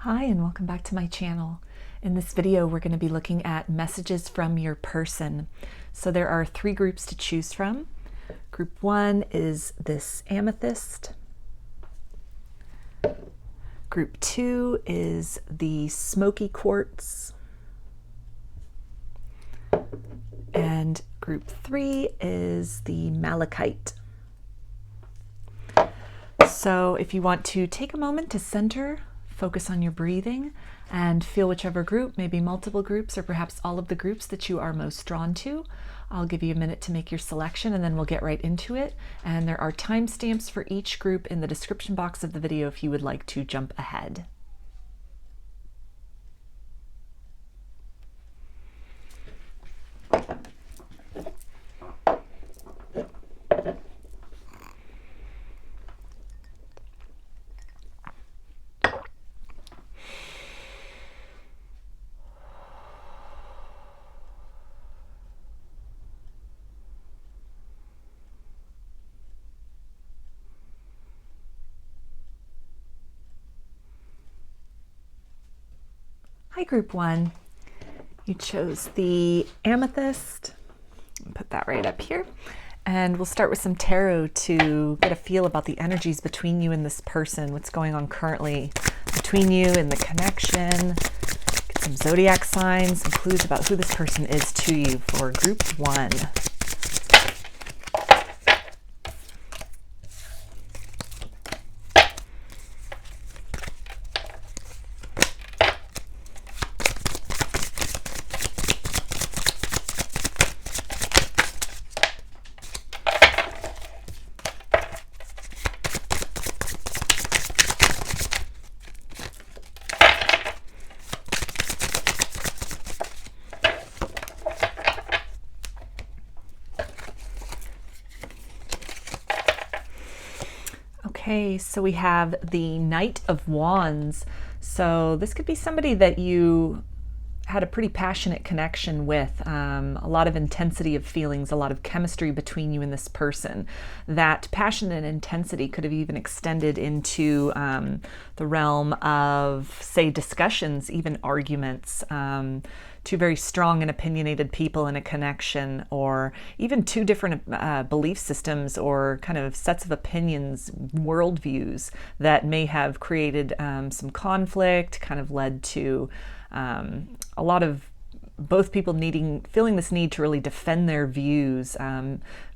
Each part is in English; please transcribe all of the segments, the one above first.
Hi, and welcome back to my channel. In this video, we're going to be looking at messages from your person. So there are three groups to choose from. Group one is this Amethyst. Group two is the Smokey Quartz. And group three is the Malachite. So if you want to take a moment to center, focus on your breathing, and feel whichever group, maybe multiple groups, or perhaps all of the groups that you are most drawn to. I'll give you a minute to make your selection and then we'll get right into it. And there are timestamps for each group in the description box of the video if you would like to jump ahead. Hi, group one. You chose the Amethyst. Put that right up here. And we'll start with some tarot to get a feel about the energies between you and this person, what's going on currently between you and the connection. Get some zodiac signs, some clues about who this person is to you for group one. Okay, so we have the Knight of Wands. So this could be somebody that you had a pretty passionate connection with, a lot of intensity of feelings, a lot of chemistry between you and this person. That passion and intensity could have even extended into the realm of, say, discussions, even arguments, two very strong and opinionated people in a connection, or even two different belief systems or kind of sets of opinions, worldviews that may have created some conflict, kind of led to a lot of both people feeling this need to really defend their views,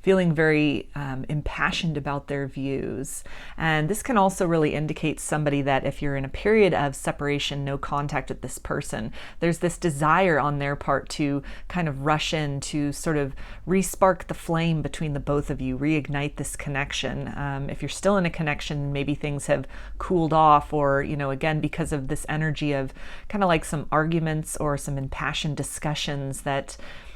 feeling very impassioned about their views. And this can also really indicate somebody that if you're in a period of separation, no contact with this person, there's this desire on their part to kind of rush in to sort of re-spark the flame between the both of you, reignite this connection. If you're still in a connection, maybe things have cooled off, or, you know, again, because of this energy of kind of like some arguments or some impassioned discussions that,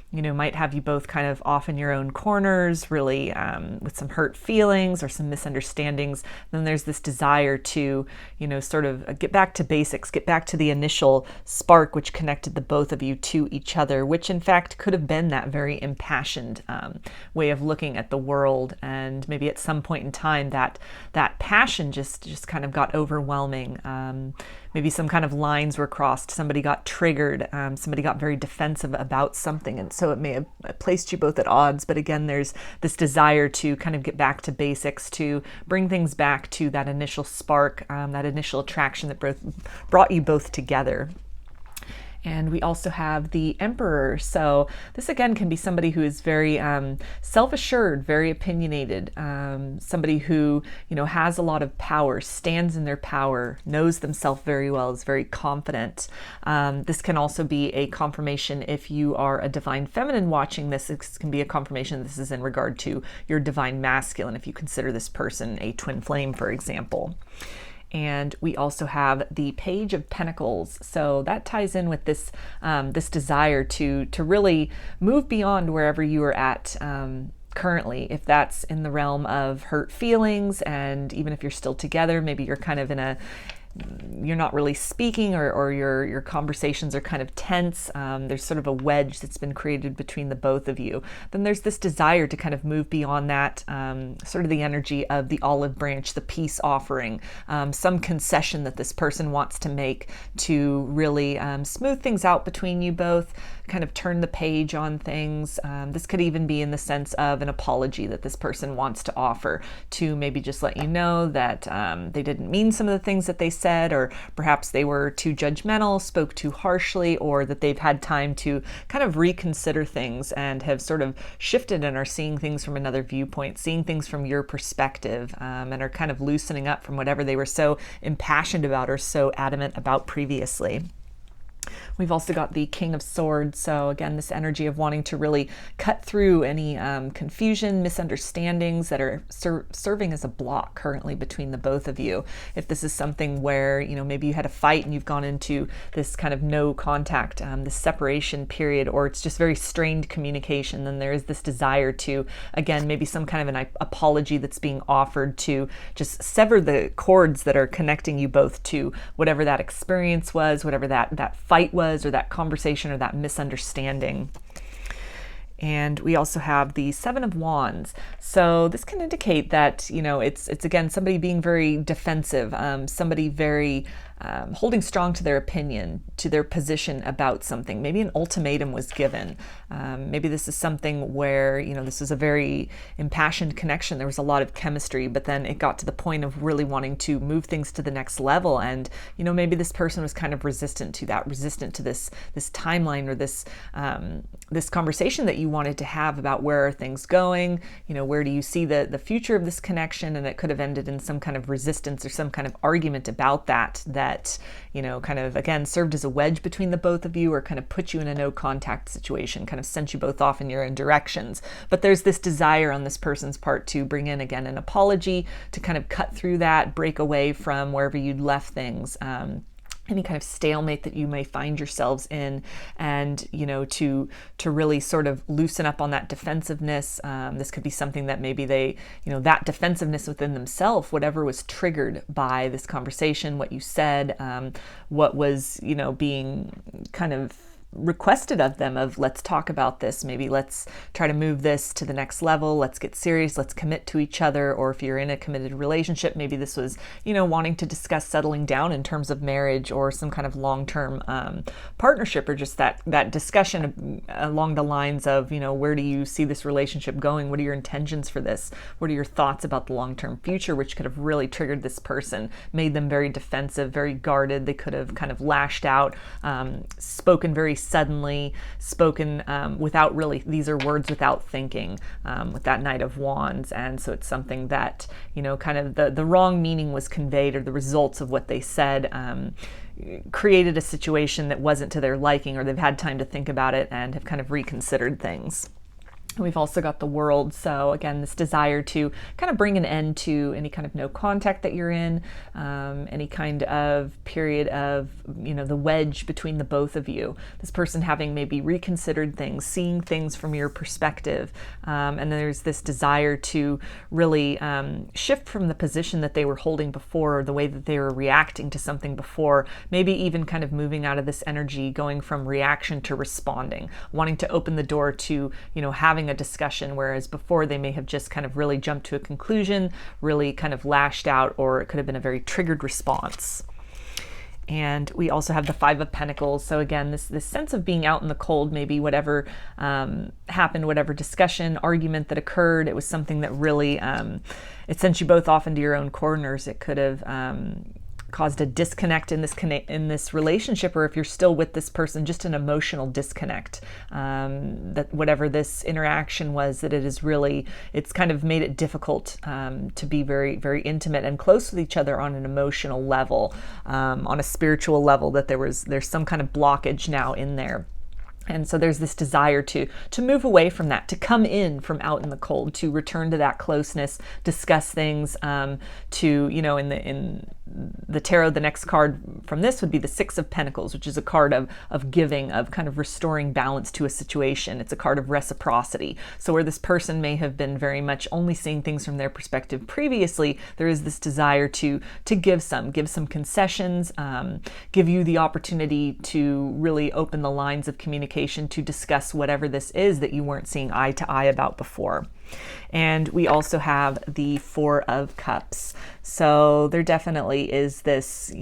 you know, might have you both kind of off in your own corners, really with some hurt feelings or some misunderstandings. Then there's this desire to, you know, sort of get back to basics, get back to the initial spark which connected the both of you to each other, which in fact could have been that very impassioned way of looking at the world. And maybe at some point in time that passion just kind of got overwhelming. Maybe some kind of lines were crossed, somebody got triggered, somebody got very defensive about something, and so it may have placed you both at odds. But again, there's this desire to kind of get back to basics, to bring things back to that initial spark, that initial attraction that brought you both together. And we also have the Emperor. So this again can be somebody who is very self-assured, very opinionated, somebody who, you know, has a lot of power, stands in their power, knows themselves very well, is very confident. This can also be a confirmation if you are a divine feminine watching this. This can be a confirmation this is in regard to your divine masculine, if you consider this person a twin flame, for example. And we also have the Page of Pentacles. So that ties in with this this desire to really move beyond wherever you are at currently, if that's in the realm of hurt feelings, and even if you're still together, maybe you're kind of in a you're not really speaking, or your conversations are kind of tense. There's sort of a wedge that's been created between the both of you. Then there's this desire to kind of move beyond that, sort of the energy of the olive branch, the peace offering, some concession that this person wants to make to really smooth things out between you both, kind of turn the page on things. This could even be in the sense of an apology that this person wants to offer to maybe just let you know that they didn't mean some of the things that they said, or perhaps they were too judgmental, spoke too harshly, or that they've had time to kind of reconsider things and have sort of shifted and are seeing things from another viewpoint, seeing things from your perspective, and are kind of loosening up from whatever they were so impassioned about or so adamant about previously. We've also got the King of Swords. So again, this energy of wanting to really cut through any confusion, misunderstandings that are serving as a block currently between the both of you. If this is something where, maybe you had a fight and you've gone into this kind of no contact, this separation period, or it's just very strained communication, then there is this desire to, again, maybe some kind of an apology that's being offered to just sever the cords that are connecting you both to whatever that experience was, whatever that fight was, or that conversation, or that misunderstanding. And we also have the Seven of Wands. So this can indicate that, it's again, somebody being very defensive, somebody very holding strong to their opinion, to their position about something. Maybe an ultimatum was given. Maybe this is something where, this is a very impassioned connection. There was a lot of chemistry, but then it got to the point of really wanting to move things to the next level. And, maybe this person was kind of resistant to that, resistant to this timeline, or this conversation that you wanted to have about where are things going, where do you see the future of this connection? And it could have ended in some kind of resistance or some kind of argument about that kind of, again, served as a wedge between the both of you, or kind of put you in a no contact situation, kind of sent you both off in your own directions. But there's this desire on this person's part to bring in, again, an apology, to kind of cut through that, break away from wherever you'd left things. Any kind of stalemate that you may find yourselves in, and to really sort of loosen up on that defensiveness. This could be something that maybe they, that defensiveness within themselves, whatever was triggered by this conversation, what you said, what was being kind of requested of them, of let's talk about this, maybe let's try to move this to the next level, let's get serious, let's commit to each other. Or if you're in a committed relationship, maybe this was wanting to discuss settling down in terms of marriage or some kind of long-term partnership, or just that discussion along the lines of where do you see this relationship going, what are your intentions for this, what are your thoughts about the long-term future, which could have really triggered this person, made them very defensive, very guarded. They could have kind of lashed out, spoken very suddenly, spoken without really, these are words without thinking, with that Knight of Wands. And so it's something that, kind of the wrong meaning was conveyed, or the results of what they said created a situation that wasn't to their liking, or they've had time to think about it and have kind of reconsidered things. We've also got the World. So again, this desire to kind of bring an end to any kind of no contact that you're in, any kind of period of, the wedge between the both of you. This person having maybe reconsidered things, seeing things from your perspective. And then there's this desire to really shift from the position that they were holding before, or the way that they were reacting to something before, maybe even kind of moving out of this energy, going from reaction to responding, wanting to open the door to, having a discussion, whereas before they may have just kind of really jumped to a conclusion, really kind of lashed out, or it could have been a very triggered response. And we also have the Five of Pentacles. So again, this sense of being out in the cold, maybe whatever happened, whatever discussion, argument that occurred, it was something that really, it sent you both off into your own corners. It could have caused a disconnect in this relationship, or if you're still with this person, just an emotional disconnect, that whatever this interaction was, that it's kind of made it difficult to be very, very intimate and close with each other on an emotional level, on a spiritual level, that there's some kind of blockage now in there. And so there's this desire to move away from that, to come in from out in the cold, to return to that closeness, discuss things, to, the tarot, the next card from this would be the Six of Pentacles, which is a card of giving, of kind of restoring balance to a situation. It's a card of reciprocity. So where this person may have been very much only seeing things from their perspective previously, there is this desire to give some concessions, give you the opportunity to really open the lines of communication to discuss whatever this is that you weren't seeing eye to eye about before. And we also have the Four of Cups. So there definitely is this,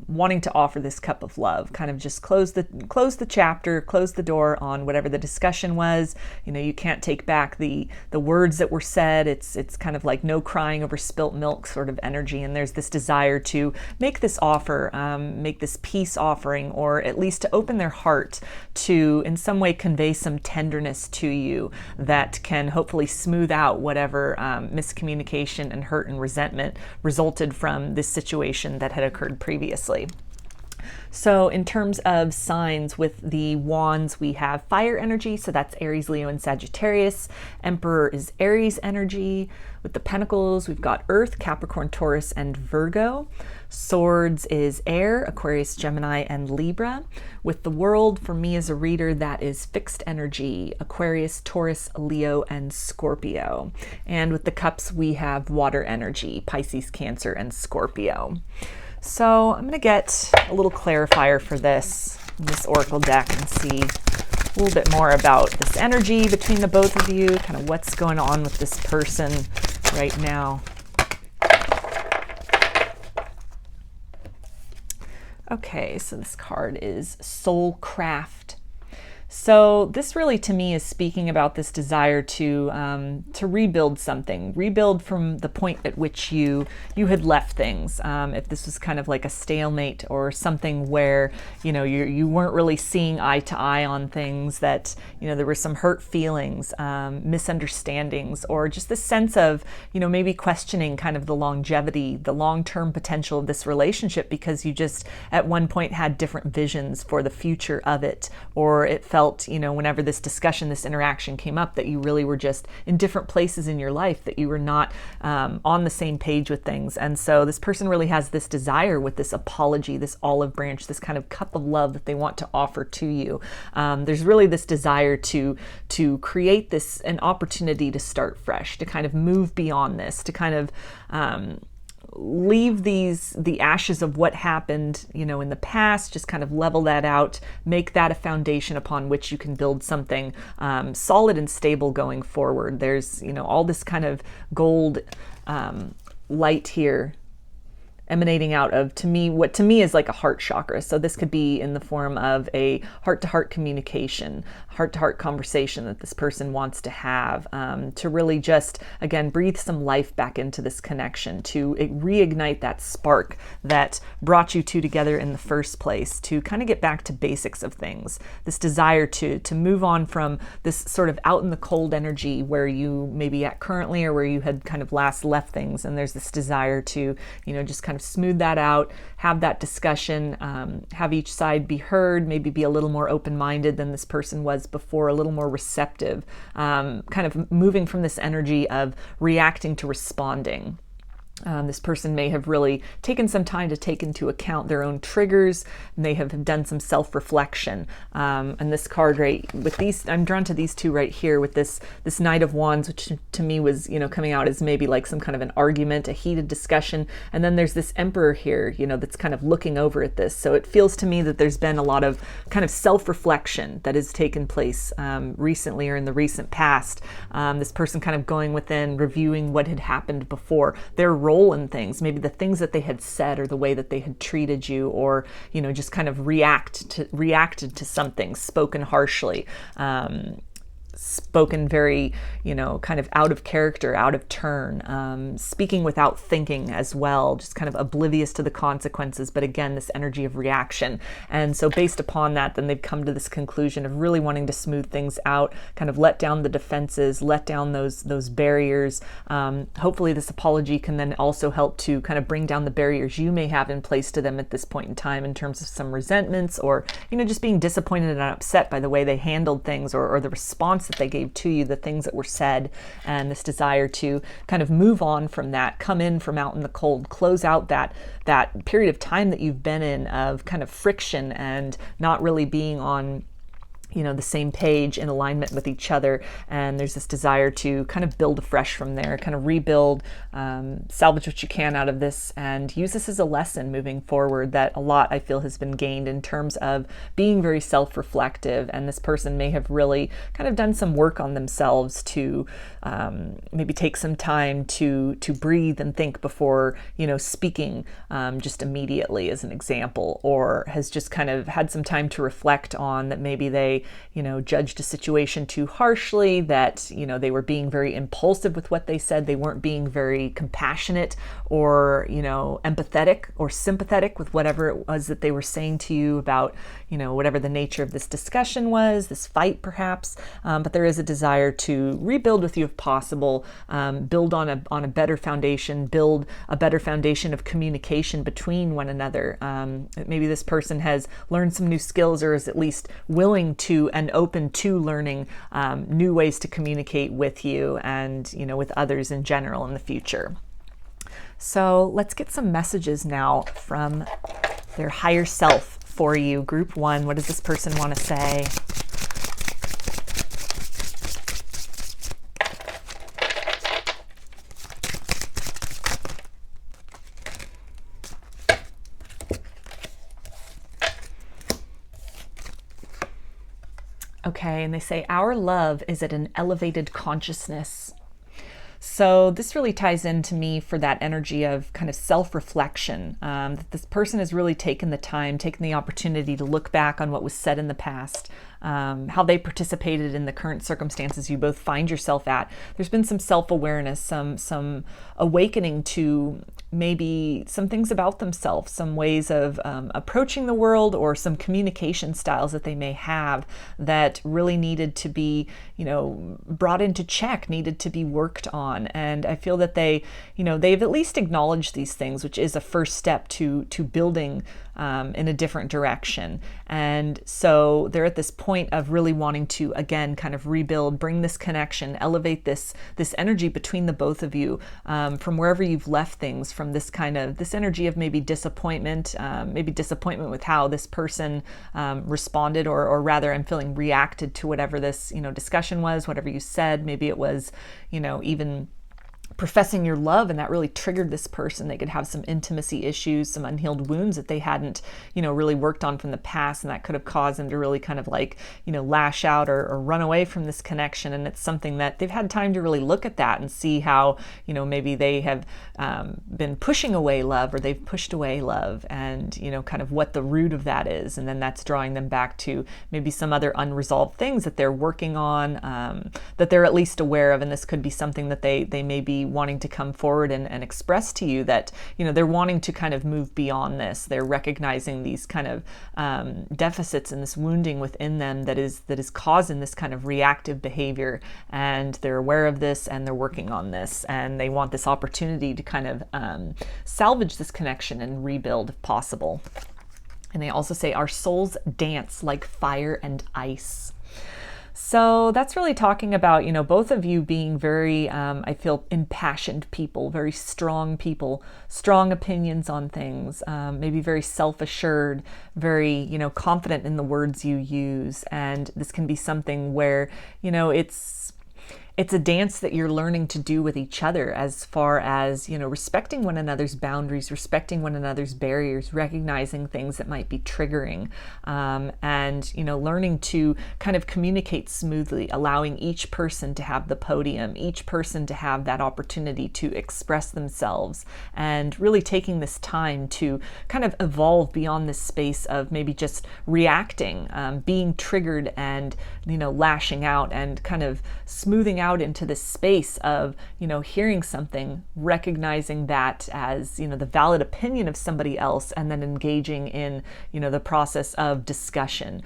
wanting to offer this cup of love, kind of just close the chapter, close the door on whatever the discussion was. You can't take back the words that were said. It's kind of like no crying over spilt milk sort of energy. And there's this desire to make this offer, make this peace offering, or at least to open their heart to in some way convey some tenderness to you that can hopefully smooth out whatever miscommunication and hurt and resentment resulted from this situation that had occurred previously. So in terms of signs with the wands, we have fire energy. So that's Aries, Leo, and Sagittarius. Emperor is Aries energy. With the pentacles, we've got Earth, Capricorn, Taurus, and Virgo. Swords is air, Aquarius, Gemini, and Libra. With the world, for me as a reader, that is fixed energy, Aquarius, Taurus, Leo, and Scorpio. And with the cups, we have water energy, Pisces, Cancer, and Scorpio. So I'm going to get a little clarifier for this oracle deck and see a little bit more about this energy between the both of you, kind of what's going on with this person right now. Okay, so this card is Soulcraft. So this really, to me, is speaking about this desire to rebuild something, rebuild from the point at which you had left things. If this was kind of like a stalemate or something where you weren't really seeing eye to eye on things, that there were some hurt feelings, misunderstandings, or just this sense of maybe questioning kind of the longevity, the long-term potential of this relationship, because you just at one point had different visions for the future of it, or it felt whenever this discussion, this interaction came up, that you really were just in different places in your life, that you were not on the same page with things. And so this person really has this desire with this apology, this olive branch, this kind of cup of love that they want to offer to you. There's really this desire to create an opportunity to start fresh, to kind of move beyond this, to kind of leave the ashes of what happened, in the past, just kind of level that out, make that a foundation upon which you can build something solid and stable going forward. There's, all this kind of gold light here emanating out of, what to me is like a heart chakra. So this could be in the form of a heart-to-heart communication, heart-to-heart conversation that this person wants to have, to really just, again, breathe some life back into this connection, to reignite that spark that brought you two together in the first place, to kind of get back to basics of things. This desire to move on from this sort of out in the cold energy where you may be at currently, or where you had kind of last left things, and there's this desire to, just kind of smooth that out, have that discussion, have each side be heard, maybe be a little more open-minded than this person was before, a little more receptive, kind of moving from this energy of reacting to responding. This person may have really taken some time to take into account their own triggers, and they have done some self-reflection. And this card with these, I'm drawn to these two right here with this Knight of Wands, which to me was, coming out as maybe like some kind of an argument, a heated discussion. And then there's this Emperor here, that's kind of looking over at this. So it feels to me that there's been a lot of kind of self-reflection that has taken place recently or in the recent past. This person kind of going within, reviewing what had happened before, their role in things, maybe the things that they had said or the way that they had treated you, or just kind of reacted to something, spoken harshly, spoken very, kind of out of character, out of turn, speaking without thinking as well, just kind of oblivious to the consequences. But again, this energy of reaction. And so based upon that, then they've come to this conclusion of really wanting to smooth things out, kind of let down the defenses, let down those barriers. Hopefully this apology can then also help to kind of bring down the barriers you may have in place to them at this point in time, in terms of some resentments, or, just being disappointed and upset by the way they handled things, or the response response that they gave to you, the things that were said, and this desire to kind of move on from that, come in from out in the cold, close out that period of time that you've been in of kind of friction and not really being on the same page in alignment with each other. And there's this desire to kind of build afresh from there, kind of rebuild, salvage what you can out of this, and use this as a lesson moving forward that a lot I feel has been gained in terms of being very self-reflective. And this person may have really kind of done some work on themselves to maybe take some time to breathe and think before speaking just immediately, as an example, or has just kind of had some time to reflect on that maybe they judged a situation too harshly, that they were being very impulsive with what they said, they weren't being very compassionate or empathetic or sympathetic with whatever it was that they were saying to you about whatever the nature of this discussion was, this fight perhaps, but there is a desire to rebuild with you if possible, build on a better foundation, build a better foundation of communication between one another. Maybe this person has learned some new skills, or is at least willing to and open to learning new ways to communicate with you and with others in general in the future. So let's get some messages now from their higher self for you. Group 1, what does this person want to say? Okay, and they say, our love is at an elevated consciousness. So this really ties into me for that energy of kind of self-reflection, that this person has really taken the opportunity to look back on what was said in the past, how they participated in the current circumstances you both find yourself at. There's been some self-awareness, some awakening to maybe some things about themselves, some ways of approaching the world, or some communication styles that they may have that really needed to be, brought into check, needed to be worked on. And I feel that they've at least acknowledged these things, which is a first step to building in a different direction. And so they're at this point of really wanting to, again, kind of rebuild, bring this connection, elevate this energy between the both of you, from wherever you've left things, from this energy of maybe disappointment with how this person responded, or rather I'm feeling reacted to whatever this discussion was, whatever you said. Maybe it was even professing your love, and that really triggered this person. They could have some intimacy issues, some unhealed wounds that they hadn't, really worked on from the past, and that could have caused them to really kind of lash out or run away from this connection. And it's something that they've had time to really look at that and see how, maybe they have been pushing away love, or they've pushed away love, and, kind of what the root of that is. And then that's drawing them back to maybe some other unresolved things that they're working on, that they're at least aware of. And this could be something that they may be wanting to come forward and express to you, that they're wanting to kind of move beyond this. They're recognizing these kind of deficits and this wounding within them that is causing this kind of reactive behavior, and they're aware of this and they're working on this, and they want this opportunity to kind of salvage this connection and rebuild if possible. And they also say, our souls dance like fire and ice. So that's really talking about, both of you being very, I feel, impassioned people, very strong people, strong opinions on things, maybe very self-assured, very, confident in the words you use. And this can be something where, it's a dance that you're learning to do with each other, as far as, respecting one another's boundaries, respecting one another's barriers, recognizing things that might be triggering, and, learning to kind of communicate smoothly, allowing each person to have the podium, each person to have that opportunity to express themselves, and really taking this time to kind of evolve beyond this space of maybe just reacting, being triggered and, lashing out, and kind of smoothing out into this space of, hearing something, recognizing that as, the valid opinion of somebody else, and then engaging in, the process of discussion.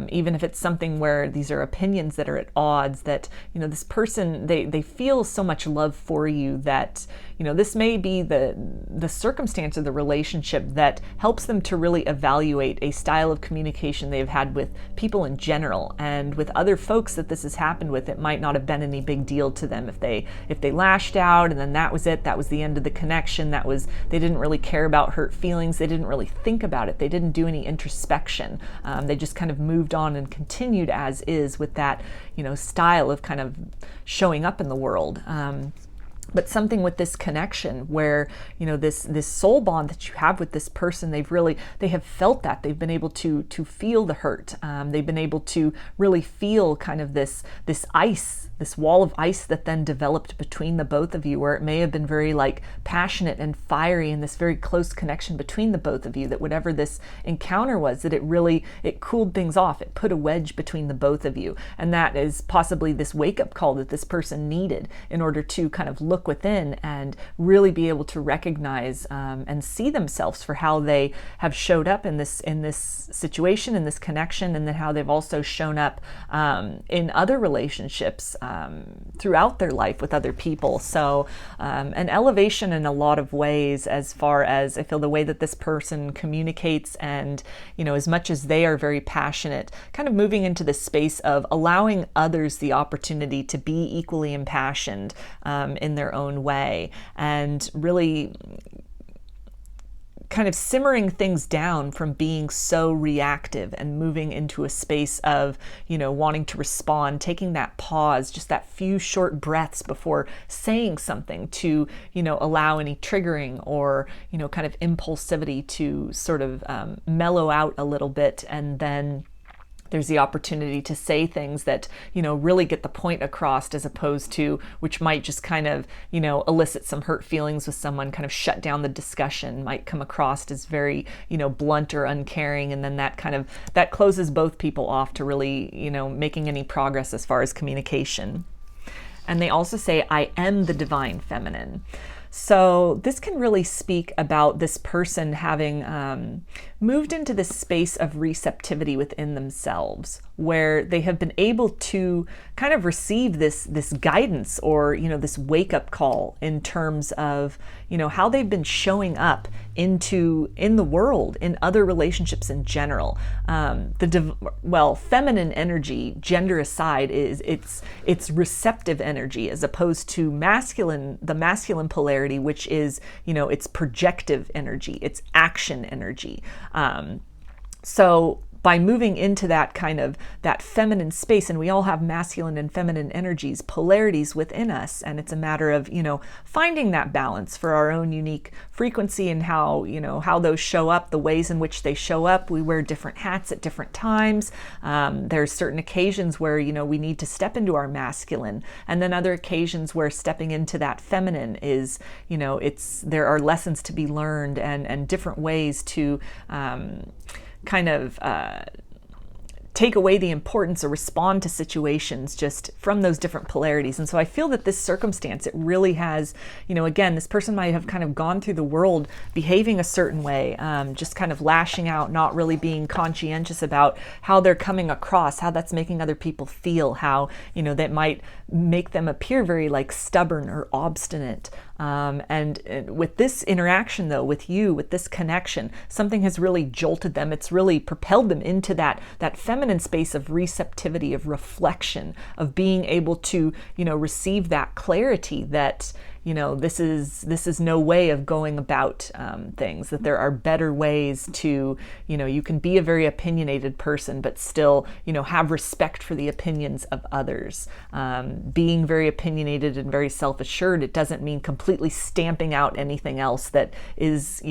Even if it's something where these are opinions that are at odds, that, this person, they feel so much love for you that, this may be the circumstance of the relationship that helps them to really evaluate a style of communication they've had with people in general. And with other folks that this has happened with, it might not have been any big deal to them if they lashed out and then that was it. That was the end of the connection. They didn't really care about hurt feelings. They didn't really think about it. They didn't do any introspection. They just kind of moved on and continued as is with that, style of kind of showing up in the world. But something with this connection where, this soul bond that you have with this person, they have felt that. They've been able to feel the hurt. They've been able to really feel kind of this ice, this wall of ice that then developed between the both of you, where it may have been very passionate and fiery, and this very close connection between the both of you, that whatever this encounter was, that it cooled things off. It put a wedge between the both of you. And that is possibly this wake-up call that this person needed in order to kind of look within and really be able to recognize and see themselves for how they have showed up in this situation, in this connection, and then how they've also shown up in other relationships throughout their life with other people. So an elevation in a lot of ways, as far as I feel the way that this person communicates, and as much as they are very passionate, kind of moving into the space of allowing others the opportunity to be equally impassioned in their own way, and really kind of simmering things down from being so reactive and moving into a space of, wanting to respond, taking that pause, just that few short breaths before saying something to, allow any triggering or, kind of impulsivity to sort of mellow out a little bit. And then there's the opportunity to say things that, really get the point across, as opposed to, which might just kind of, elicit some hurt feelings with someone, kind of shut down the discussion, might come across as very, blunt or uncaring. And then that closes both people off to really, making any progress as far as communication. And they also say, I am the divine feminine. So this can really speak about this person having moved into this space of receptivity within themselves, where they have been able to kind of receive this guidance, or this wake-up call in terms of how they've been showing up in the world, in other relationships in general. Feminine energy, gender aside, it's receptive energy, as opposed to the masculine polarity, which is it's projective energy, it's action energy. So by moving into that kind of that feminine space, and we all have masculine and feminine energies, polarities within us, and it's a matter of finding that balance for our own unique frequency, and how those show up, the ways in which they show up. We wear different hats at different times. There's certain occasions where we need to step into our masculine, and then other occasions where stepping into that feminine is there are lessons to be learned, and different ways to kind of take away the importance or respond to situations just from those different polarities. And so I feel that this circumstance, it really has, again, this person might have kind of gone through the world behaving a certain way, just kind of lashing out, not really being conscientious about how they're coming across, how that's making other people feel, how, that might make them appear very stubborn or obstinate. And with this interaction, though, with you, with this connection, something has really jolted them. It's really propelled them into that feminine space of receptivity, of reflection, of being able to, receive that clarity that, this is no way of going about things, that there are better ways to, you can be a very opinionated person, but still, have respect for the opinions of others. Being very opinionated and very self-assured, it doesn't mean completely stamping out anything else that is,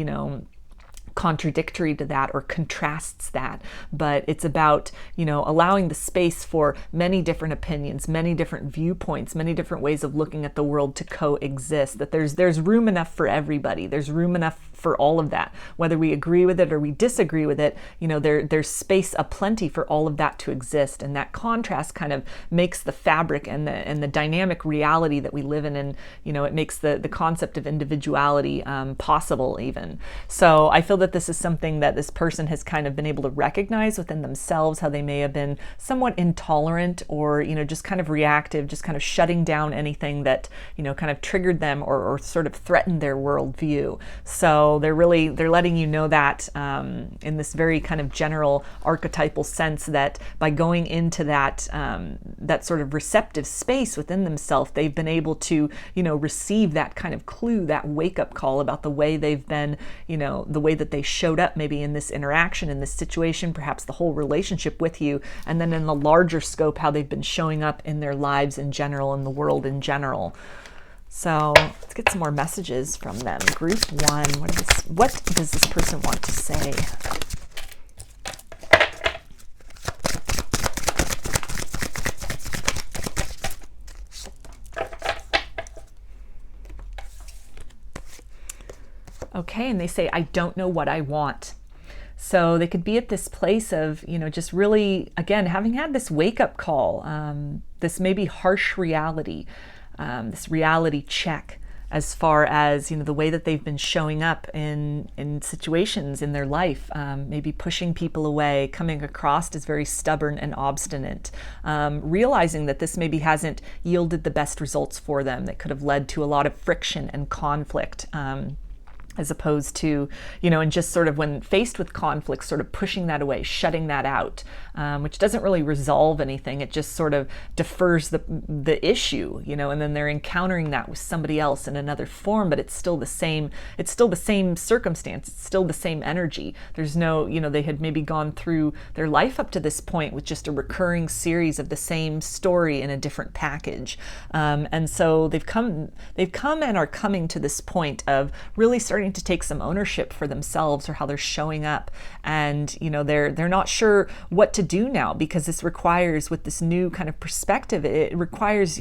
contradictory to that or contrasts that, but it's about, allowing the space for many different opinions, many different viewpoints, many different ways of looking at the world to coexist, that there's room enough for everybody. There's room enough for all of that. Whether we agree with it or we disagree with it, there's space aplenty for all of that to exist. And that contrast kind of makes the fabric and the dynamic reality that we live in, and it makes the concept of individuality possible even. So I feel that this is something that this person has kind of been able to recognize within themselves, how they may have been somewhat intolerant or, just kind of reactive, just kind of shutting down anything that, kind of triggered them or sort of threatened their worldview. So they're letting you know that in this very kind of general archetypal sense, that by going into that sort of receptive space within themselves, they've been able to, receive that kind of clue, that wake-up call about the way they've been, the way that they showed up maybe in this interaction, in this situation, perhaps the whole relationship with you, and then in the larger scope, how they've been showing up in their lives in general, in the world in general. So let's get some more messages from them. Group 1, what does this person want to say? Okay, and they say, I don't know what I want. So they could be at this place of, just really, again, having had this wake-up call, this maybe harsh reality, this reality check as far as, the way that they've been showing up in situations in their life, maybe pushing people away, coming across as very stubborn and obstinate, realizing that this maybe hasn't yielded the best results for them, that could have led to a lot of friction and conflict. As opposed to, and just sort of when faced with conflict, sort of pushing that away, shutting that out, which doesn't really resolve anything. It just sort of defers the issue, and then they're encountering that with somebody else in another form, but it's still the same circumstance. It's still the same energy. There's no, they had maybe gone through their life up to this point with just a recurring series of the same story in a different package. And so they've come and are coming to this point of really starting to take some ownership for themselves or how they're showing up, and they're not sure what to do now, because this requires, with this new kind of perspective, it requires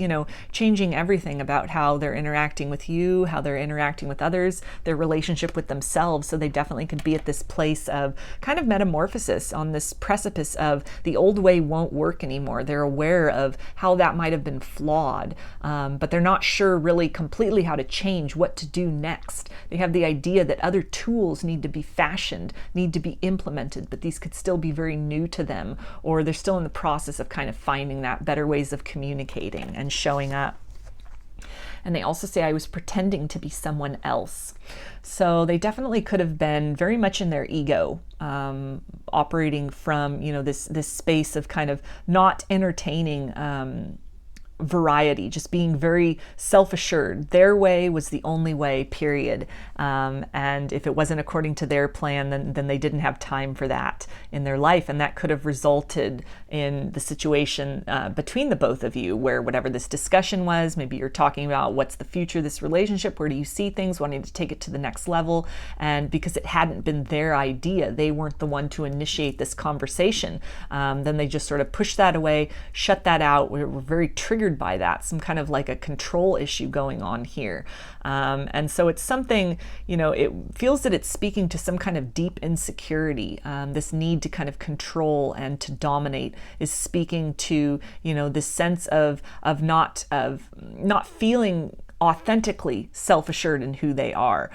changing everything about how they're interacting with you, how they're interacting with others, their relationship with themselves. So they definitely could be at this place of kind of metamorphosis, on this precipice of the old way won't work anymore. They're aware of how that might have been flawed, but they're not sure really completely how to change, what to do next. They have the idea that other tools need to be fashioned, need to be implemented, but these could still be very new to them, or they're still in the process of kind of finding that better ways of communicating and showing up. And they also say, I was pretending to be someone else. So they definitely could have been very much in their ego, operating from, this space of kind of not entertaining variety, just being very self-assured. Their way was the only way, period. And if it wasn't according to their plan, then they didn't have time for that in their life. And that could have resulted in the situation between the both of you, where whatever this discussion was, maybe you're talking about what's the future of this relationship, where do you see things, wanting to take it to the next level. And because it hadn't been their idea, they weren't the one to initiate this conversation, then they just sort of pushed that away, shut that out. We're very triggered by that, some kind of like a control issue going on here. And so it's something, it feels that it's speaking to some kind of deep insecurity. This need to kind of control and to dominate is speaking to, this sense of not feeling authentically self-assured in who they are.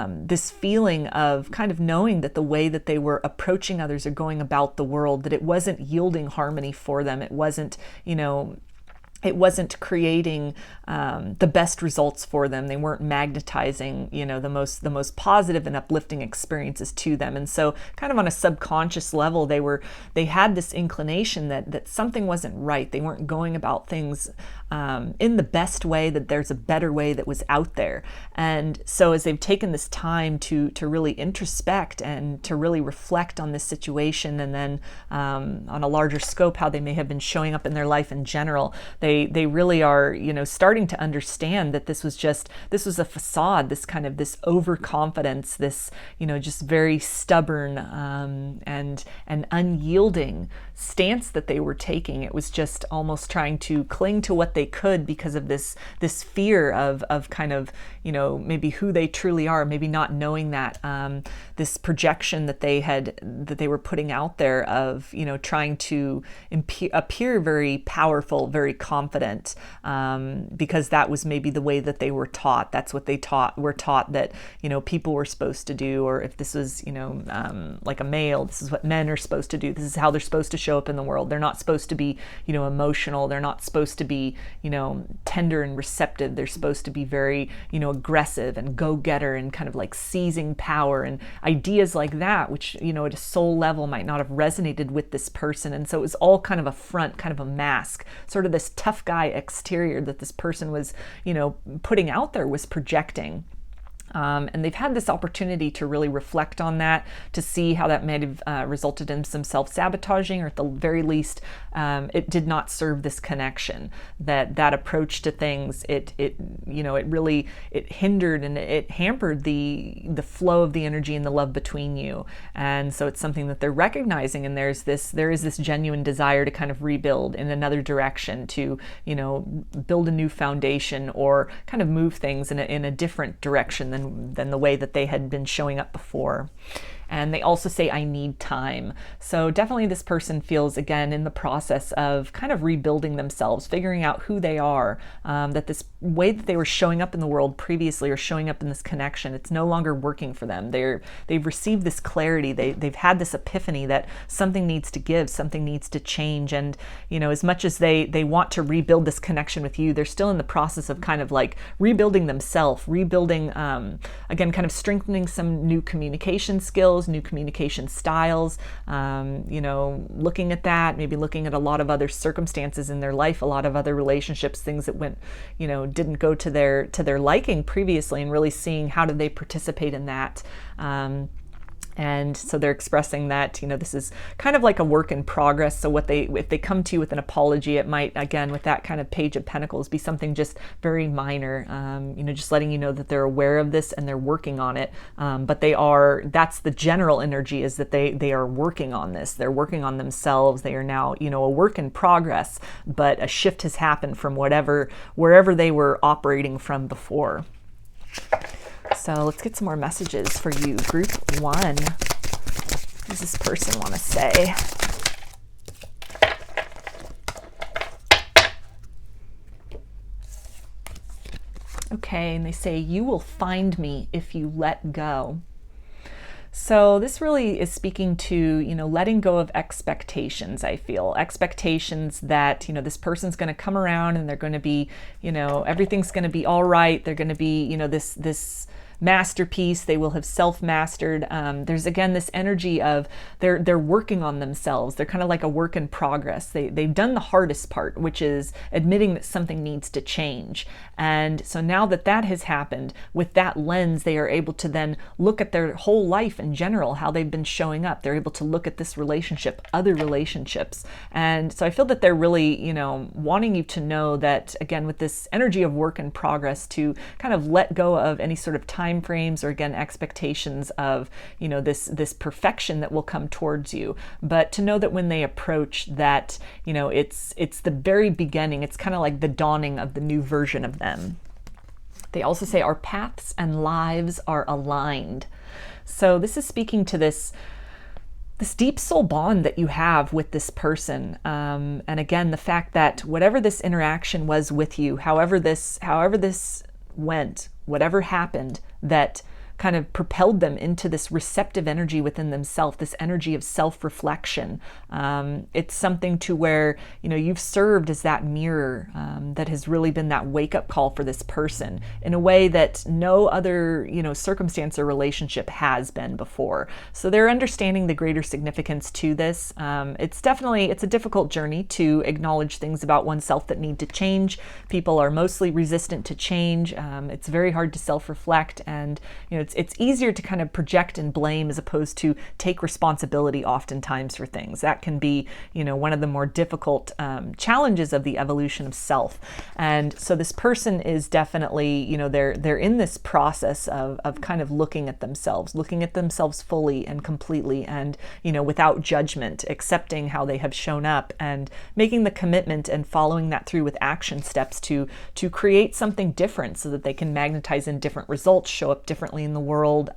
This feeling of kind of knowing that the way that they were approaching others or going about the world, that it wasn't yielding harmony for them. It wasn't, it wasn't creating the best results for them. They weren't magnetizing, the most positive and uplifting experiences to them. And so kind of on a subconscious level, they had this inclination that something wasn't right. They weren't going about things in the best way, that there's a better way that was out there. And so as they've taken this time to really introspect and to really reflect on this situation, and then on a larger scope, how they may have been showing up in their life in general, they really are, starting to understand that this was a facade, this overconfidence, this, just very stubborn and unyielding stance that they were taking. It was just almost trying to cling to what they could because of this fear of kind of, maybe who they truly are, maybe not knowing that, this projection that they were putting out there of, trying to appear very powerful, very confident, because that was maybe the way that they were taught. That's what were taught that, people were supposed to do, or if this was, like a male, this is what men are supposed to do. This is how they're supposed to show up in the world. They're not supposed to be, emotional. They're not supposed to be, tender and receptive. They're supposed to be very, aggressive and go-getter and kind of like seizing power and ideas like that, which, at a soul level might not have resonated with this person. And so it was all kind of a front, kind of a mask, sort of this tough guy exterior that this person was, putting out there, was projecting. And they've had this opportunity to really reflect on that, to see how that might have resulted in some self-sabotaging, or at the very least, it did not serve this connection. That approach to things, it really hindered and it hampered the flow of the energy and the love between you. And so it's something that they're recognizing, and there is this genuine desire to kind of rebuild in another direction, to build a new foundation, or kind of move things in a different direction than the way that they had been showing up before. And they also say, I need time. So definitely this person feels, again, in the process of kind of rebuilding themselves, figuring out who they are, that this way that they were showing up in the world previously, or showing up in this connection, it's no longer working for them. They've received this clarity. They've had this epiphany that something needs to give, something needs to change. And, as much as they want to rebuild this connection with you, they're still in the process of kind of like rebuilding themselves, rebuilding, again, kind of strengthening some new communication skills, new communication styles, looking at that, maybe looking at a lot of other circumstances in their life, a lot of other relationships, things that went, didn't go to their liking previously, and really seeing how did they participate in that. And so they're expressing that, this is kind of like a work in progress. So if they come to you with an apology, it might, again, with that kind of Page of Pentacles, be something just very minor, just letting you know that they're aware of this and they're working on it. But that's the general energy, is that they are working on this. They're working on themselves. They are now, a work in progress, but a shift has happened from wherever they were operating from before. So let's get some more messages for you. Group 1. What does this person want to say? Okay, and they say, you will find me if you let go. So this really is speaking to, letting go of expectations, I feel. Expectations that, this person's going to come around and they're going to be, everything's going to be all right. They're going to be, this masterpiece. They will have self-mastered. There's, again, this energy of they're working on themselves. They're kind of like a work in progress. They've done the hardest part, which is admitting that something needs to change. And so now that has happened, with that lens, they are able to then look at their whole life in general, how they've been showing up. They're able to look at this relationship, other relationships. And so I feel that they're really, wanting you to know that, again, with this energy of work in progress, to kind of let go of any sort of time frames, or, again, expectations of, this perfection that will come towards you. But to know that when they approach that, it's the very beginning. It's kind of like the dawning of the new version of them. They also say our paths and lives are aligned. So this is speaking to this deep soul bond that you have with this person. And again, the fact that whatever this interaction was with you, however this went, whatever happened, that kind of propelled them into this receptive energy within themselves, this energy of self-reflection. It's something to where, you've served as that mirror that has really been that wake-up call for this person in a way that no other, circumstance or relationship has been before. So they're understanding the greater significance to this. It's a difficult journey to acknowledge things about oneself that need to change. People are mostly resistant to change. It's very hard to self-reflect and, it's easier to kind of project and blame as opposed to take responsibility oftentimes for things. That can be, one of the more difficult challenges of the evolution of self. And so this person is definitely, they're in this process of kind of looking at themselves fully and completely, and, without judgment, accepting how they have shown up and making the commitment and following that through with action steps to create something different so that they can magnetize in different results, show up differently in the world,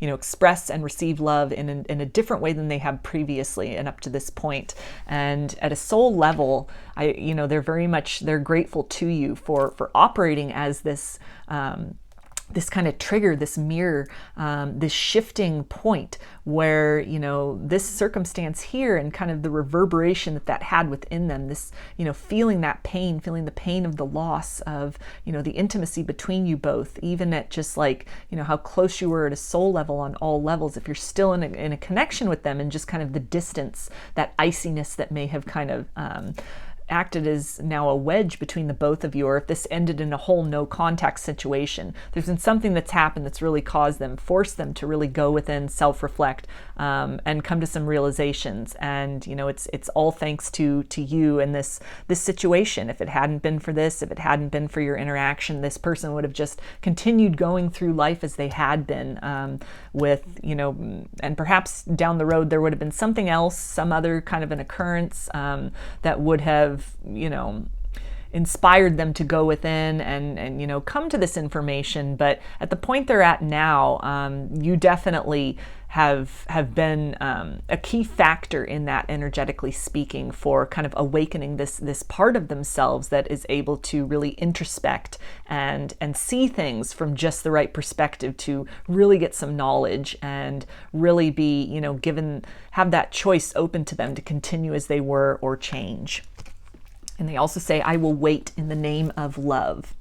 express and receive love in a different way than they have previously and up to this point. And at a soul level, they're grateful to you for operating as this kind of trigger, this mirror, this shifting point where, this circumstance here and kind of the reverberation that had within them, this, feeling the pain of the loss of, the intimacy between you both, even at just like, how close you were at a soul level on all levels. If you're still in a connection with them and just kind of the distance, that iciness that may have kind of, acted as now a wedge between the both of you, or if this ended in a whole no contact situation, there's been something that's happened that's really forced them to really go within, self-reflect, and come to some realizations. And it's all thanks to you and this situation. If it hadn't been for this, if it hadn't been for your interaction, this person would have just continued going through life as they had been, and perhaps down the road there would have been something else, some other kind of an occurrence that would have inspired them to go within and come to this information. But at the point they're at now, you definitely have been a key factor in that, energetically speaking, for kind of awakening this part of themselves that is able to really introspect and see things from just the right perspective, to really get some knowledge and really be, have that choice open to them to continue as they were or change. And they also say, I will wait in the name of love.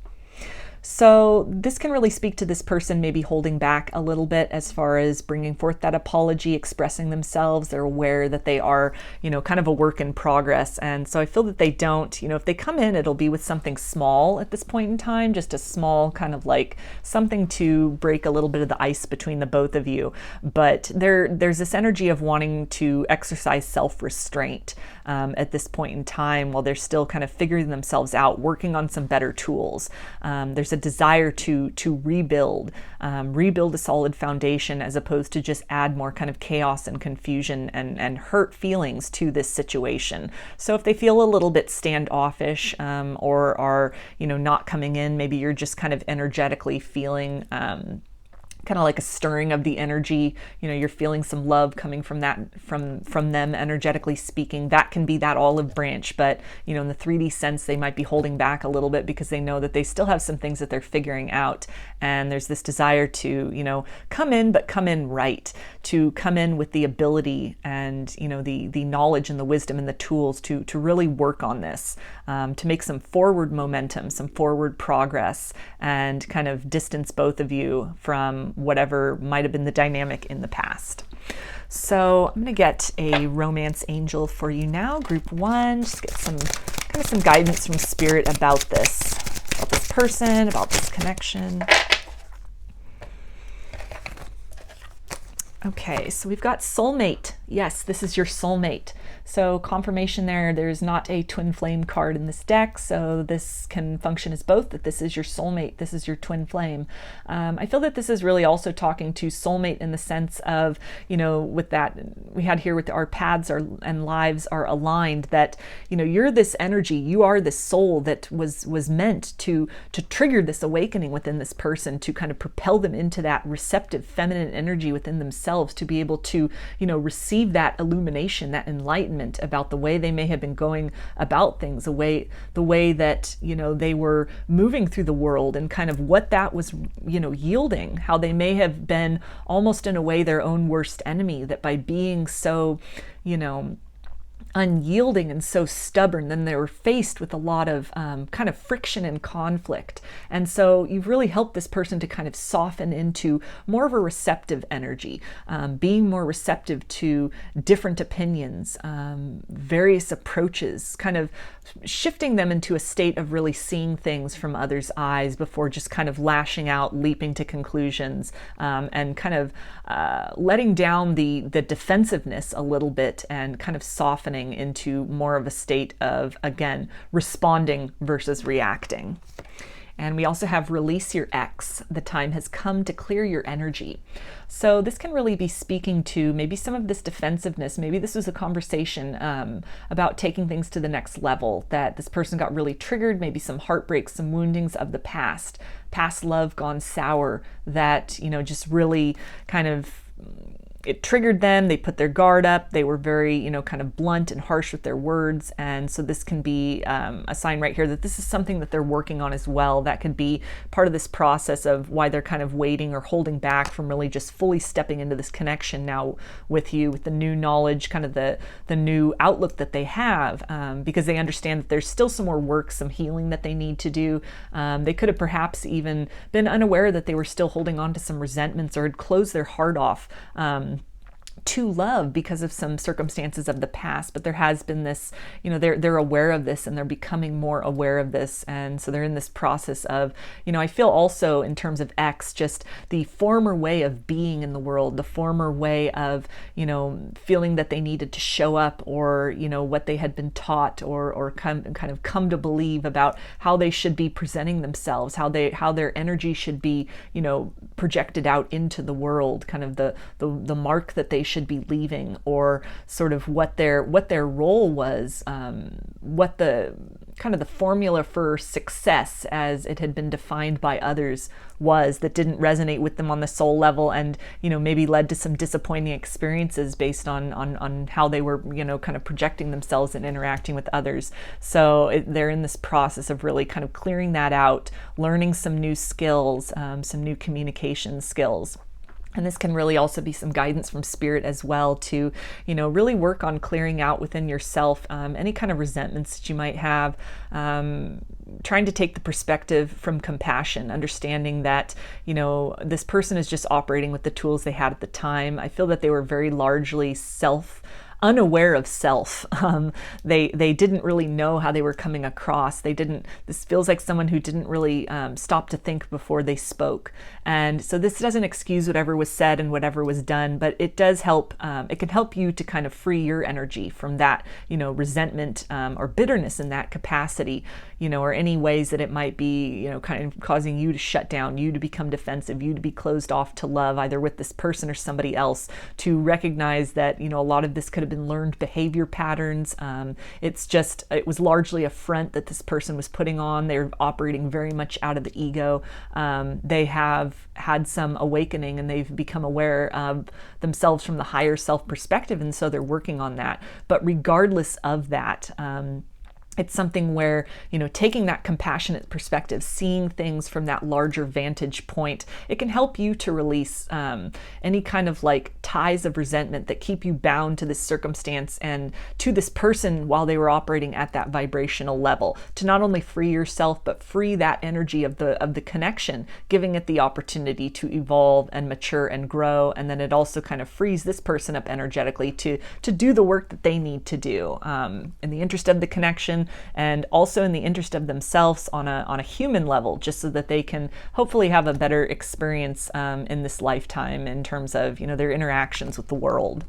So this can really speak to this person maybe holding back a little bit as far as bringing forth that apology, expressing themselves. They're aware that they are, kind of a work in progress. And so I feel that they don't, if they come in, it'll be with something small at this point in time, just a small kind of like something to break a little bit of the ice between the both of you. But there's this energy of wanting to exercise self-restraint at this point in time while they're still kind of figuring themselves out, working on some better tools. There's a desire to rebuild a solid foundation, as opposed to just add more kind of chaos and confusion and hurt feelings to this situation. So if they feel a little bit standoffish or are, not coming in, maybe you're just kind of energetically feeling kind of like a stirring of the energy, you're feeling some love coming from them energetically speaking. That can be that olive branch, but in the 3D sense, they might be holding back a little bit because they know that they still have some things that they're figuring out. And there's this desire to, come in, but come in right, to come in with the ability and, the knowledge and the wisdom and the tools to really work on this, to make some forward momentum, some forward progress, and kind of distance both of you from whatever might have been the dynamic in the past. So I'm going to get a romance angel for you now, group 1. Just get some guidance from spirit about this person, about this connection. Okay, so we've got soulmate. Yes, this is your soulmate. So confirmation there's not a twin flame card in this deck, so this can function as both, that this is your soulmate, this is your twin flame. I feel that this is really also talking to soulmate in the sense of, with that, we had here with our paths and lives are aligned, that, you're this energy, you are this soul that was meant to trigger this awakening within this person, to kind of propel them into that receptive feminine energy within themselves, to be able to, receive that illumination, that enlightenment about the way they may have been going about things, the way that, they were moving through the world, and kind of what that was, yielding, how they may have been almost in a way their own worst enemy, that by being so, unyielding and so stubborn, then they were faced with a lot of kind of friction and conflict. And so you've really helped this person to kind of soften into more of a receptive energy, being more receptive to different opinions, various approaches, kind of shifting them into a state of really seeing things from others' eyes before just kind of lashing out, leaping to conclusions, and kind of letting down the defensiveness a little bit and kind of softening into more of a state of, again, responding versus reacting. And we also have release your ex. The time has come to clear your energy. So this can really be speaking to maybe some of this defensiveness. Maybe this was a conversation about taking things to the next level, that this person got really triggered, maybe some heartbreaks, some woundings of the past love gone sour that, just really kind of, it triggered them. They put their guard up. They were very, kind of blunt and harsh with their words. And so this can be a sign right here that this is something that they're working on as well. That could be part of this process of why they're kind of waiting or holding back from really just fully stepping into this connection now with you, with the new knowledge, kind of the new outlook that they have, because they understand that there's still some more work, some healing that they need to do. They could have perhaps even been unaware that they were still holding on to some resentments or had closed their heart off to love because of some circumstances of the past, but there has been this, they're aware of this and they're becoming more aware of this. And so they're in this process of, I feel also in terms of X, just the former way of being in the world, the former way of, feeling that they needed to show up or, what they had been taught or kind of come to believe about how they should be presenting themselves, how their energy should be, projected out into the world, kind of the mark that they should be leaving, or sort of what their role was, what the kind of the formula for success as it had been defined by others was, that didn't resonate with them on the soul level, and maybe led to some disappointing experiences based on how they were kind of projecting themselves and interacting with others. So they're in this process of really kind of clearing that out, learning some new skills, some new communication skills. And this can really also be some guidance from spirit as well to, really work on clearing out within yourself any kind of resentments that you might have, trying to take the perspective from compassion, understanding that, this person is just operating with the tools they had at the time. I feel that they were very largely unaware of self. They didn't really know how they were coming across. This feels like someone who didn't really stop to think before they spoke. And so this doesn't excuse whatever was said and whatever was done, but it does help. It can help you to kind of free your energy from that, resentment or bitterness in that capacity, or any ways that it might be, kind of causing you to shut down, you to become defensive, you to be closed off to love, either with this person or somebody else, to recognize that, a lot of this could have been learned behavior patterns. It was largely a front that this person was putting on. They're operating very much out of the ego. They have had some awakening and they've become aware of themselves from the higher self perspective. And so they're working on that. But regardless of that, it's something where, taking that compassionate perspective, seeing things from that larger vantage point, it can help you to release any kind of like ties of resentment that keep you bound to this circumstance and to this person while they were operating at that vibrational level, to not only free yourself, but free that energy of the connection, giving it the opportunity to evolve and mature and grow. And then it also kind of frees this person up energetically to do the work that they need to do in the interest of the connection, and also in the interest of themselves on a human level, just so that they can hopefully have a better experience in this lifetime in terms of their interactions with the world.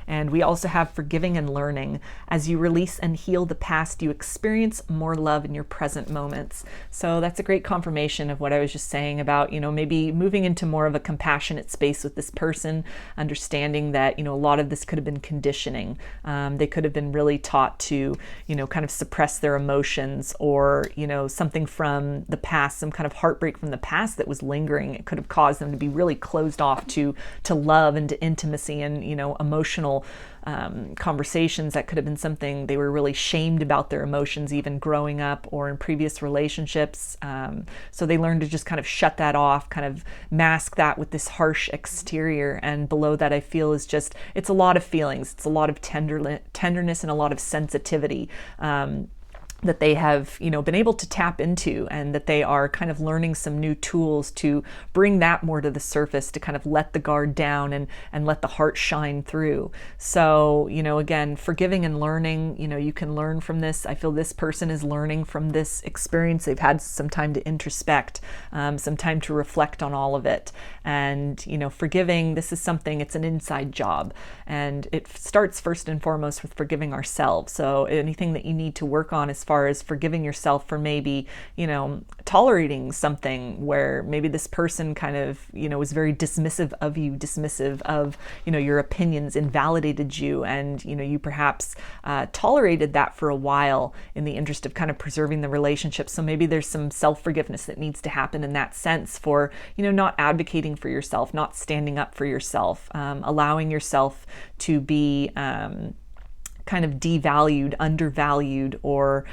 And we also have forgiving and learning. As you release and heal the past, you experience more love in your present moments. So that's a great confirmation of what I was just saying about, maybe moving into more of a compassionate space with this person, understanding that, a lot of this could have been conditioning. They could have been really taught to, kind of suppress their emotions, or, something from the past, some kind of heartbreak from the past that was lingering. It could have caused them to be really closed off to love and to intimacy and, emotional emotional conversations. That could have been something they were really shamed about their emotions, even growing up or in previous relationships. So they learned to just kind of shut that off, kind of mask that with this harsh exterior. And below that, I feel is just, it's a lot of feelings. It's a lot of tenderness and a lot of sensitivity. That they have, been able to tap into, and that they are kind of learning some new tools to bring that more to the surface, to kind of let the guard down and let the heart shine through. So, again, forgiving and learning, you can learn from this. I feel this person is learning from this experience. They've had some time to introspect, some time to reflect on all of it. And, forgiving, this is something, it's an inside job. And it starts first and foremost with forgiving ourselves. So anything that you need to work on as far as forgiving yourself for maybe, tolerating something where maybe this person kind of, was very dismissive of you, dismissive of, your opinions, invalidated you, and, you perhaps tolerated that for a while in the interest of kind of preserving the relationship. So maybe there's some self-forgiveness that needs to happen in that sense for, not advocating for yourself, not standing up for yourself, allowing yourself to be kind of devalued, undervalued, or,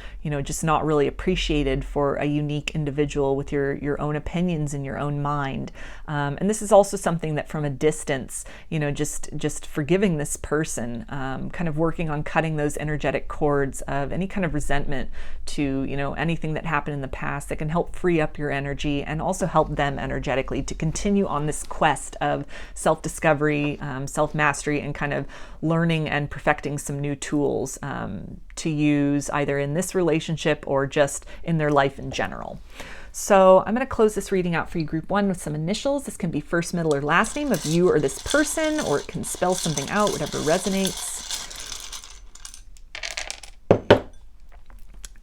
just not really appreciated for a unique individual with your own opinions and your own mind. And this is also something that from a distance, just forgiving this person, kind of working on cutting those energetic cords of any kind of resentment to, anything that happened in the past, that can help free up your energy and also help them energetically to continue on this quest of self-discovery, self-mastery, and kind of learning and perfecting some new tools to use either in this relationship or just in their life in general. So I'm going to close this reading out for you, group 1, with some initials. This can be first, middle, or last name of you or this person, or it can spell something out, whatever resonates.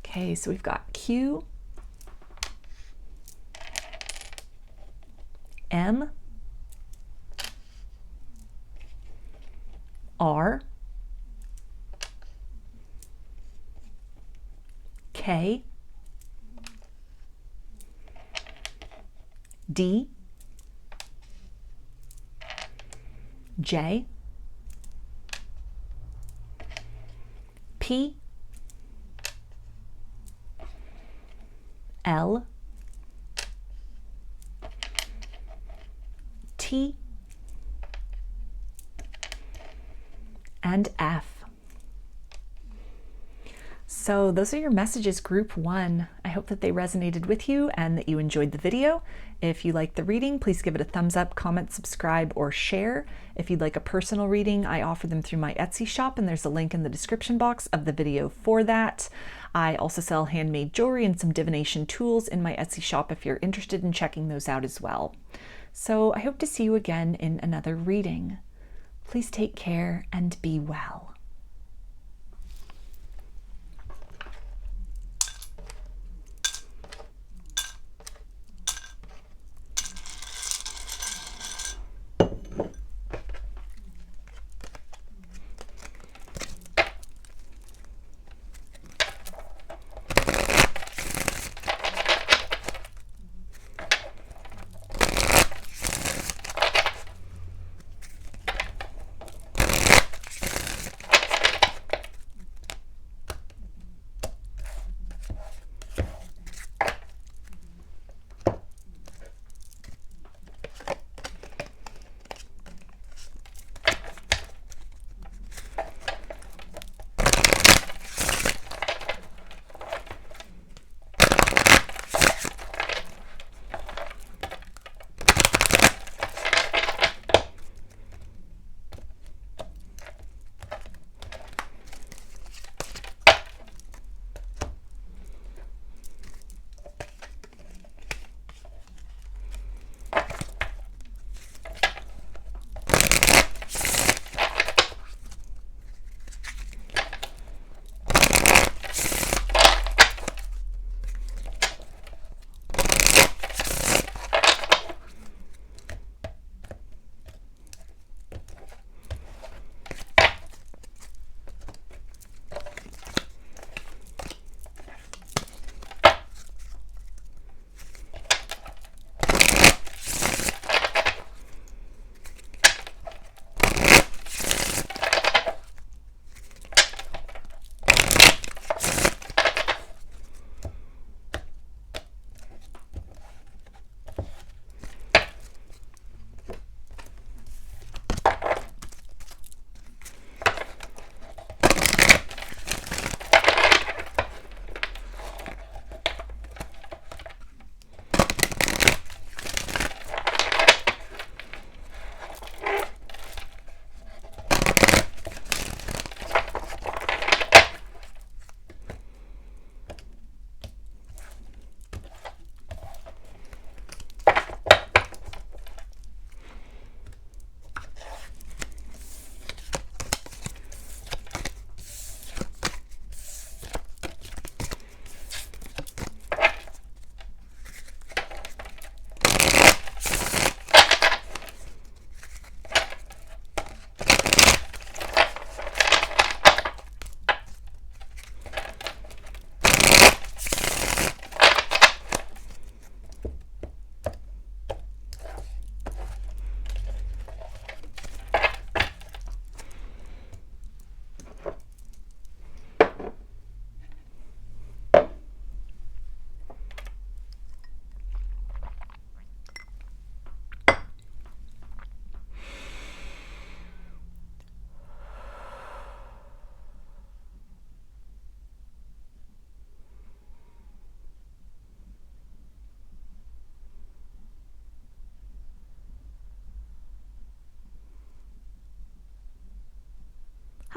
Okay, so we've got Q, M, R, K, D, J, P, L, T, and F. So those are your messages, group 1. I hope that they resonated with you and that you enjoyed the video. If you liked the reading, please give it a thumbs up, comment, subscribe, or share. If you'd like a personal reading, I offer them through my Etsy shop, and there's a link in the description box of the video for that. I also sell handmade jewelry and some divination tools in my Etsy shop if you're interested in checking those out as well. So I hope to see you again in another reading. Please take care and be well.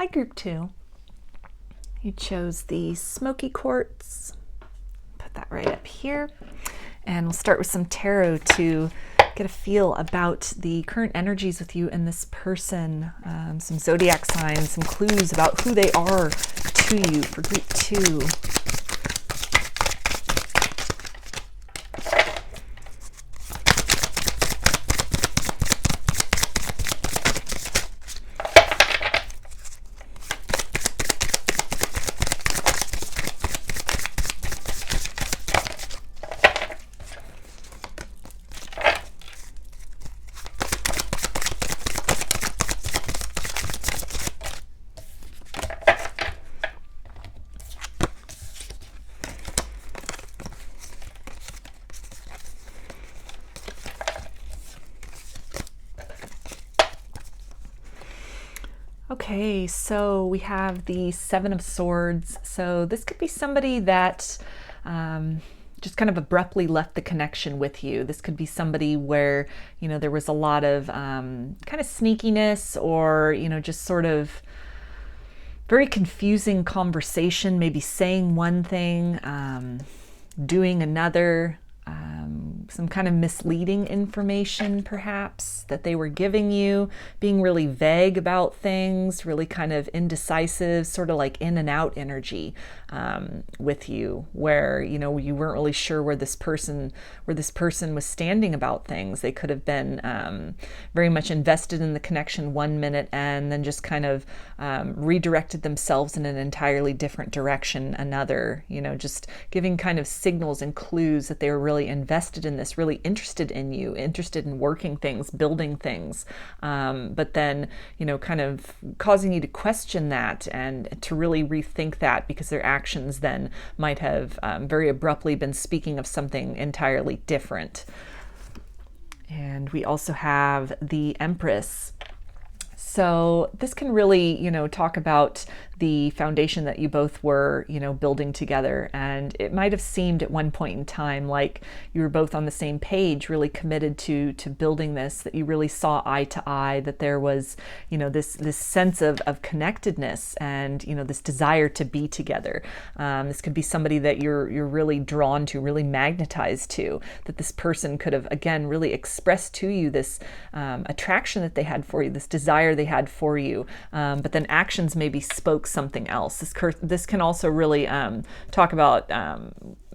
Hi, group 2. You chose the Smokey Quartz. Put that right up here. And we'll start with some tarot to get a feel about the current energies with you and this person. Some zodiac signs, some clues about who they are to you for group 2. Okay, so we have the Seven of Swords. So this could be somebody that just kind of abruptly left the connection with you. This could be somebody where, you know, there was a lot of kind of sneakiness or, you know, just sort of very confusing conversation, maybe saying one thing, doing another. Some kind of misleading information perhaps that they were giving you, being really vague about things, really kind of indecisive, sort of like in and out energy with you, where, you know, you weren't really sure where this person was standing about things. They could have been very much invested in the connection one minute and then just kind of redirected themselves in an entirely different direction another, you know, just giving kind of signals and clues that they were really invested in this, really interested in you, interested in working things, building things, but then, you know, kind of causing you to question that and to really rethink that, because their actions then might have very abruptly been speaking of something entirely different. And we also have the Empress. So this can really, you know, talk about the foundation that you both were, you know, building together. And it might have seemed at one point in time like you were both on the same page, really committed to building this, that you really saw eye to eye, that there was, you know, this sense of connectedness and, you know, this desire to be together. This could be somebody that you're really drawn to, really magnetized to, that this person could have, again, really expressed to you this attraction that they had for you, this desire they had for you, but then actions maybe spoke something else. This can also really talk about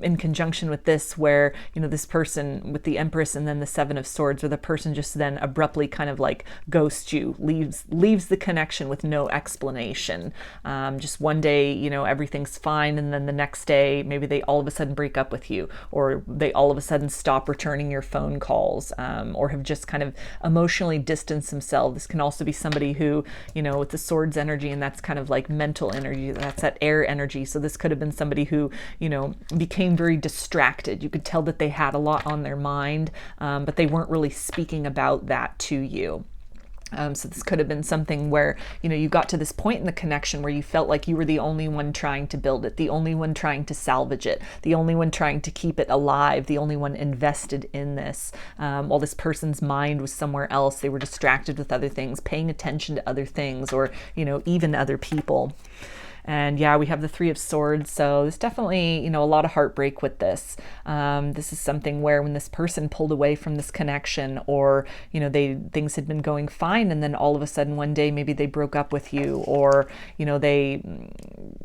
in conjunction with this, where, you know, this person with the Empress and then the Seven of Swords, where the person just then abruptly kind of like ghosts you, leaves the connection with no explanation. Just one day, you know, everything's fine, and then the next day maybe they all of a sudden break up with you, or they all of a sudden stop returning your phone calls, or have just kind of emotionally distanced themselves. This can also be somebody who, you know, with the Swords energy, and that's kind of like mental energy, that's that air energy. So this could have been somebody who, you know, became very distracted. You could tell that they had a lot on their mind, but they weren't really speaking about that to you. So this could have been something where, you know, you got to this point in the connection where you felt like you were the only one trying to build it, the only one trying to salvage it, the only one trying to keep it alive, the only one invested in this, while this person's mind was somewhere else. They were distracted with other things, paying attention to other things, or, you know, even other people. And yeah, we have the Three of Swords. So there's definitely, you know, a lot of heartbreak with this. This is something where when this person pulled away from this connection, or, you know, things had been going fine, and then all of a sudden one day maybe they broke up with you, or, you know, they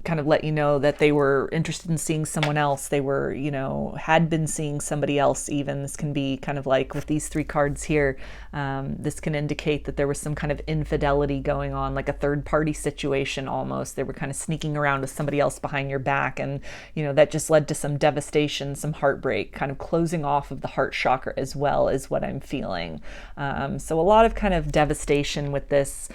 kind of let you know that they were interested in seeing someone else. They were, you know, had been seeing somebody else even. This can be kind of like with these three cards here. This can indicate that there was some kind of infidelity going on, like a third party situation almost. They were kind of sneaking around with somebody else behind your back, and, you know, that just led to some devastation, some heartbreak, kind of closing off of the heart chakra as well, is what I'm feeling. So a lot of kind of devastation with this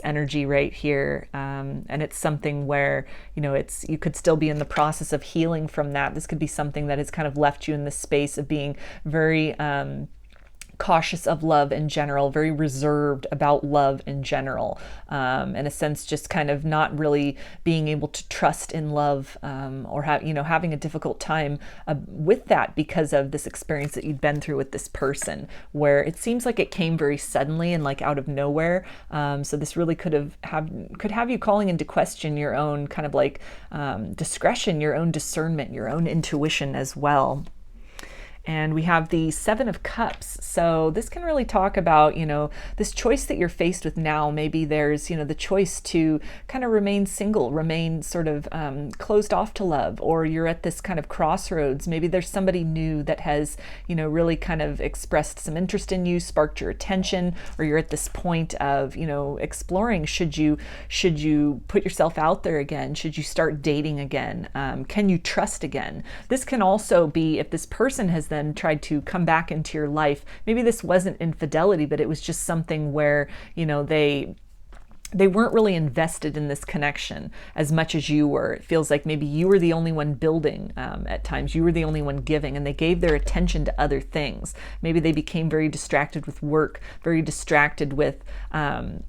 energy right here, and it's something where, you know, you could still be in the process of healing from that. This could be something that has kind of left you in this space of being very cautious of love in general, very reserved about love in general. In a sense, just kind of not really being able to trust in love, or having a difficult time with that because of this experience that you'd been through with this person, where it seems like it came very suddenly and like out of nowhere. So this really could have you calling into question your own kind of like discretion, your own discernment, your own intuition as well. And we have the Seven of Cups. So this can really talk about, this choice that you're faced with now. Maybe there's, the choice to kind of remain single, remain sort of closed off to love, or you're at this kind of crossroads. Maybe there's somebody new that has, really kind of expressed some interest in you, sparked your attention, or you're at this point of, exploring. Should you put yourself out there again? Should you start dating again? Can you trust again? This can also be if this person has then tried to come back into your life. Maybe this wasn't infidelity, but it was just something where, they weren't really invested in this connection as much as you were. It feels like maybe you were the only one building at times. You were the only one giving, and they gave their attention to other things. Maybe they became very distracted with work, very distracted with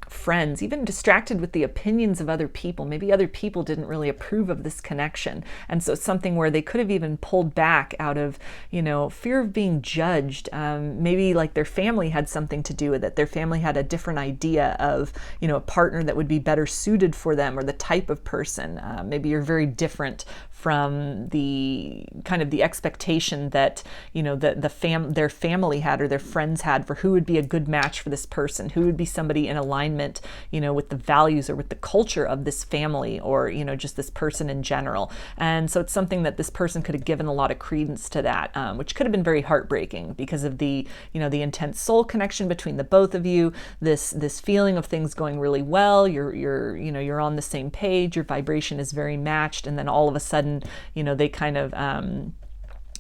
friends, even distracted with the opinions of other people. Maybe other people didn't really approve of this connection. And so it's something where they could have even pulled back out of, fear of being judged. Maybe like their family had something to do with it. Their family had a different idea of, a partner that would be better suited for them, or the type of person. Maybe you're very different from the kind of the expectation that their family had or their friends had for who would be a good match for this person, who would be somebody in alignment, with the values or with the culture of this family, or just this person in general. And so it's something that this person could have given a lot of credence to that, which could have been very heartbreaking because of the the intense soul connection between the both of you. This feeling of things going really well. You're on the same page. Your vibration is very matched, and then all of a sudden, they kind of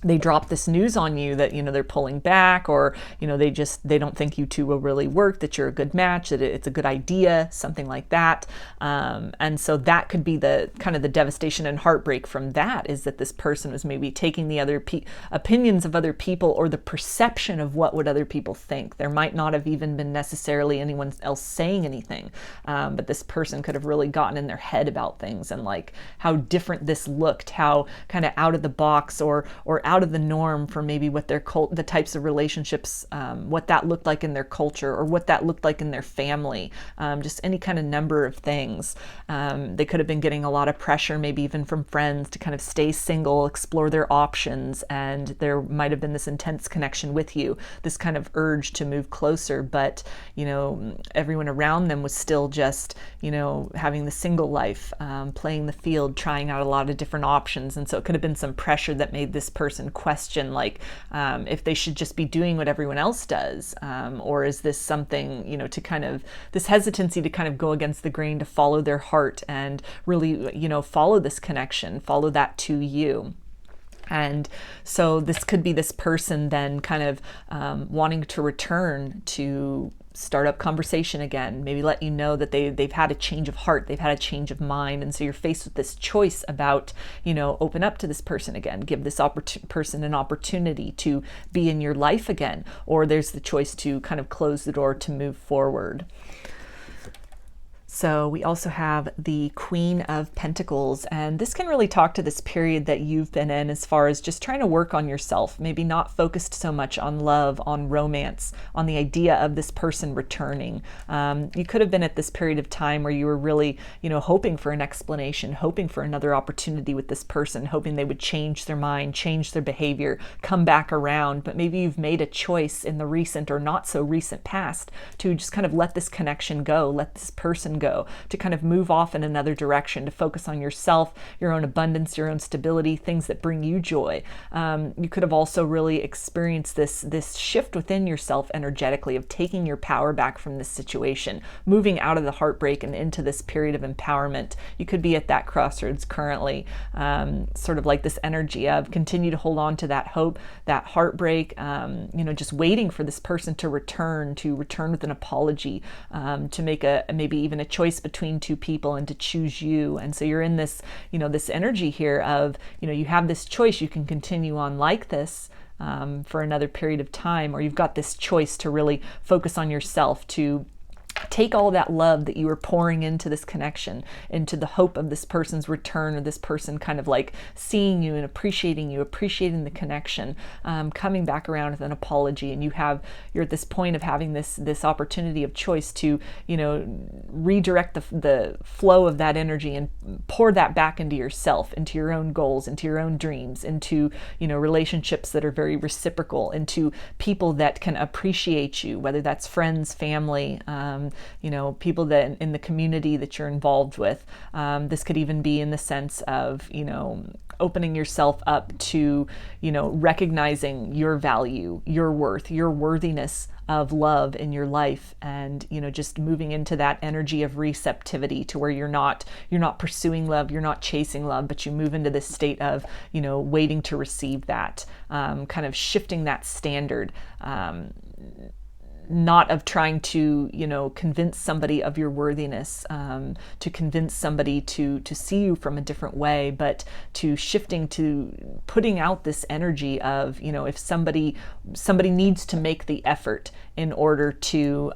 they drop this news on you that they're pulling back, or they don't think you two will really work, that you're a good match, that it's a good idea, something like that. And so that could be the kind of the devastation and heartbreak from that, is that this person was maybe taking the other opinions of other people, or the perception of what would other people think. There might not have even been necessarily anyone else saying anything, but this person could have really gotten in their head about things, and like how different this looked, how kind of out of the box or out of the norm for maybe what their the types of relationships, what that looked like in their culture, or what that looked like in their family, just any kind of number of things. They could have been getting a lot of pressure, maybe even from friends, to kind of stay single, explore their options, and there might have been this intense connection with you, this kind of urge to move closer, but everyone around them was still just having the single life, playing the field, trying out a lot of different options. And so it could have been some pressure that made this person question if they should just be doing what everyone else does, or is this something to kind of this hesitancy to kind of go against the grain, to follow their heart and really follow this connection, follow that to you. And so this could be this person then kind of wanting to return to start up conversation again, maybe let you know that they've had a change of heart, they've had a change of mind. And so you're faced with this choice about, open up to this person again, give this person an opportunity to be in your life again, or there's the choice to kind of close the door to move forward. So we also have the Queen of Pentacles, and this can really talk to this period that you've been in as far as just trying to work on yourself, maybe not focused so much on love, on romance, on the idea of this person returning. You could have been at this period of time where you were really, hoping for an explanation, hoping for another opportunity with this person, hoping they would change their mind, change their behavior, come back around. But maybe you've made a choice in the recent or not so recent past to just kind of let this connection go, let this person go, to kind of move off in another direction, to focus on yourself, your own abundance, your own stability, things that bring you joy. You could have also really experienced this shift within yourself energetically, of taking your power back from this situation, moving out of the heartbreak and into this period of empowerment. You could be at that crossroads currently, sort of like this energy of continue to hold on to that hope, that heartbreak, just waiting for this person to return with an apology, to make maybe even a choice between two people and to choose you. And so you're in this, this energy here of, you have this choice. You can continue on like this, for another period of time, or you've got this choice to really focus on yourself, to take all that love that you were pouring into this connection, into the hope of this person's return, or this person kind of like seeing you and appreciating you, appreciating the connection, coming back around with an apology, and you're at this point of having this opportunity of choice to, you know, redirect the flow of that energy and pour that back into yourself, into your own goals, into your own dreams, into, you know, relationships that are very reciprocal, into people that can appreciate you, whether that's friends, family, you know, people that in the community that you're involved with. This could even be in the sense of, you know, opening yourself up to, you know, recognizing your value, your worth, your worthiness of love in your life, and, you know, just moving into that energy of receptivity to where you're not pursuing love, you're not chasing love, but you move into this state of, you know, waiting to receive that, kind of shifting that standard, not of trying to, you know, convince somebody of your worthiness, to convince somebody to see you from a different way, but to shifting to putting out this energy of, you know, if somebody needs to make the effort in order to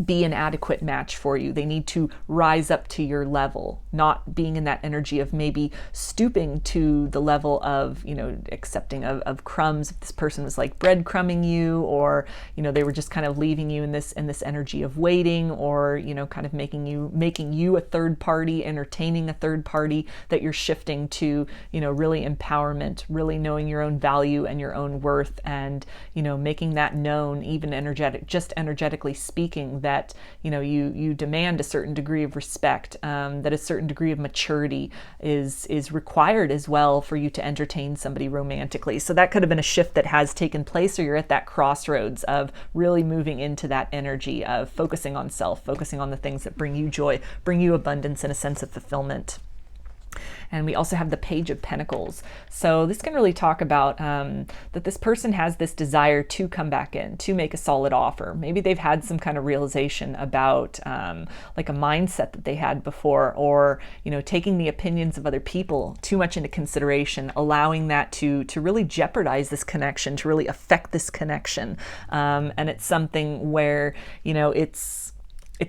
be an adequate match for you. They need to rise up to your level, not being in that energy of maybe stooping to the level of, you know, accepting of crumbs. If this person was like breadcrumbing you, or, you know, they were just kind of leaving you in this energy of waiting, or, you know, kind of making you a third party, entertaining a third party, that you're shifting to, you know, really empowerment, really knowing your own value and your own worth, and, you know, making that known, even energetically speaking, that, you know, you demand a certain degree of respect, that a certain degree of maturity is required as well for you to entertain somebody romantically. So that could have been a shift that has taken place, or you're at that crossroads of really moving into that energy of focusing on self, focusing on the things that bring you joy, bring you abundance and a sense of fulfillment. And we also have the Page of Pentacles. So this can really talk about that this person has this desire to come back in, to make a solid offer. Maybe they've had some kind of realization about like a mindset that they had before, or, you know, taking the opinions of other people too much into consideration, allowing that to really jeopardize this connection, to really affect this connection. And it's something where, you know, it's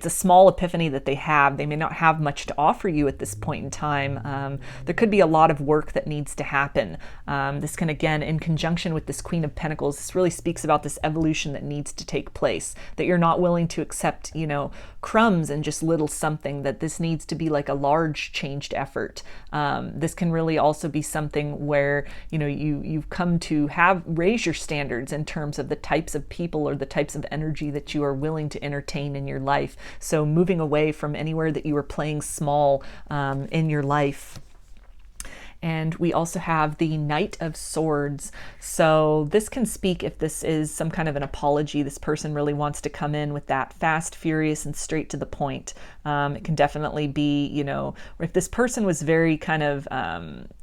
a small epiphany that they have. They may not have much to offer you at this point in time. There could be a lot of work that needs to happen. This can, again, in conjunction with this Queen of Pentacles, this really speaks about this evolution that needs to take place, that you're not willing to accept, you know, crumbs and just little something, that this needs to be like a large changed effort. This can really also be something where, you know, you've come to raise your standards in terms of the types of people or the types of energy that you are willing to entertain in your life. So moving away from anywhere that you were playing small in your life. And we also have the Knight of Swords. So this can speak, if this is some kind of an apology, this person really wants to come in with that fast, furious, and straight to the point. It can definitely be, you know, if this person was very kind of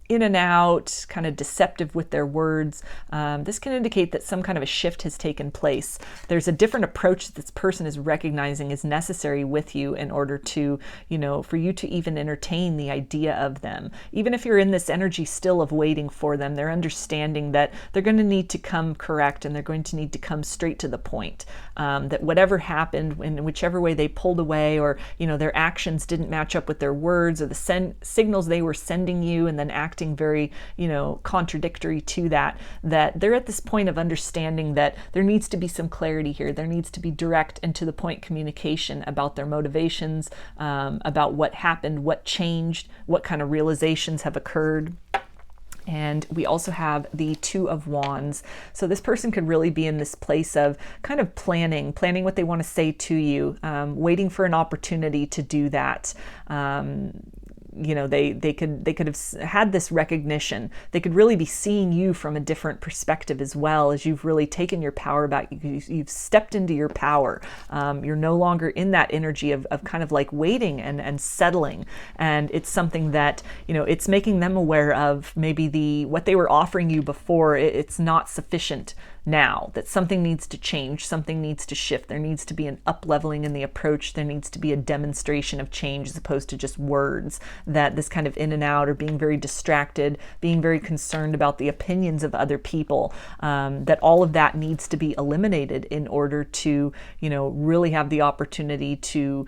in and out, kind of deceptive with their words, this can indicate that some kind of a shift has taken place. There's a different approach that this person is recognizing is necessary with you in order to, you know, for you to even entertain the idea of them. Even if you're in this energy still of waiting for them, they're understanding that they're going to need to come correct, and they're going to need to come straight to the point. That whatever happened, in whichever way they pulled away, or, you know, their actions didn't match up with their words, or the signals they were sending you, and then acting very, you know, contradictory to that they're at this point of understanding that there needs to be some clarity here. There needs to be direct and to the point communication about their motivations, about what happened, what changed, what kind of realizations have occurred. And we also have the Two of Wands. So this person could really be in this place of kind of planning what they want to say to you, waiting for an opportunity to do that. You know, they could have had this recognition. They could really be seeing you from a different perspective as well, as you've really taken your power back. You've stepped into your power. You're no longer in that energy of kind of like waiting and settling. And it's something that, you know, it's making them aware of maybe what they were offering you before. It's not sufficient now, that something needs to change, something needs to shift. There needs to be an up-leveling in the approach. There needs to be a demonstration of change as opposed to just words, that this kind of in and out or being very distracted, being very concerned about the opinions of other people, that all of that needs to be eliminated in order to, really have the opportunity to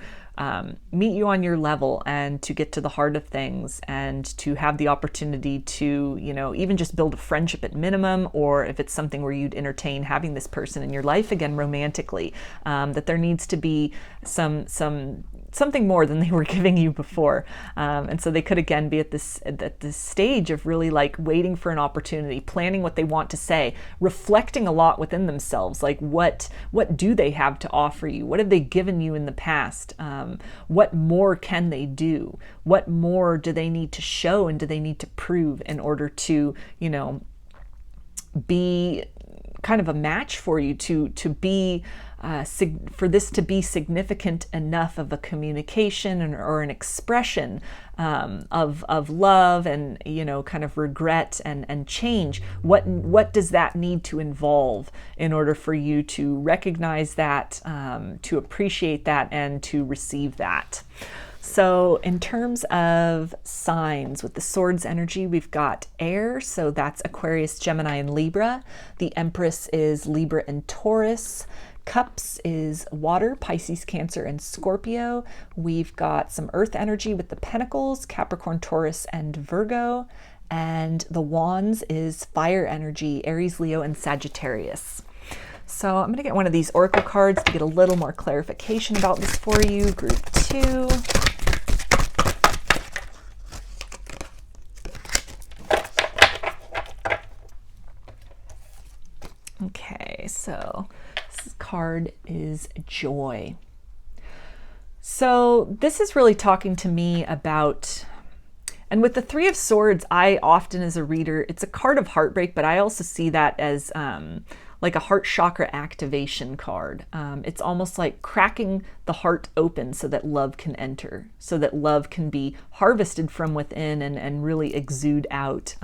meet you on your level and to get to the heart of things and to have the opportunity to, even just build a friendship at minimum, or if it's something where you'd entertain having this person in your life again romantically, that there needs to be something more than they were giving you before. And so they could again be at this stage of really like waiting for an opportunity, planning what they want to say, reflecting a lot within themselves, like what do they have to offer you? What have they given you in the past? What more can they do? What more do they need to show and do they need to prove in order to, be kind of a match for you, to be for this to be significant enough of a communication or an expression of love and kind of regret and change. What does that need to involve in order for you to recognize that, to appreciate that, and to receive that? So in terms of signs, with the swords energy, we've got air, so that's Aquarius, Gemini, and Libra. The Empress is Libra and Taurus. Cups is water, Pisces, Cancer, and Scorpio. We've got some earth energy with the Pentacles, Capricorn, Taurus, and Virgo. And the Wands is fire energy, Aries, Leo, and Sagittarius. So I'm going to get one of these oracle cards to get a little more clarification about this for you. Group 2. Okay, so this card is joy. So this is really talking to me about, and with the Three of Swords, I often as a reader, it's a card of heartbreak, but I also see that as like a heart chakra activation card. It's almost like cracking the heart open so that love can enter, so that love can be harvested from within and really exude out.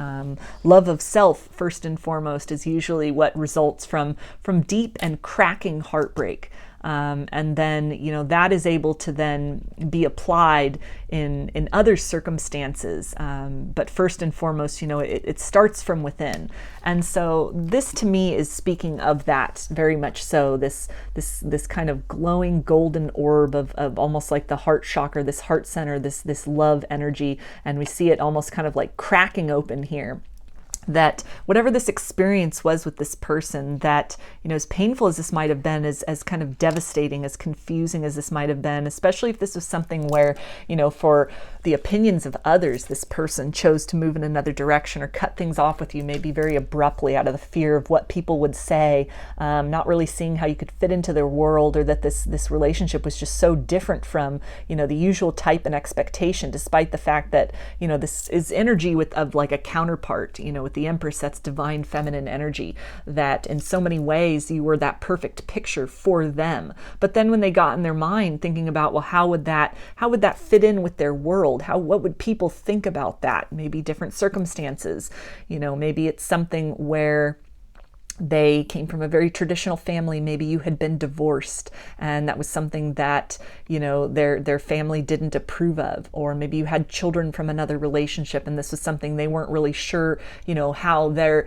Love of self, first and foremost, is usually what results from deep and cracking heartbreak. And then, that is able to then be applied in other circumstances. But first and foremost, it starts from within. And so this to me is speaking of that very much so, this kind of glowing golden orb of almost like the heart chakra, this heart center, this love energy. And we see it almost kind of like cracking open here. That whatever this experience was with this person, that, as painful as this might have been, as kind of devastating, as confusing as this might have been, especially if this was something where, for the opinions of others, this person chose to move in another direction or cut things off with you maybe very abruptly out of the fear of what people would say, not really seeing how you could fit into their world, or that this relationship was just so different from, the usual type and expectation, despite the fact that, this is energy of like a counterpart, with the Empress, that's divine feminine energy, that in so many ways you were that perfect picture for them. But then when they got in their mind thinking about, well, how would that fit in with their world? What would people think about that? Maybe different circumstances, maybe it's something where they came from a very traditional family. Maybe you had been divorced and that was something that, their family didn't approve of. Or maybe you had children from another relationship and this was something they weren't really sure, how their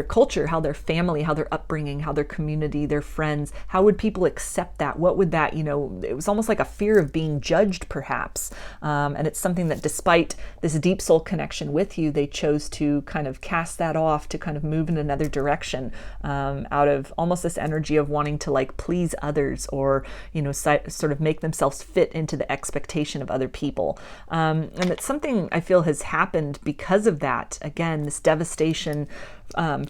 culture, how their family, how their upbringing, how their community, their friends, how would people accept that? What would that, it was almost like a fear of being judged perhaps. And it's something that despite this deep soul connection with you, they chose to kind of cast that off, to kind of move in another direction. Out of almost this energy of wanting to like please others, or sort of make themselves fit into the expectation of other people, and it's something I feel has happened because of that. Again, this devastation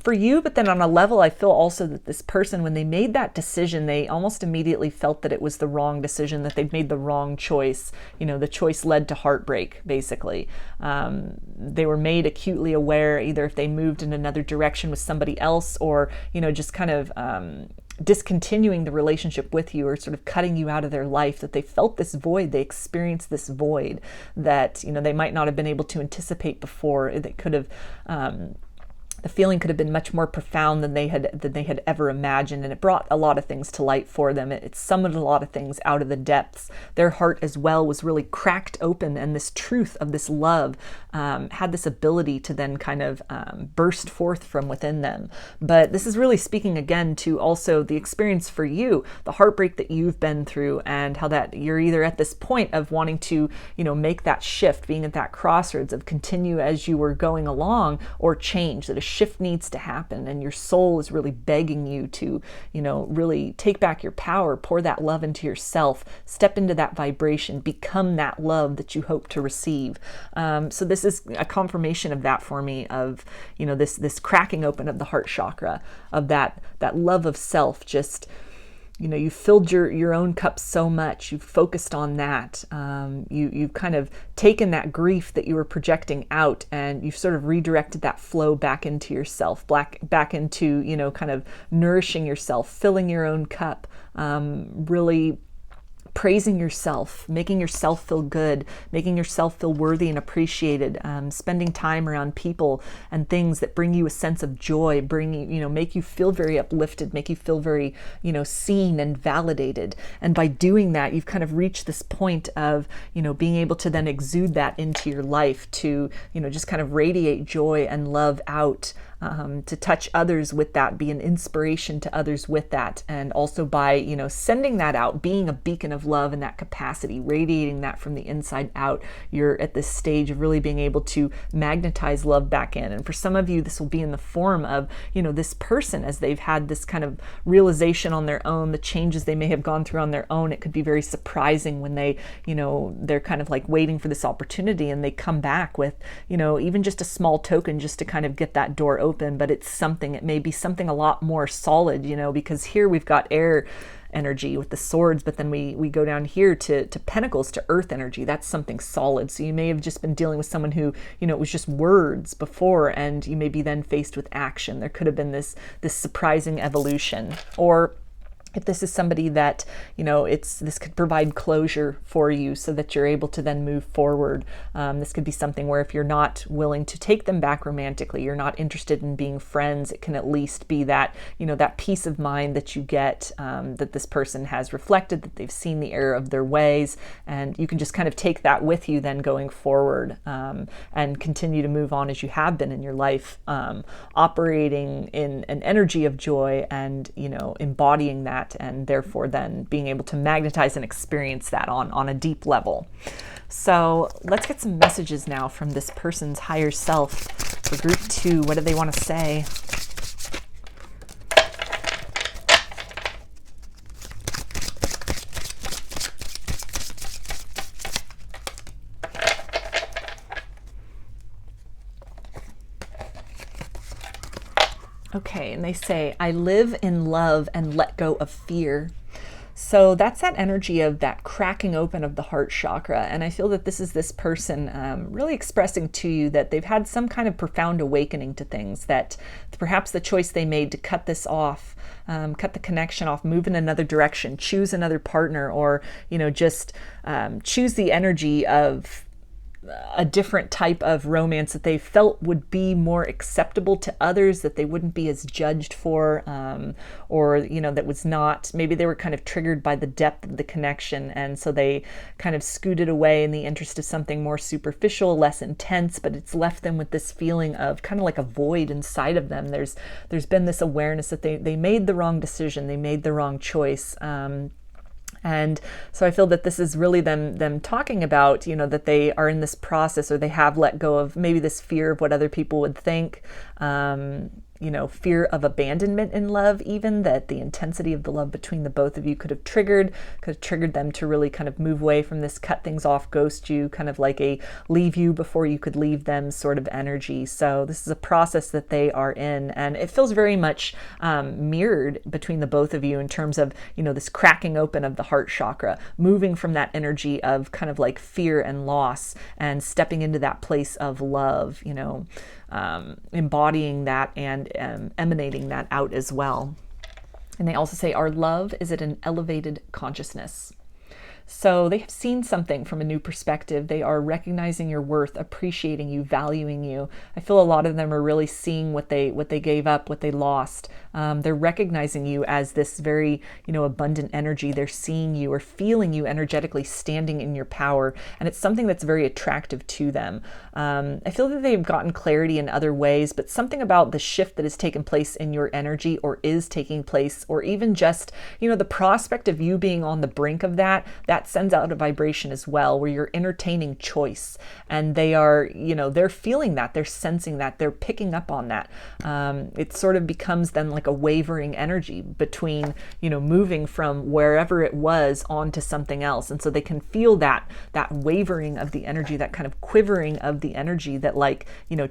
for you, but then on a level I feel also that this person, when they made that decision, they almost immediately felt that it was the wrong decision, that they'd made the wrong choice. The choice led to heartbreak, basically. They were made acutely aware, either if they moved in another direction with somebody else, or just kind of discontinuing the relationship with you, or sort of cutting you out of their life, that they felt this void, they experienced this void that they might not have been able to anticipate before. They could have the feeling could have been much more profound than they had ever imagined, and it brought a lot of things to light for them. It summoned a lot of things out of the depths. Their heart as well was really cracked open, and this truth of this love had this ability to then kind of burst forth from within them. But this is really speaking again to also the experience for you, the heartbreak that you've been through, and how that you're either at this point of wanting to, make that shift, being at that crossroads of continue as you were going along, or change, that a shift needs to happen, and your soul is really begging you to, really take back your power, pour that love into yourself, step into that vibration, become that love that you hope to receive. So this is a confirmation of that for me, of, this cracking open of the heart chakra, of that love of self. Just, you filled your own cup so much, you've focused on that. You've kind of taken that grief that you were projecting out, and you've sort of redirected that flow back into yourself, back into, kind of nourishing yourself, filling your own cup, really praising yourself, making yourself feel good, making yourself feel worthy and appreciated, spending time around people and things that bring you a sense of joy, make you feel very uplifted, make you feel very, seen and validated. And by doing that, you've kind of reached this point of, being able to then exude that into your life, to, just kind of radiate joy and love out, to touch others with that, be an inspiration to others with that. And also by, sending that out, being a beacon of love in that capacity, radiating that from the inside out, you're at this stage of really being able to magnetize love back in. And for some of you, this will be in the form of, this person, as they've had this kind of realization on their own, the changes they may have gone through on their own. It could be very surprising when they, they're kind of like waiting for this opportunity, and they come back with, even just a small token just to kind of get that door open. But it may be something a lot more solid, because here we've got air energy with the swords, but then we go down here to pentacles, to earth energy. That's something solid. So you may have just been dealing with someone who, it was just words before, and you may be then faced with action. There could have been this surprising evolution. Or if this is somebody that, this could provide closure for you so that you're able to then move forward. This could be something where if you're not willing to take them back romantically, you're not interested in being friends, it can at least be that, that peace of mind that you get, that this person has reflected, that they've seen the error of their ways, and you can just kind of take that with you then going forward, and continue to move on as you have been in your life, operating in an energy of joy and, embodying that, and therefore then being able to magnetize and experience that on a deep level. So let's get some messages now from this person's higher self for group 2. What do they want to say? Okay, and they say, I live in love and let go of fear. So that's that energy of that cracking open of the heart chakra. And I feel that this is this person really expressing to you that they've had some kind of profound awakening to things, that perhaps the choice they made to cut this off, cut the connection off, move in another direction, choose another partner, or, just choose the energy of a different type of romance that they felt would be more acceptable to others, that they wouldn't be as judged for, or, that was not, maybe they were kind of triggered by the depth of the connection, and so they kind of scooted away in the interest of something more superficial, less intense, but it's left them with this feeling of kind of like a void inside of them. There's been this awareness that they made the wrong decision, they made the wrong choice. And so I feel that this is really them talking about, that they are in this process, or they have let go of maybe this fear of what other people would think, fear of abandonment in love, even that the intensity of the love between the both of you could have triggered them to really kind of move away from this cut things off, ghost you, kind of like a leave you before you could leave them sort of energy. So this is a process that they are in, and it feels very much mirrored between the both of you in terms of, this cracking open of the heart chakra, moving from that energy of kind of like fear and loss and stepping into that place of love, embodying that and emanating that out as well. And they also say, our love is at an elevated consciousness. So they have seen something from a new perspective. They are recognizing your worth, appreciating you, valuing you. I feel a lot of them are really seeing what they gave up, what they lost. They're recognizing you as this very, abundant energy. They're seeing you or feeling you energetically standing in your power. And it's something that's very attractive to them. I feel that they've gotten clarity in other ways, but something about the shift that has taken place in your energy or is taking place, or even just, the prospect of you being on the brink of that sends out a vibration as well, where you're entertaining choice. And they are, they're feeling that, they're sensing that, they're picking up on that. It sort of becomes then like a wavering energy between, moving from wherever it was onto something else. And so they can feel that wavering of the energy, that kind of quivering of the energy that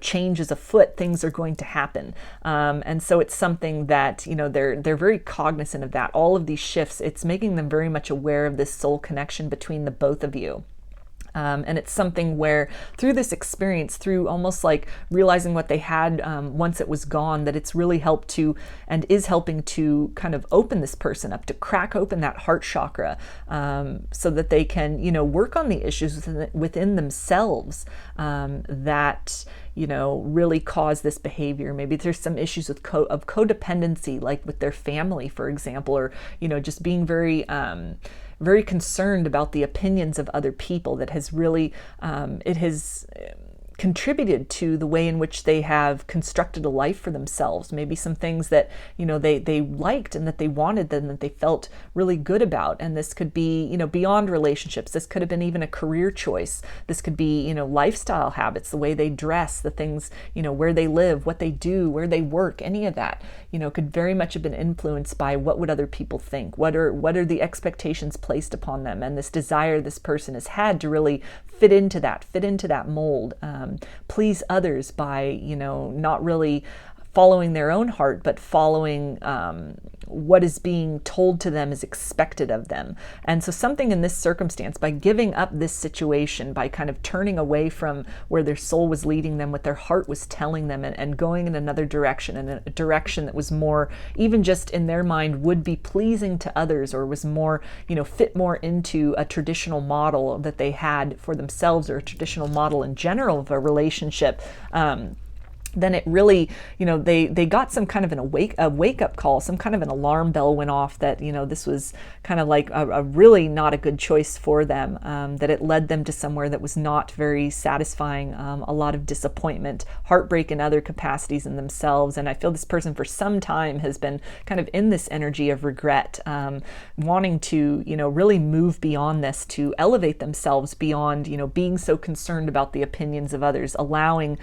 change is afoot, things are going to happen. And so it's something that, they're very cognizant of that. All of these shifts, it's making them very much aware of this soul connection between the both of you. And it's something where through this experience, through almost like realizing what they had once it was gone, that it's really helped to and is helping to kind of open this person up, to crack open that heart chakra, so that they can, work on the issues within themselves that really cause this behavior. Maybe there's some issues with of codependency, like with their family, for example, or just being very concerned about the opinions of other people, that has really it has contributed to the way in which they have constructed a life for themselves. Maybe some things that they liked and that they wanted and that they felt really good about. And this could be beyond relationships. This could have been even a career choice. This could be lifestyle habits, the way they dress, the things where they live, what they do, where they work. Any of that could very much have been influenced by what would other people think. What are the expectations placed upon them, and this desire this person has had to really fit into that mold. Please others by, not really following their own heart, but following what is being told to them is expected of them. And so something in this circumstance, by giving up this situation, by kind of turning away from where their soul was leading them, what their heart was telling them, and going in another direction, and a direction that was more, even just in their mind, would be pleasing to others, or was more, fit more into a traditional model that they had for themselves, or a traditional model in general of a relationship, then it really, they got some kind of a wake-up call, some kind of an alarm bell went off that, this was kind of like a really not a good choice for them, that it led them to somewhere that was not very satisfying, a lot of disappointment, heartbreak in other capacities in themselves. And I feel this person for some time has been kind of in this energy of regret, wanting to, really move beyond this, to elevate themselves beyond, being so concerned about the opinions of others, allowing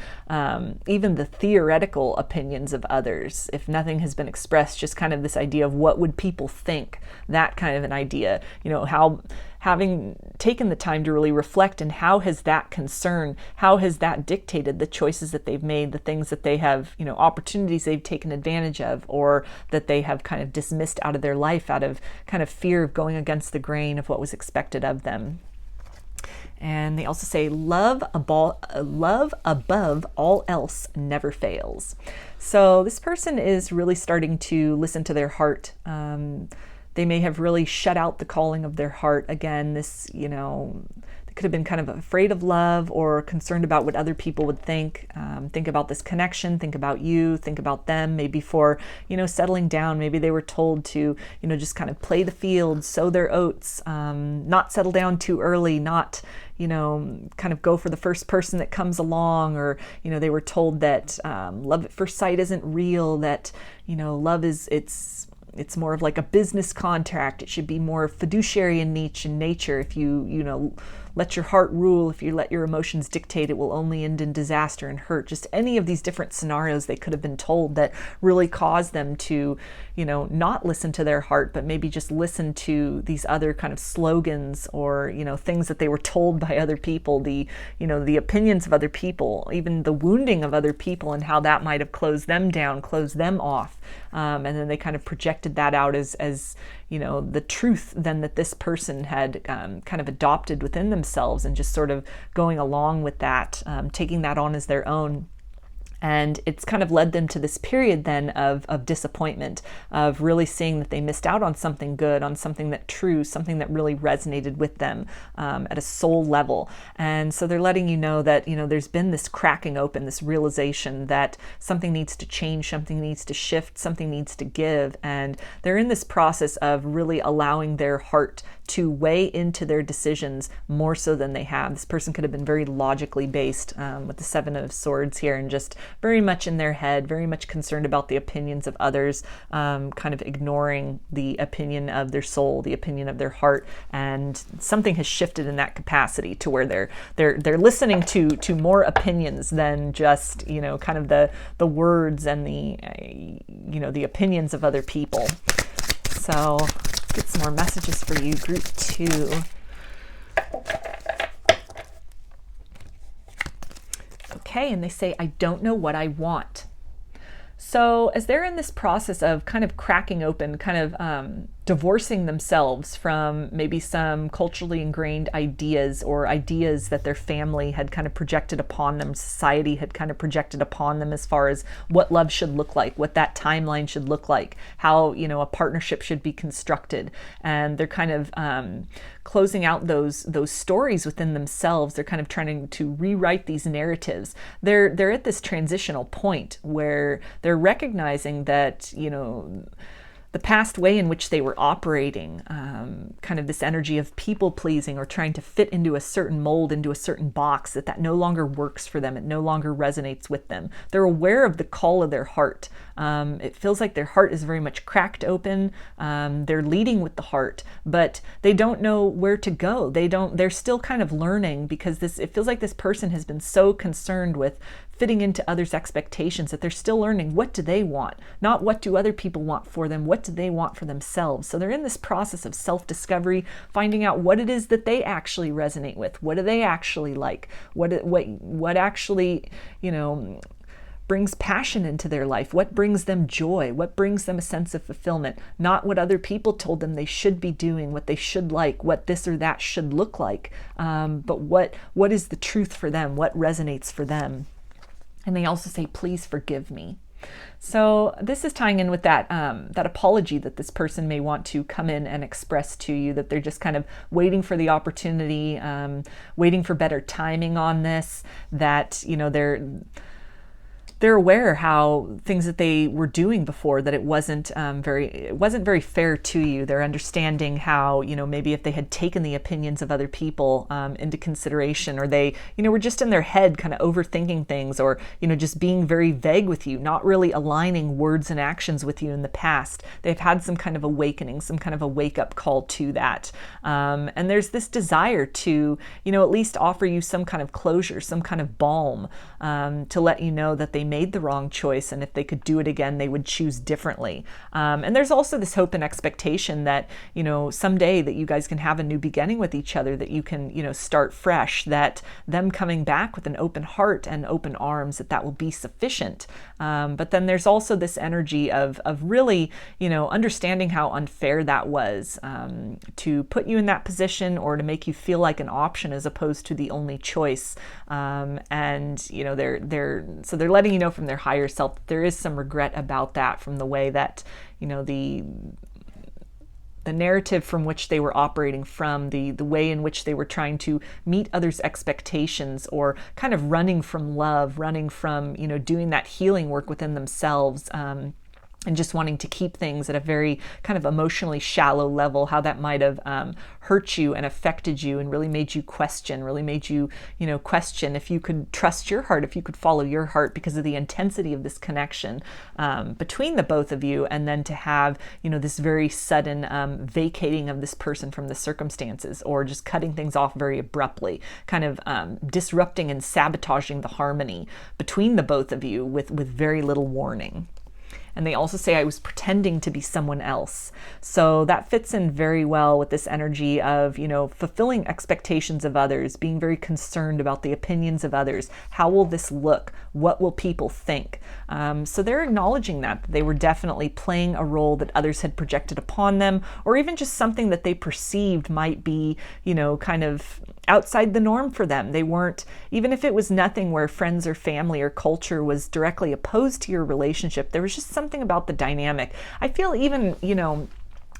even the theoretical opinions of others, if nothing has been expressed, just kind of this idea of what would people think, that kind of an idea, how having taken the time to really reflect, and how has that concern, how has that dictated the choices that they've made, the things that they have, opportunities they've taken advantage of, or that they have kind of dismissed out of their life out of kind of fear of going against the grain of what was expected of them. And they also say, love above all else never fails. So this person is really starting to listen to their heart. They may have really shut out the calling of their heart. Again, this, they could have been kind of afraid of love, or concerned about what other people would think. Think about this connection, think about you, think about them. Maybe for, settling down, maybe they were told to, just kind of play the field, sow their oats, not settle down too early, not, kind of go for the first person that comes along, or, they were told that love at first sight isn't real, that, love is, it's more of like a business contract. It should be more fiduciary in nature. If you let your heart rule, if you let your emotions dictate, it will only end in disaster and hurt. Just any of these different scenarios they could have been told that really caused them to, not listen to their heart, but maybe just listen to these other kind of slogans, or, things that they were told by other people, the opinions of other people, even the wounding of other people, and how that might have closed them down, closed them off. And then they kind of projected that out as the truth then that this person had kind of adopted within themselves, and just sort of going along with that, taking that on as their own. And it's kind of led them to this period then of disappointment, of really seeing that they missed out on something good, on something that true, something that really resonated with them at a soul level. And so they're letting you know that, there's been this cracking open, this realization that something needs to change, something needs to shift, something needs to give. And they're in this process of really allowing their heart to weigh into their decisions more so than they have. This person could have been very logically based with the Seven of Swords here, and just very much in their head, very much concerned about the opinions of others, kind of ignoring the opinion of their soul, the opinion of their heart. And something has shifted in that capacity to where they're listening to more opinions than just kind of the words and the opinions of other people. So get some more messages for you, group 2. Okay, and they say, I don't know what I want. So as they're in this process of kind of cracking open, kind of divorcing themselves from maybe some culturally ingrained ideas, or ideas that their family had kind of projected upon them, society had kind of projected upon them, as far as what love should look like, what that timeline should look like, how a partnership should be constructed. And they're kind of closing out those stories within themselves. They're kind of trying to rewrite these narratives. They're at this transitional point where they're recognizing that the past way in which they were operating, kind of this energy of people pleasing or trying to fit into a certain mold, into a certain box, that no longer works for them. It no longer resonates with them. They're aware of the call of their heart. It feels like their heart is very much cracked open. They're leading with the heart, but they don't know where to go. They're still kind of learning, because it feels like this person has been so concerned with fitting into others' expectations that they're still learning, what do they want? Not what do other people want for them, what do they want for themselves? So they're in this process of self-discovery, finding out what it is that they actually resonate with. What do they actually like? What actually, brings passion into their life? What brings them joy? What brings them a sense of fulfillment? Not what other people told them they should be doing, what they should like, what this or that should look like, but what is the truth for them? What resonates for them? And they also say, please forgive me. So this is tying in with that apology that this person may want to come in and express to you, that they're just kind of waiting for the opportunity, waiting for better timing on this, that they're aware how things that they were doing before, that it wasn't very fair to you. They're understanding how, maybe if they had taken the opinions of other people into consideration, or they, were just in their head kind of overthinking things, or, just being very vague with you, not really aligning words and actions with you in the past. They've had some kind of awakening, some kind of a wake-up call to that. And there's this desire to, at least offer you some kind of closure, some kind of balm, to let you know that they made the wrong choice, and if they could do it again, they would choose differently. And there's also this hope and expectation that, someday that you guys can have a new beginning with each other, that you can, start fresh, that them coming back with an open heart and open arms, that will be sufficient. But then there's also this energy of really, understanding how unfair that was, to put you in that position, or to make you feel like an option as opposed to the only choice. And they're letting you know from their higher self that there is some regret about that, from the way that the narrative from which they were operating from, the way in which they were trying to meet others' expectations, or kind of running from love, running from doing that healing work within themselves, and just wanting to keep things at a very kind of emotionally shallow level, how that might have hurt you and affected you, and really made you question, question if you could trust your heart, if you could follow your heart, because of the intensity of this connection between the both of you. And then to have, this very sudden vacating of this person from the circumstances, or just cutting things off very abruptly, kind of disrupting and sabotaging the harmony between the both of you with very little warning. And they also say, I was pretending to be someone else. So that fits in very well with this energy of, fulfilling expectations of others, being very concerned about the opinions of others. How will this look? What will people think? So they're acknowledging that they were definitely playing a role that others had projected upon them, or even just something that they perceived might be, kind of outside the norm for them. They weren't, even if it was nothing where friends or family or culture was directly opposed to your relationship, there was just something about the dynamic. I feel even,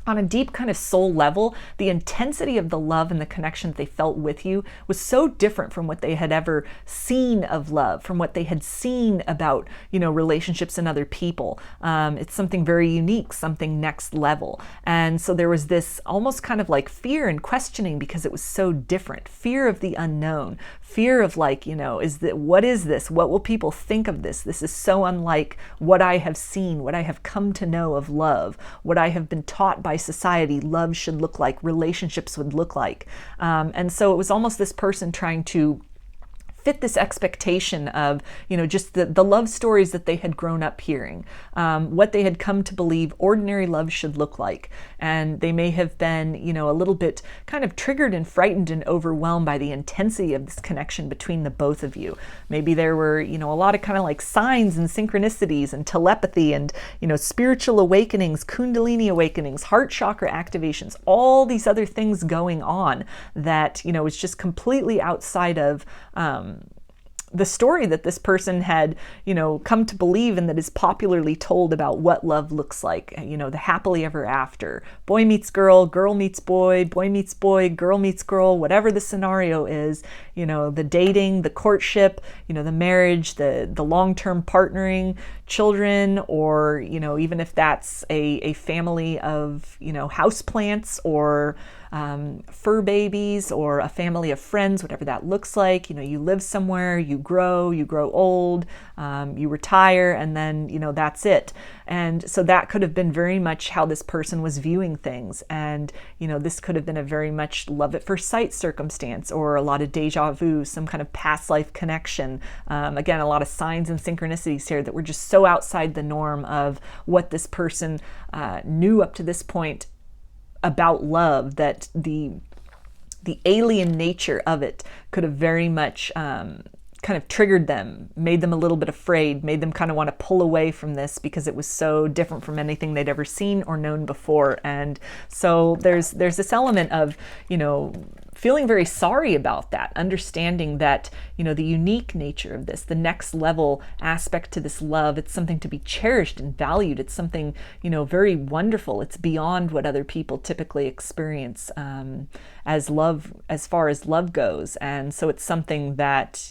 on a deep kind of soul level, the intensity of the love and the connection that they felt with you was so different from what they had ever seen of love, from what they had seen about, relationships and other people. It's something very unique, something next level. And so there was this almost kind of like fear and questioning because it was so different. Fear of the unknown, fear of like, what is this? What will people think of this? This is so unlike what I have seen, what I have come to know of love, what I have been taught by society love should look like, relationships would look like. And so it was almost this person trying to fit this expectation of, just the love stories that they had grown up hearing, what they had come to believe ordinary love should look like. And they may have been, a little bit kind of triggered and frightened and overwhelmed by the intensity of this connection between the both of you. Maybe there were, a lot of kind of like signs and synchronicities and telepathy and, spiritual awakenings, kundalini awakenings, heart chakra activations, all these other things going on that, was just completely outside of, the story that this person had, come to believe and that is popularly told about what love looks like, the happily ever after. Boy meets girl, girl meets boy, boy meets boy, girl meets girl, whatever the scenario is, the dating, the courtship, the marriage, the long-term partnering, children, or, even if that's a family of, houseplants or fur babies or a family of friends, whatever that looks like. You live somewhere, you grow old, you retire, and then, that's it. And so that could have been very much how this person was viewing things. And, this could have been a very much love at first sight circumstance, or a lot of deja vu, some kind of past life connection. Again, a lot of signs and synchronicities here that were just so outside the norm of what this person knew up to this point about love, that the alien nature of it could have very much kind of triggered them, made them a little bit afraid, made them kind of want to pull away from this because it was so different from anything they'd ever seen or known before. And so there's this element of, feeling very sorry about that, understanding that, the unique nature of this, the next level aspect to this love, it's something to be cherished and valued. It's something, very wonderful. It's beyond what other people typically experience as love, as far as love goes. And so it's something that,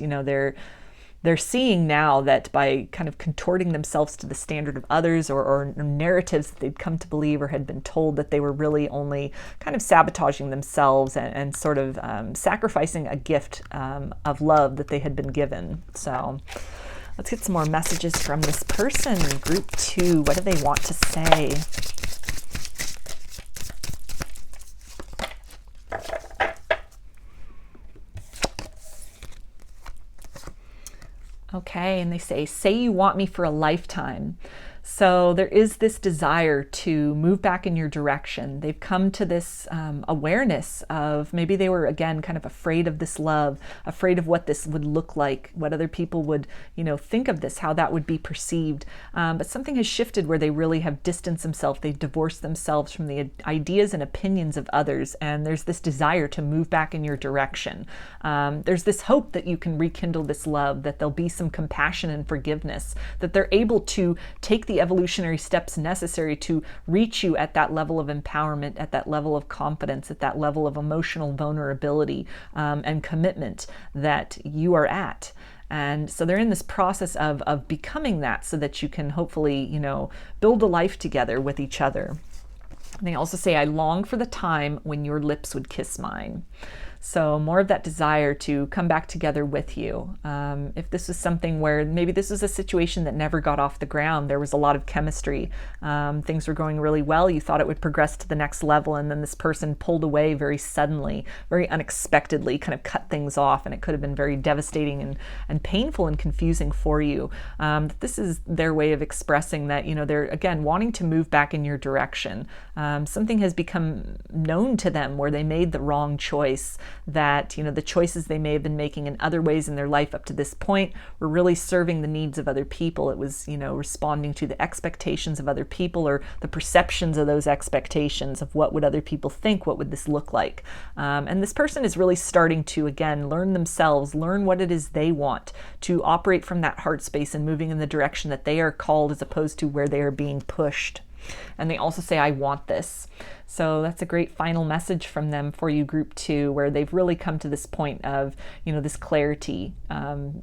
they're seeing now, that by kind of contorting themselves to the standard of others or narratives that they'd come to believe or had been told, that they were really only kind of sabotaging themselves and sort of sacrificing a gift of love that they had been given. So let's get some more messages from this person. Group 2, what do they want to say? Okay, and they say you want me for a lifetime. So there is this desire to move back in your direction. They've come to this awareness of, maybe they were, again, kind of afraid of this love, afraid of what this would look like, what other people would, think of this, how that would be perceived. But something has shifted where they really have distanced themselves. They've divorced themselves from the ideas and opinions of others. And there's this desire to move back in your direction. There's this hope that you can rekindle this love, that there'll be some compassion and forgiveness, that they're able to take the evolutionary steps necessary to reach you at that level of empowerment, at that level of confidence, at that level of emotional vulnerability and commitment that you are at. And so they're in this process of becoming that, so that you can hopefully, build a life together with each other. And they also say, I long for the time when your lips would kiss mine. So more of that desire to come back together with you. If this was something where maybe this was a situation that never got off the ground, there was a lot of chemistry, things were going really well, you thought it would progress to the next level, and then this person pulled away very suddenly, very unexpectedly, kind of cut things off, and it could have been very devastating and painful and confusing for you. This is their way of expressing that, they're, again, wanting to move back in your direction. Something has become known to them where they made the wrong choice. that, you know, the choices they may have been making in other ways in their life up to this point were really serving the needs of other people. It was, you know, responding to the expectations of other people, or the perceptions of those expectations of what would other people think, what would this look like. And this person is really starting to, again, learn themselves, learn what it is they want, to operate from that heart space and moving in the direction that they are called as opposed to where they are being pushed. And they also say, I want this. So that's a great final message from them for you, group 2, where they've really come to this point of, you know, this clarity,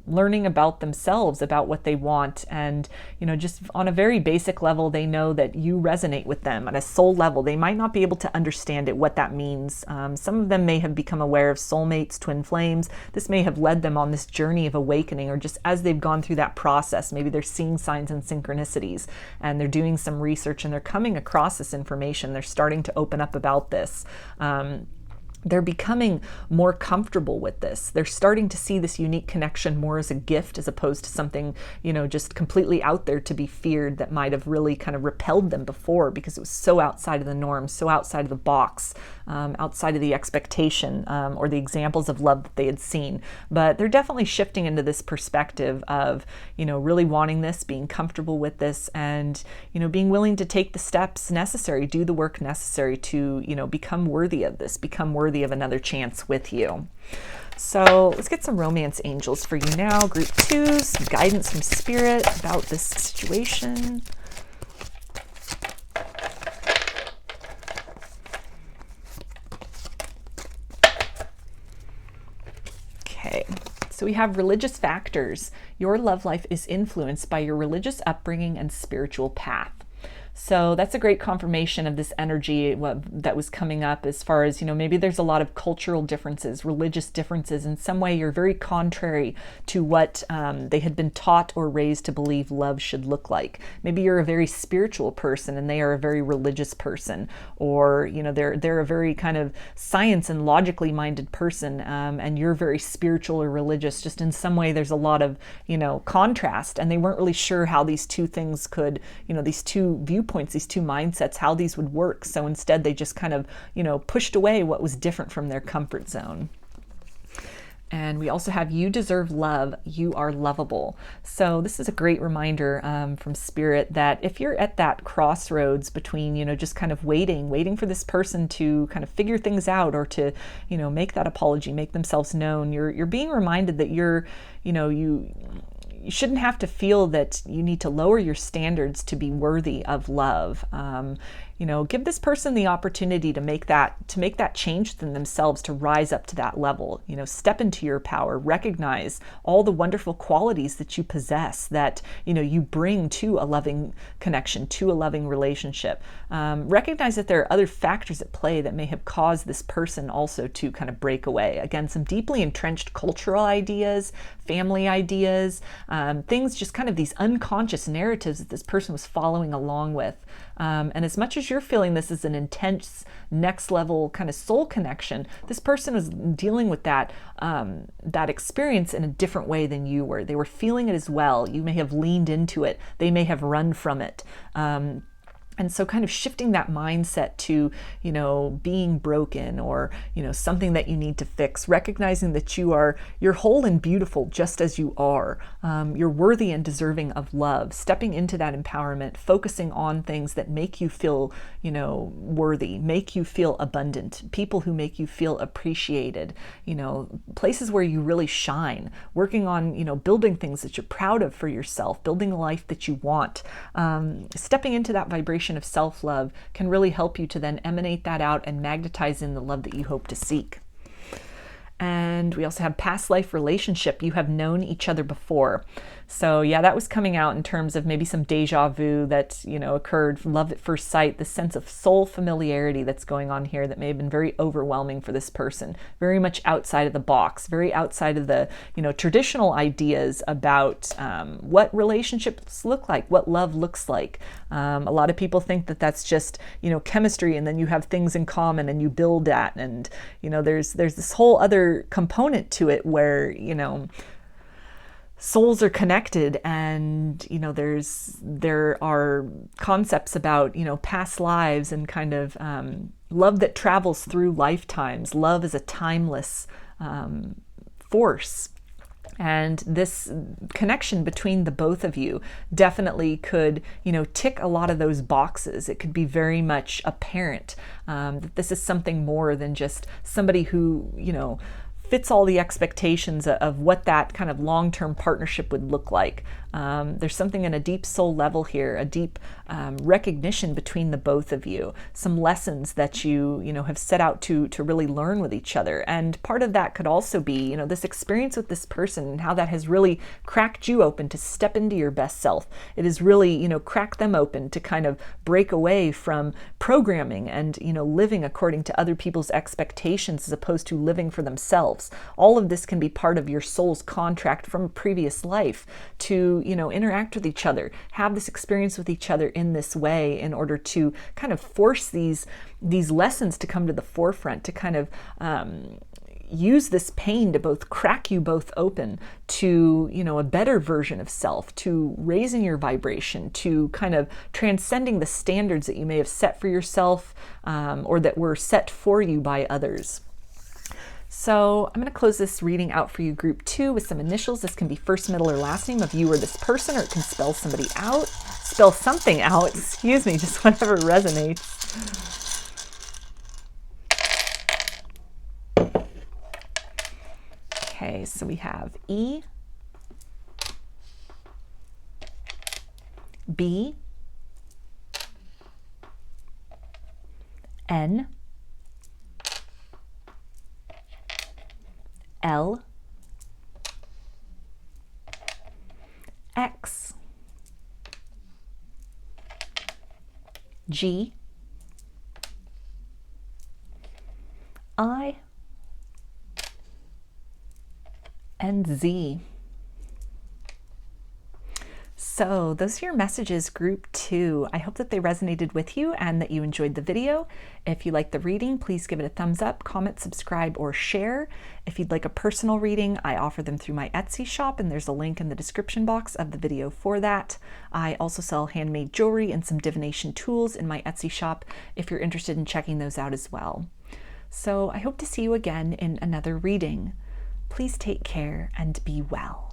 learning about themselves, about what they want. And, you know, just on a very basic level, they know that you resonate with them. On a soul level, they might not be able to understand it, what that means. Some of them may have become aware of soulmates, twin flames. This may have led them on this journey of awakening, or just as they've gone through that process, maybe they're seeing signs and synchronicities, and they're doing some research and they're coming across this information. They're starting to open up about this. They're becoming more comfortable with this. They're starting to see this unique connection more as a gift, as opposed to something, you know, just completely out there to be feared, that might have really kind of repelled them before because it was so outside of the norm, so outside of the box, outside of the expectation, or the examples of love that they had seen. But they're definitely shifting into this perspective of, you know, really wanting this, being comfortable with this, and, you know, being willing to take the steps necessary, do the work necessary to, you know, become worthy of this, become worthy of another chance with you. So let's get some romance angels for you now, group 2, some guidance from spirit about this situation. Okay, so we have religious factors. Your love life is influenced by your religious upbringing and spiritual path. So that's a great confirmation of this energy that was coming up, as far as, you know, maybe there's a lot of cultural differences, religious differences. In some way, you're very contrary to what they had been taught or raised to believe love should look like. Maybe you're a very spiritual person and they are a very religious person, or, you know, they're a very kind of science and logically minded person, and you're very spiritual or religious. Just in some way, there's a lot of, you know, contrast, and they weren't really sure how these two things could, you know, these two viewpoints, these two mindsets, how these would work. So instead they just kind of, you know, pushed away what was different from their comfort zone. And we also have, you deserve love, you are lovable. So this is a great reminder from spirit that if you're at that crossroads between, you know, just kind of waiting for this person to kind of figure things out, or to, you know, make that apology, make themselves known, you're being reminded that you're, you know, you shouldn't have to feel that you need to lower your standards to be worthy of love. You know, give this person the opportunity to make that change within themselves, to rise up to that level. You know, step into your power, recognize all the wonderful qualities that you possess, that, you know, you bring to a loving connection, to a loving relationship. Recognize that there are other factors at play that may have caused this person also to kind of break away. Again, some deeply entrenched cultural ideas, family ideas, things, just kind of these unconscious narratives that this person was following along with. And as much as you're feeling this is an intense, next level kind of soul connection, this person was dealing with that experience in a different way than you were. They were feeling it as well. You may have leaned into it. They may have run from it. And so kind of shifting that mindset to, you know, being broken, or, you know, something that you need to fix, recognizing that you're whole and beautiful just as you are. You're worthy and deserving of love, stepping into that empowerment, focusing on things that make you feel, you know, worthy, make you feel abundant, people who make you feel appreciated, you know, places where you really shine, working on, you know, building things that you're proud of for yourself, building a life that you want. Stepping into that vibration of self-love can really help you to then emanate that out and magnetize in the love that you hope to seek. And we also have past life relationship. You have known each other before. So yeah, that was coming out in terms of maybe some deja vu that, you know, occurred from love at first sight, the sense of soul familiarity that's going on here that may have been very overwhelming for this person, very much outside of the box, very outside of the, you know, traditional ideas about what relationships look like, what love looks like. A lot of people think that that's just, you know, chemistry, and then you have things in common and you build at, and, you know, there's this whole other component to it where, you know, souls are connected, and there are concepts about past lives and kind of love that travels through lifetimes. Love is a timeless force. And this connection between the both of you definitely could, tick a lot of those boxes. It could be very much apparent that this is something more than just somebody who, fits all the expectations of what that kind of long-term partnership would look like. There's something in a deep soul level here, a deep recognition between the both of you, some lessons that you have set out to really learn with each other. And part of that could also be, this experience with this person and how that has really cracked you open to step into your best self. It has really, cracked them open to kind of break away from programming and, living according to other people's expectations as opposed to living for themselves. All of this can be part of your soul's contract from a previous life to, interact with each other, have this experience with each other in this way in order to kind of force these lessons to come to the forefront, to kind of use this pain to both crack you both open to, a better version of self, to raising your vibration, to kind of transcending the standards that you may have set for yourself or that were set for you by others. So I'm going to close this reading out for you, group 2, with some initials. This can be first, middle, or last name of you or this person, or it can spell something out, just whatever resonates. Okay, so we have E, B, N, L, X, G, I, and Z. So those are your messages, group 2. I hope that they resonated with you and that you enjoyed the video. If you like the reading, please give it a thumbs up, comment, subscribe, or share. If you'd like a personal reading, I offer them through my Etsy shop, and there's a link in the description box of the video for that. I also sell handmade jewelry and some divination tools in my Etsy shop if you're interested in checking those out as well. So I hope to see you again in another reading. Please take care and be well.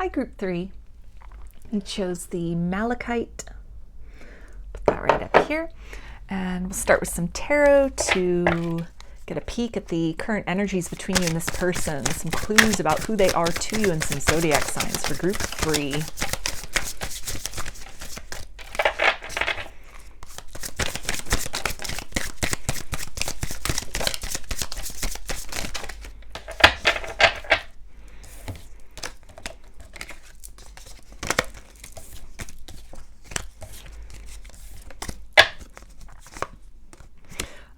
Hi, group 3. We chose the Malachite. Put that right up here. And we'll start with some tarot to get a peek at the current energies between you and this person, some clues about who they are to you, and some zodiac signs for group 3.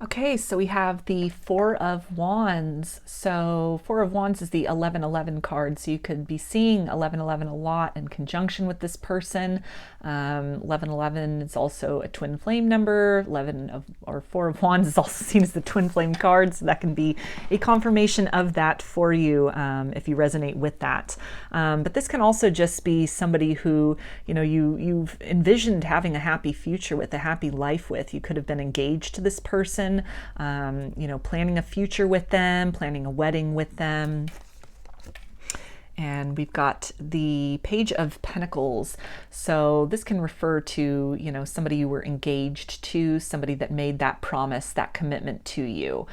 Okay, so we have the Four of Wands. So Four of Wands is the 1111 card. So you could be seeing 1111 a lot in conjunction with this person. 1111 is also a twin flame number. Four of Wands is also seen as the twin flame card. So that can be a confirmation of that for you if you resonate with that. But this can also just be somebody who, you've envisioned having a happy future with, a happy life with. You could have been engaged to this person. Planning a future with them, planning a wedding with them. And we've got the Page of Pentacles. So this can refer to, somebody you were engaged to, somebody that made that promise, that commitment to you.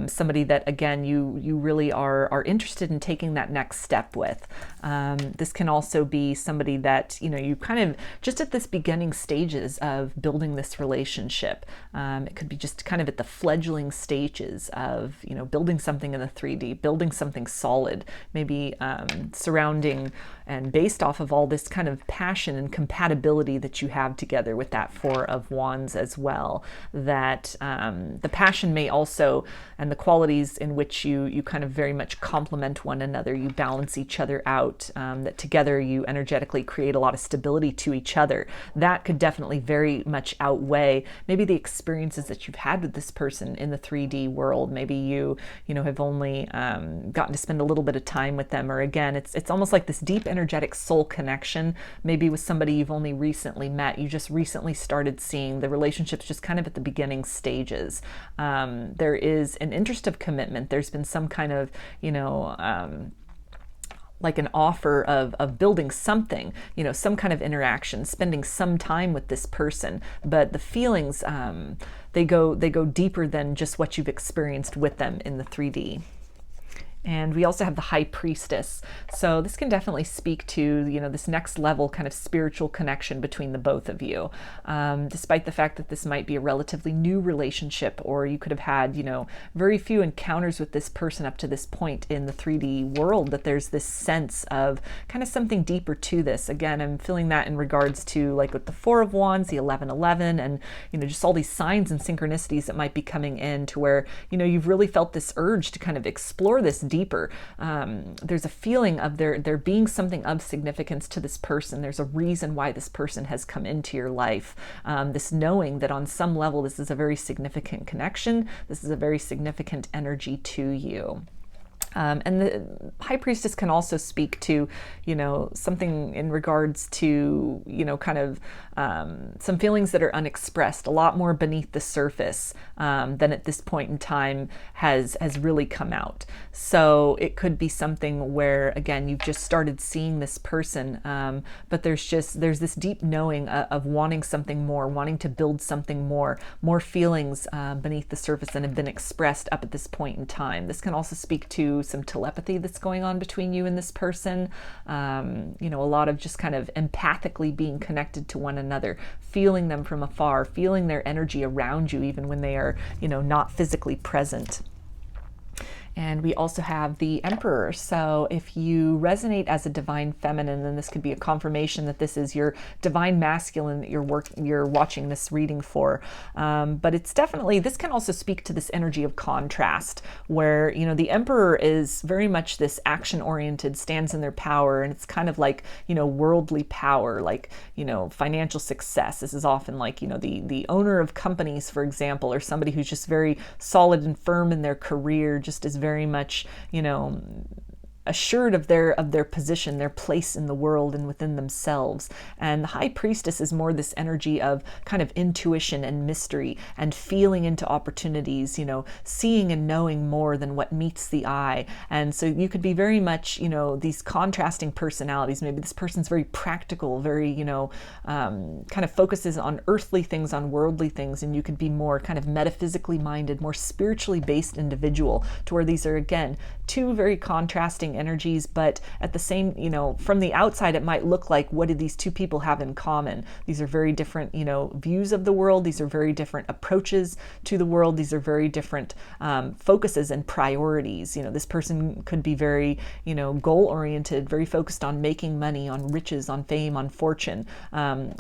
Somebody that, again, you really are interested in taking that next step with. This can also be somebody that, you kind of just at this beginning stages of building this relationship. It could be just kind of at the fledgling stages of, building something in the 3D, building something solid, maybe surrounding and based off of all this kind of passion and compatibility that you have together with that Four of Wands as well. That the passion may also, and the qualities in which you kind of very much complement one another, you balance each other out, that together you energetically create a lot of stability to each other. That could definitely very much outweigh maybe the experiences that you've had with this person in the 3D world. Maybe you have only gotten to spend a little bit of time with them, or again, it's almost like this deep energetic soul connection, maybe with somebody you've only recently met. You just recently started seeing the relationships just kind of at the beginning stages. There is an interest of commitment. There's been some kind of, like an offer of building something, some kind of interaction, spending some time with this person. But the feelings, they go deeper than just what you've experienced with them in the 3D. And we also have the High Priestess. So this can definitely speak to, this next level kind of spiritual connection between the both of you. Despite the fact that this might be a relatively new relationship, or you could have had, very few encounters with this person up to this point in the 3D world, that there's this sense of kind of something deeper to this. Again, I'm feeling that in regards to, like with the Four of Wands, the 1111, and, just all these signs and synchronicities that might be coming in to where, you've really felt this urge to kind of explore this deeper. There's a feeling of there being something of significance to this person. There's a reason why this person has come into your life. This knowing that on some level this is a very significant connection. This is a very significant energy to you. And the High Priestess can also speak to, something in regards to, kind of some feelings that are unexpressed, a lot more beneath the surface than at this point in time has really come out. So it could be something where, again, you've just started seeing this person, but there's this deep knowing of wanting something more, wanting to build something more feelings beneath the surface than have been expressed up at this point in time. This can also speak to some telepathy that's going on between you and this person. A lot of just kind of empathically being connected to one another, feeling them from afar, feeling their energy around you, even when they are, not physically present. And we also have the Emperor. So if you resonate as a divine feminine, then this could be a confirmation that this is your divine masculine that you're watching this reading for. But it's definitely, this can also speak to this energy of contrast where, the Emperor is very much this action-oriented, stands in their power, and it's kind of like, worldly power, like, financial success. This is often like, the owner of companies, for example, or somebody who's just very solid and firm in their career, just is very much, assured of their position, their place in the world and within themselves. And the High Priestess is more this energy of kind of intuition and mystery and feeling into opportunities, seeing and knowing more than what meets the eye. And so you could be very much, these contrasting personalities. Maybe this person's very practical, very, kind of focuses on earthly things, on worldly things, and you could be more kind of metaphysically minded, more spiritually based individual, to where these are, again, two very contrasting energies, but at the same, from the outside, it might look like, what do these two people have in common? These are very different, views of the world. These are very different approaches to the world. These are very different focuses and priorities. This person could be very, goal-oriented, very focused on making money, on riches, on fame, on fortune,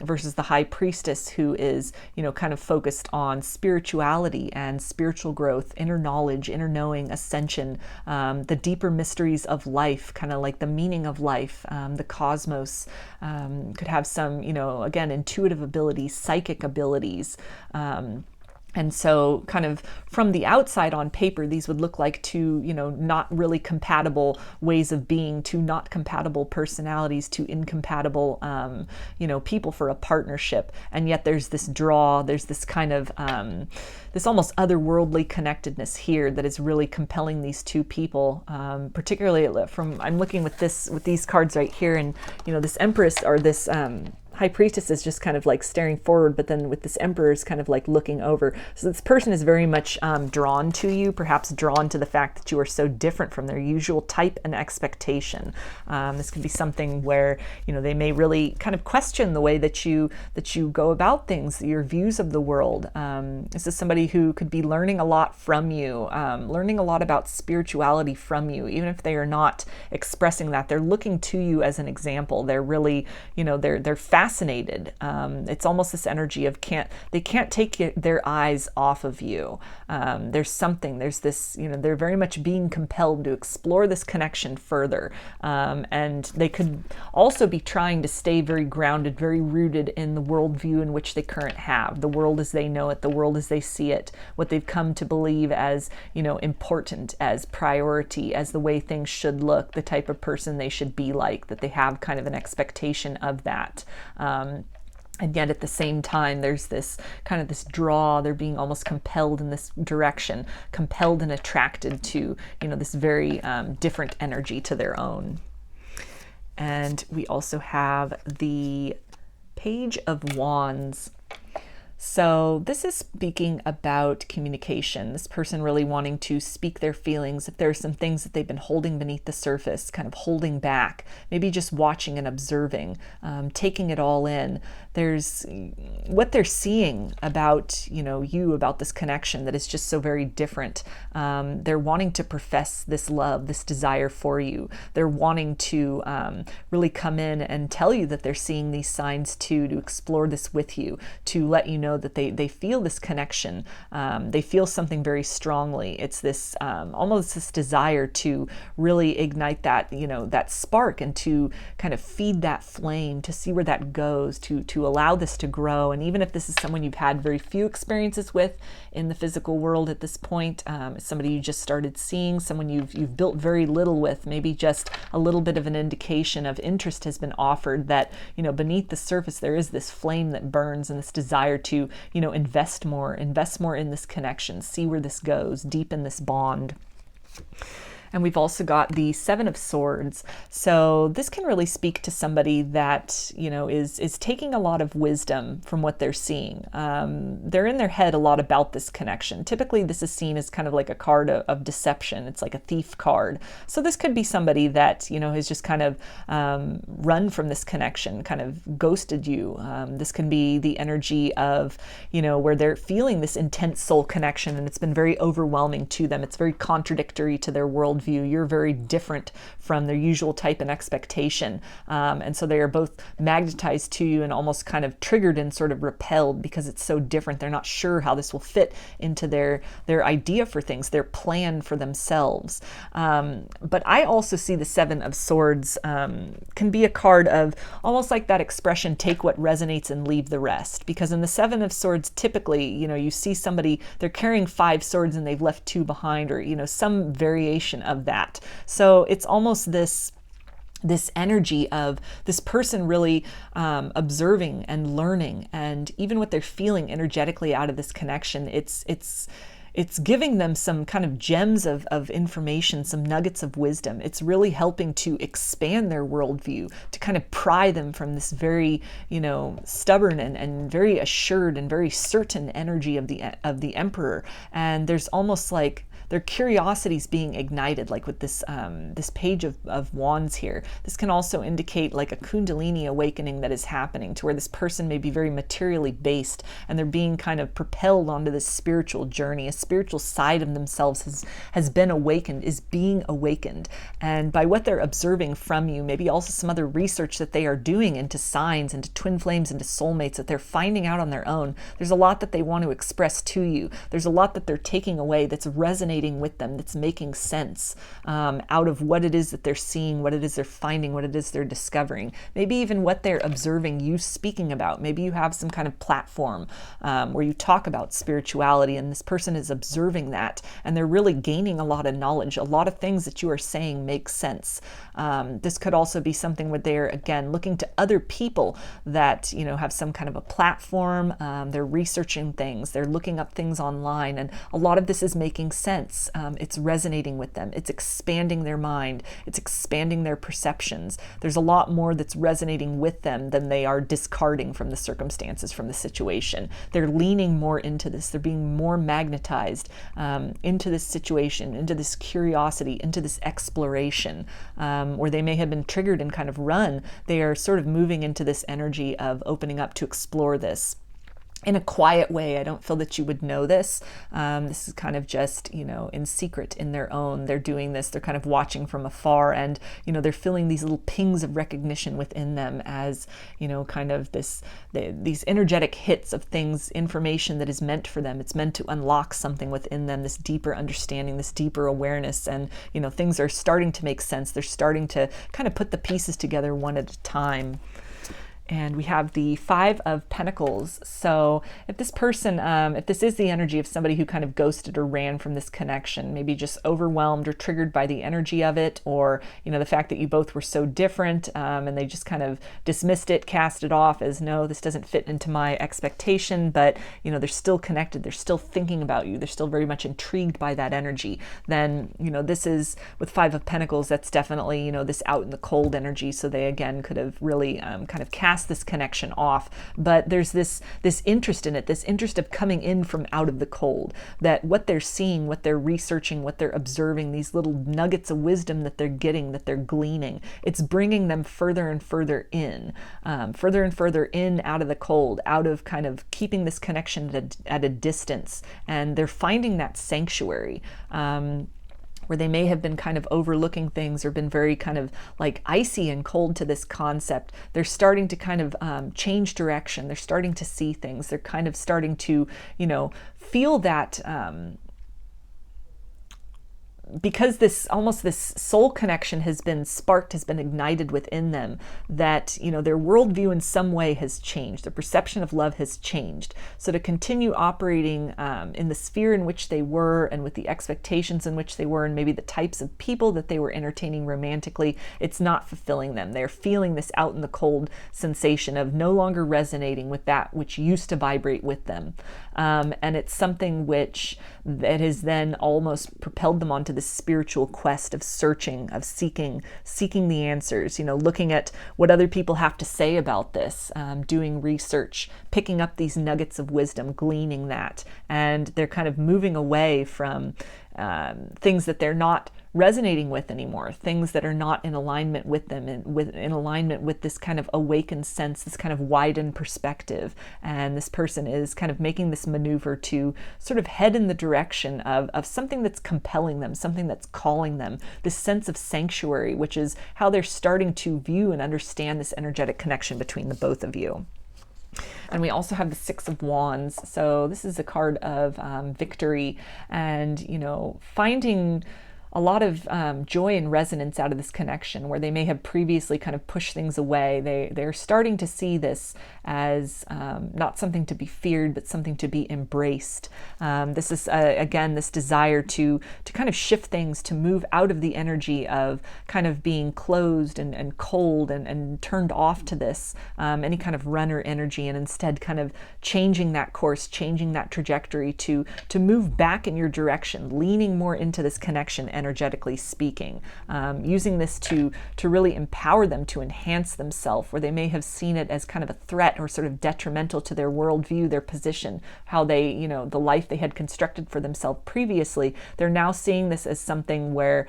versus the High Priestess, who is, kind of focused on spirituality and spiritual growth, inner knowledge, inner knowing, ascension, the deeper mysteries of life, kind of like the meaning of life, the cosmos, could have some, again, intuitive abilities, psychic abilities. And so kind of from the outside on paper, these would look like two, not really compatible ways of being, two not compatible personalities, two incompatible, people for a partnership. And yet there's this draw, there's this kind of, this almost otherworldly connectedness here that is really compelling these two people, particularly I'm looking with these cards right here, and, this Empress, or this, High Priestess is just kind of like staring forward, but then with this Emperor is kind of like looking over. So this person is very much drawn to you, perhaps drawn to the fact that you are so different from their usual type and expectation. This could be something where, they may really kind of question the way that you go about things, your views of the world. This is somebody who could be learning a lot from you, learning a lot about spirituality from you, even if they are not expressing that. They're looking to you as an example. They're really, they're fascinated. It's almost this energy of they can't take their eyes off of you. There's this, they're very much being compelled to explore this connection further. And they could also be trying to stay very grounded, very rooted in the worldview in which they currently have, the world as they know it, the world as they see it, what they've come to believe as, important, as priority, as the way things should look, the type of person they should be like, that they have kind of an expectation of that. And yet at the same time, there's this kind of this draw. They're being almost compelled in this direction, compelled and attracted to, this very different energy to their own. And we also have the Page of Wands. So this is speaking about communication, this person really wanting to speak their feelings. If there are some things that they've been holding beneath the surface, kind of holding back, maybe just watching and observing, taking it all in. There's what they're seeing about, you, about this connection that is just so very different. They're wanting to profess this love, this desire for you. They're wanting to really come in and tell you that they're seeing these signs too, to explore this with you, to let you know that they feel this connection. They feel something very strongly. It's this almost this desire to really ignite that, that spark, and to kind of feed that flame, to see where that goes, to allow this to grow. And even if this is someone you've had very few experiences with in the physical world at this point, somebody you just started seeing, someone you've built very little with, maybe just a little bit of an indication of interest has been offered, that, beneath the surface there is this flame that burns, and this desire to, invest more in this connection, see where this goes, deepen this bond. And we've also got the Seven of Swords. So this can really speak to somebody that, is taking a lot of wisdom from what they're seeing. They're in their head a lot about this connection. Typically, this is seen as kind of like a card of deception. It's like a thief card. So this could be somebody that, has just kind of run from this connection, kind of ghosted you. This can be the energy of, where they're feeling this intense soul connection, and it's been very overwhelming to them. It's very contradictory to their worldview. You're very different from their usual type and expectation. And so they are both magnetized to you and almost kind of triggered and sort of repelled because it's so different. They're not sure how this will fit into their idea for things, their plan for themselves. But I also see the Seven of Swords can be a card of almost like that expression, take what resonates and leave the rest. Because in the Seven of Swords, typically, you see somebody, they're carrying 5 swords and they've left 2 behind, or, some variation of that. So it's almost this energy of this person really observing and learning, and even what they're feeling energetically out of this connection, it's giving them some kind of gems of information, some nuggets of wisdom. It's really helping to expand their worldview, to kind of pry them from this very, stubborn and very assured and very certain energy of the emperor. And there's almost like their curiosity's being ignited, like with this this page of wands here. This can also indicate like a kundalini awakening that is happening, to where this person may be very materially based and they're being kind of propelled onto this spiritual journey. A spiritual side of themselves has been awakened, is being awakened. And by what they're observing from you, maybe also some other research that they are doing into signs, into twin flames, into soulmates that they're finding out on their own, there's a lot that they want to express to you. There's a lot that they're taking away that's resonating with them, that's making sense out of what it is that they're seeing, what it is they're finding, what it is they're discovering, maybe even what they're observing you speaking about. Maybe you have some kind of platform where you talk about spirituality, and this person is observing that, and they're really gaining a lot of knowledge. A lot of things that you are saying make sense. This could also be something where they're, again, looking to other people that, have some kind of a platform. They're researching things, they're looking up things online, and a lot of this is making sense. It's resonating with them. It's expanding their mind. It's expanding their perceptions. There's a lot more that's resonating with them than they are discarding from the circumstances, from the situation. They're leaning more into this. They're being more magnetized into this situation, into this curiosity, into this exploration, where they may have been triggered and kind of run. They are sort of moving into this energy of opening up to explore this in a quiet way. I don't feel that you would know this. This is kind of just, in secret, in their own. They're doing this. They're kind of watching from afar, and, they're feeling these little pings of recognition within them as, kind of these energetic hits of things, information that is meant for them. It's meant to unlock something within them, this deeper understanding, this deeper awareness, and, things are starting to make sense. They're starting to kind of put the pieces together one at a time. And we have the Five of Pentacles. So if this person, if this is the energy of somebody who kind of ghosted or ran from this connection, maybe just overwhelmed or triggered by the energy of it, or, the fact that you both were so different, and they just kind of dismissed it, cast it off as, no, this doesn't fit into my expectation, but, they're still connected. They're still thinking about you. They're still very much intrigued by that energy. Then, this is, with Five of Pentacles, that's definitely, this out in the cold energy. So they, again, could have really kind of cast this connection off, but there's this interest in it, this interest of coming in from out of the cold, that what they're seeing, what they're researching, what they're observing, these little nuggets of wisdom that they're getting, that they're gleaning, it's bringing them further and further in out of the cold, out of kind of keeping this connection at a distance, and they're finding that sanctuary. Where they may have been kind of overlooking things or been very kind of like icy and cold to this concept. They're starting to kind of change direction. They're starting to see things. They're kind of starting to, feel that because this soul connection has been sparked, has been ignited within them, that, their worldview in some way has changed. Their perception of love has changed. So to continue operating in the sphere in which they were, and with the expectations in which they were, and maybe the types of people that they were entertaining romantically, it's not fulfilling them. They're feeling this out in the cold sensation of no longer resonating with that which used to vibrate with them. And it's something that has then almost propelled them onto this spiritual quest of searching, of seeking the answers, looking at what other people have to say about this, doing research, picking up these nuggets of wisdom, gleaning that, and they're kind of moving away from things that they're not resonating with anymore, things that are not in alignment with them, and in alignment with this kind of awakened sense, this kind of widened perspective. And this person is kind of making this maneuver to sort of head in the direction of something that's compelling them, something that's calling them, this sense of sanctuary, which is how they're starting to view and understand this energetic connection between the both of you. And we also have the Six of Wands. So this is a card of victory and, finding a lot of joy and resonance out of this connection, where they may have previously kind of pushed things away. They're starting to see this as not something to be feared, but something to be embraced. This is again this desire to kind of shift things, to move out of the energy of kind of being closed and cold and turned off to this any kind of runner energy, and instead kind of changing that course, changing that trajectory to move back in your direction, leaning more into this connection, energetically speaking, using this to really empower them, to enhance themselves, where they may have seen it as kind of a threat or sort of detrimental to their worldview, their position, how they, the life they had constructed for themselves previously. They're now seeing this as something where,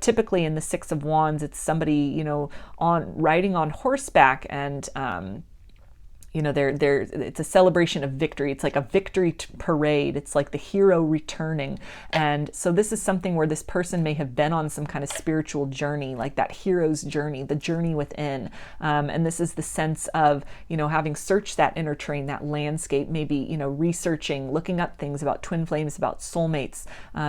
typically in the Six of Wands, it's somebody, riding on horseback, and it's a celebration of victory. It's like a victory parade. It's like the hero returning. And so this is something where this person may have been on some kind of spiritual journey, like that hero's journey, the journey within. And this is the sense of, having searched that inner terrain, that landscape, maybe, researching, looking up things about twin flames, about soulmates,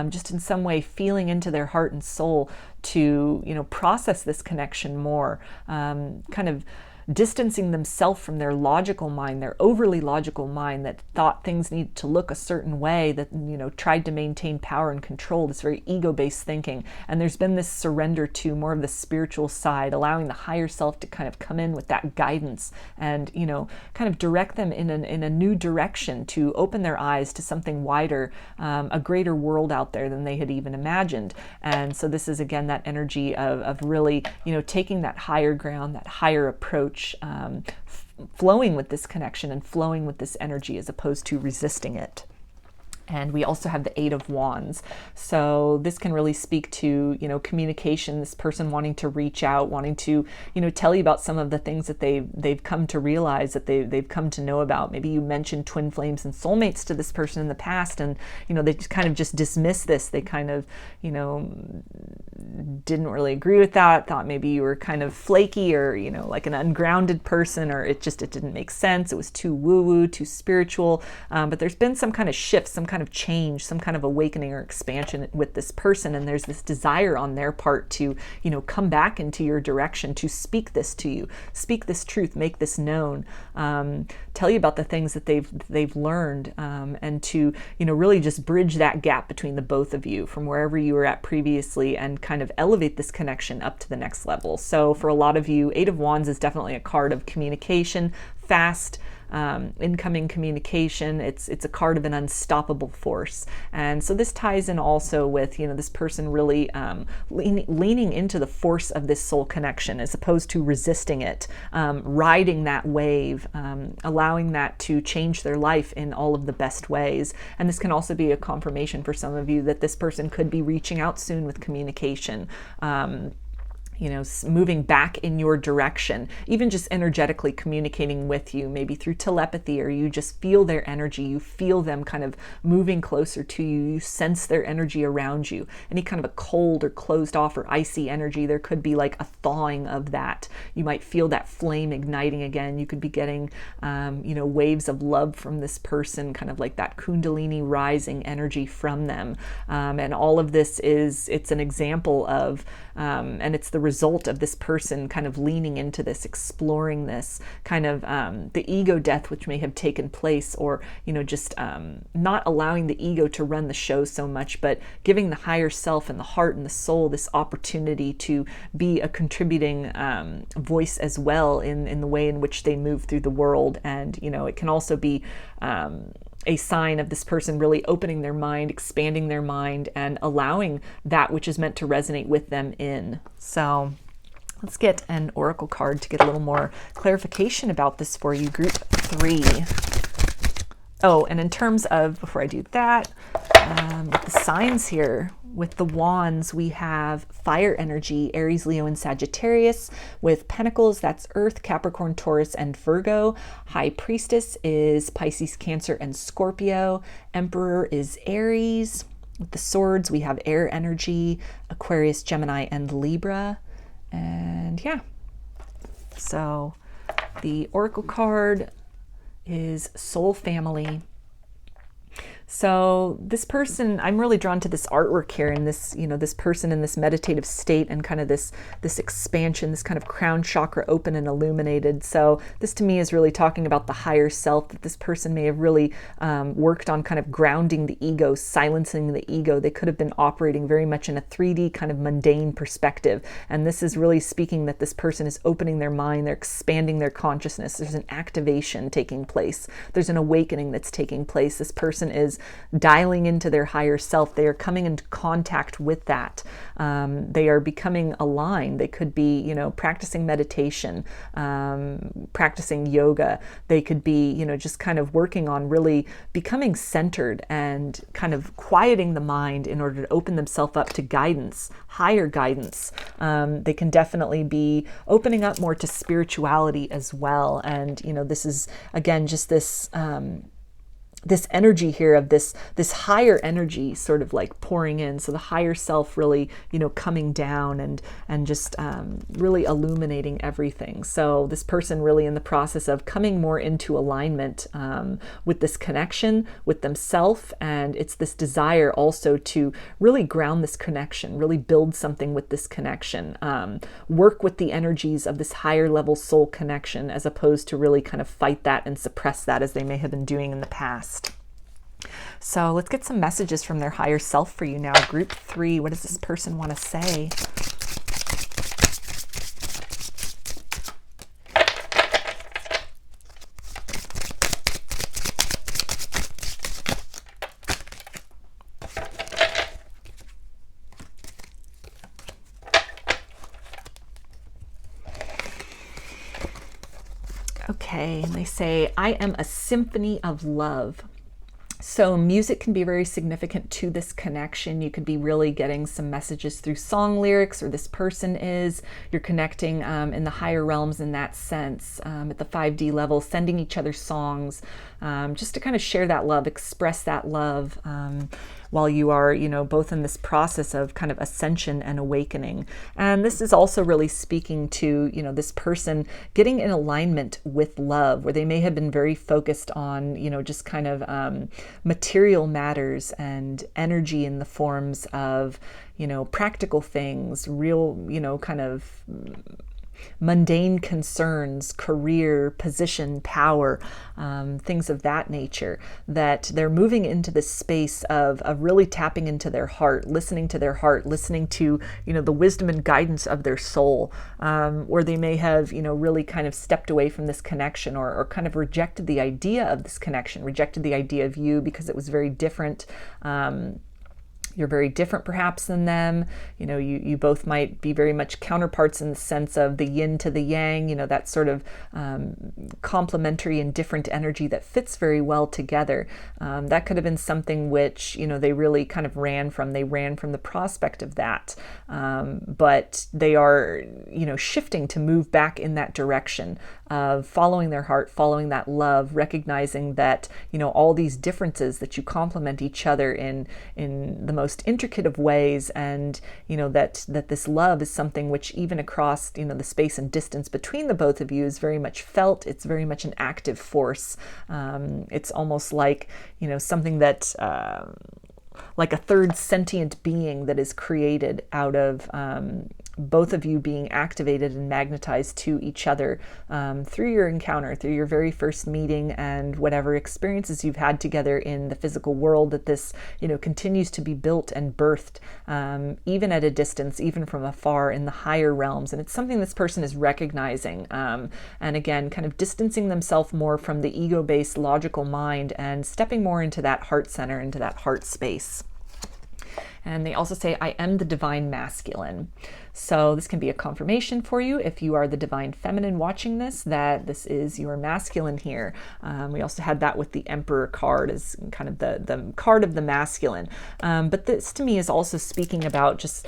just in some way feeling into their heart and soul to, process this connection more, kind of distancing themselves from their logical mind, their overly logical mind that thought things needed to look a certain way, that tried to maintain power and control, this very ego-based thinking. And there's been this surrender to more of the spiritual side, allowing the higher self to kind of come in with that guidance and kind of direct them in a new direction, to open their eyes to something wider, a greater world out there than they had even imagined. And so this is again that energy of really taking that higher ground, that higher approach, flowing with this connection and flowing with this energy as opposed to resisting it. And we also have the Eight of Wands. So this can really speak to, communication, this person wanting to reach out, wanting to, tell you about some of the things that they've come to realize, that they've come to know about. Maybe you mentioned twin flames and soulmates to this person in the past, and, they just kind of just dismiss this. They kind of, didn't really agree with that, thought maybe you were kind of flaky or, like an ungrounded person, or it didn't make sense. It was too woo-woo, too spiritual. But there's been some kind of shift, some kind of change, some kind of awakening or expansion with this person, and there's this desire on their part to come back into your direction, to speak this to you, speak this truth, make this known, tell you about the things that they've learned, and to really just bridge that gap between the both of you from wherever you were at previously, and kind of elevate this connection up to the next level. So for a lot of you, Eight of Wands is definitely a card of communication, fast incoming communication. It's a card of an unstoppable force. And so this ties in also with, this person really leaning into the force of this soul connection as opposed to resisting it, riding that wave, allowing that to change their life in all of the best ways. And this can also be a confirmation for some of you that this person could be reaching out soon with communication. Moving back in your direction, even just energetically communicating with you, maybe through telepathy, or you just feel their energy, you feel them kind of moving closer to you, you sense their energy around you. Any kind of a cold or closed off or icy energy, there could be like a thawing of that. You might feel that flame igniting again. You could be getting, waves of love from this person, kind of like that kundalini rising energy from them. And all of this it's an example of, and it's the result of this person kind of leaning into this, exploring this kind of the ego death which may have taken place, or just not allowing the ego to run the show so much, but giving the higher self and the heart and the soul this opportunity to be a contributing voice as well in the way in which they move through the world. And it can also be a sign of this person really opening their mind, expanding their mind, and allowing that which is meant to resonate with them in. So let's get an oracle card to get a little more clarification about this for you, group 3. Oh, and in terms of, before I do that, with the signs here, with the wands, we have fire energy, Aries, Leo, and Sagittarius. With pentacles, that's Earth, Capricorn, Taurus, and Virgo. High priestess is Pisces, Cancer, and Scorpio. Emperor is Aries. With the swords, we have air energy, Aquarius, Gemini, and Libra. And yeah, so the oracle card is soul family. So this person, I'm really drawn to this artwork here, and this, this person in this meditative state, and kind of this expansion, this kind of crown chakra open and illuminated. So this to me is really talking about the higher self, that this person may have really worked on kind of grounding the ego, silencing the ego. They could have been operating very much in a 3D kind of mundane perspective. And this is really speaking that this person is opening their mind, they're expanding their consciousness. There's an activation taking place. There's an awakening that's taking place. This person is dialing into their higher self. They are coming into contact with that. They are becoming aligned. They could be, practicing meditation, practicing yoga. They could be, just kind of working on really becoming centered and kind of quieting the mind in order to open themselves up to guidance, higher guidance. They can definitely be opening up more to spirituality as well. And, this is, again, just this energy here of this higher energy sort of like pouring in. So the higher self really, coming down and just really illuminating everything. So this person really in the process of coming more into alignment with this connection with themselves. And it's this desire also to really ground this connection, really build something with this connection, work with the energies of this higher level soul connection, as opposed to really kind of fight that and suppress that as they may have been doing in the past. So let's get some messages from their higher self for you now. Group 3, what does this person want to say? Okay, and they say, I am a symphony of love. So music can be very significant to this connection. You could be really getting some messages through song lyrics, or this person is. You're connecting in the higher realms in that sense, at the 5D level, sending each other songs, just to kind of share that love, express that love, while you are, both in this process of kind of ascension and awakening. And this is also really speaking to, this person getting in alignment with love, where they may have been very focused on, just kind of material matters and energy in the forms of, practical things, real, kind of mundane concerns, career, position, power, things of that nature, that they're moving into this space of really tapping into their heart, listening to their heart, listening to, the wisdom and guidance of their soul, or they may have, really kind of stepped away from this connection, or kind of rejected the idea of this connection, rejected the idea of you because it was very different. You're very different perhaps than them. You both might be very much counterparts in the sense of the yin to the yang, that sort of complementary and different energy that fits very well together. That could have been something which, they really kind of ran from. They ran from the prospect of that. But they are, shifting to move back in that direction of following their heart, following that love, recognizing that, all these differences, that you complement each other in the most intricate of ways, and that this love is something which even across the space and distance between the both of you is very much felt. It's very much an active force. It's almost like something that like a third sentient being that is created out of both of you being activated and magnetized to each other through your encounter, through your very first meeting, and whatever experiences you've had together in the physical world, that this, continues to be built and birthed, even at a distance, even from afar in the higher realms. And it's something this person is recognizing. And again, kind of distancing themselves more from the ego-based logical mind and stepping more into that heart center, into that heart space. And they also say, I am the divine masculine. So this can be a confirmation for you if you are the divine feminine watching this, that this is your masculine here. We also had that with the Emperor card as kind of the card of the masculine. But this to me is also speaking about just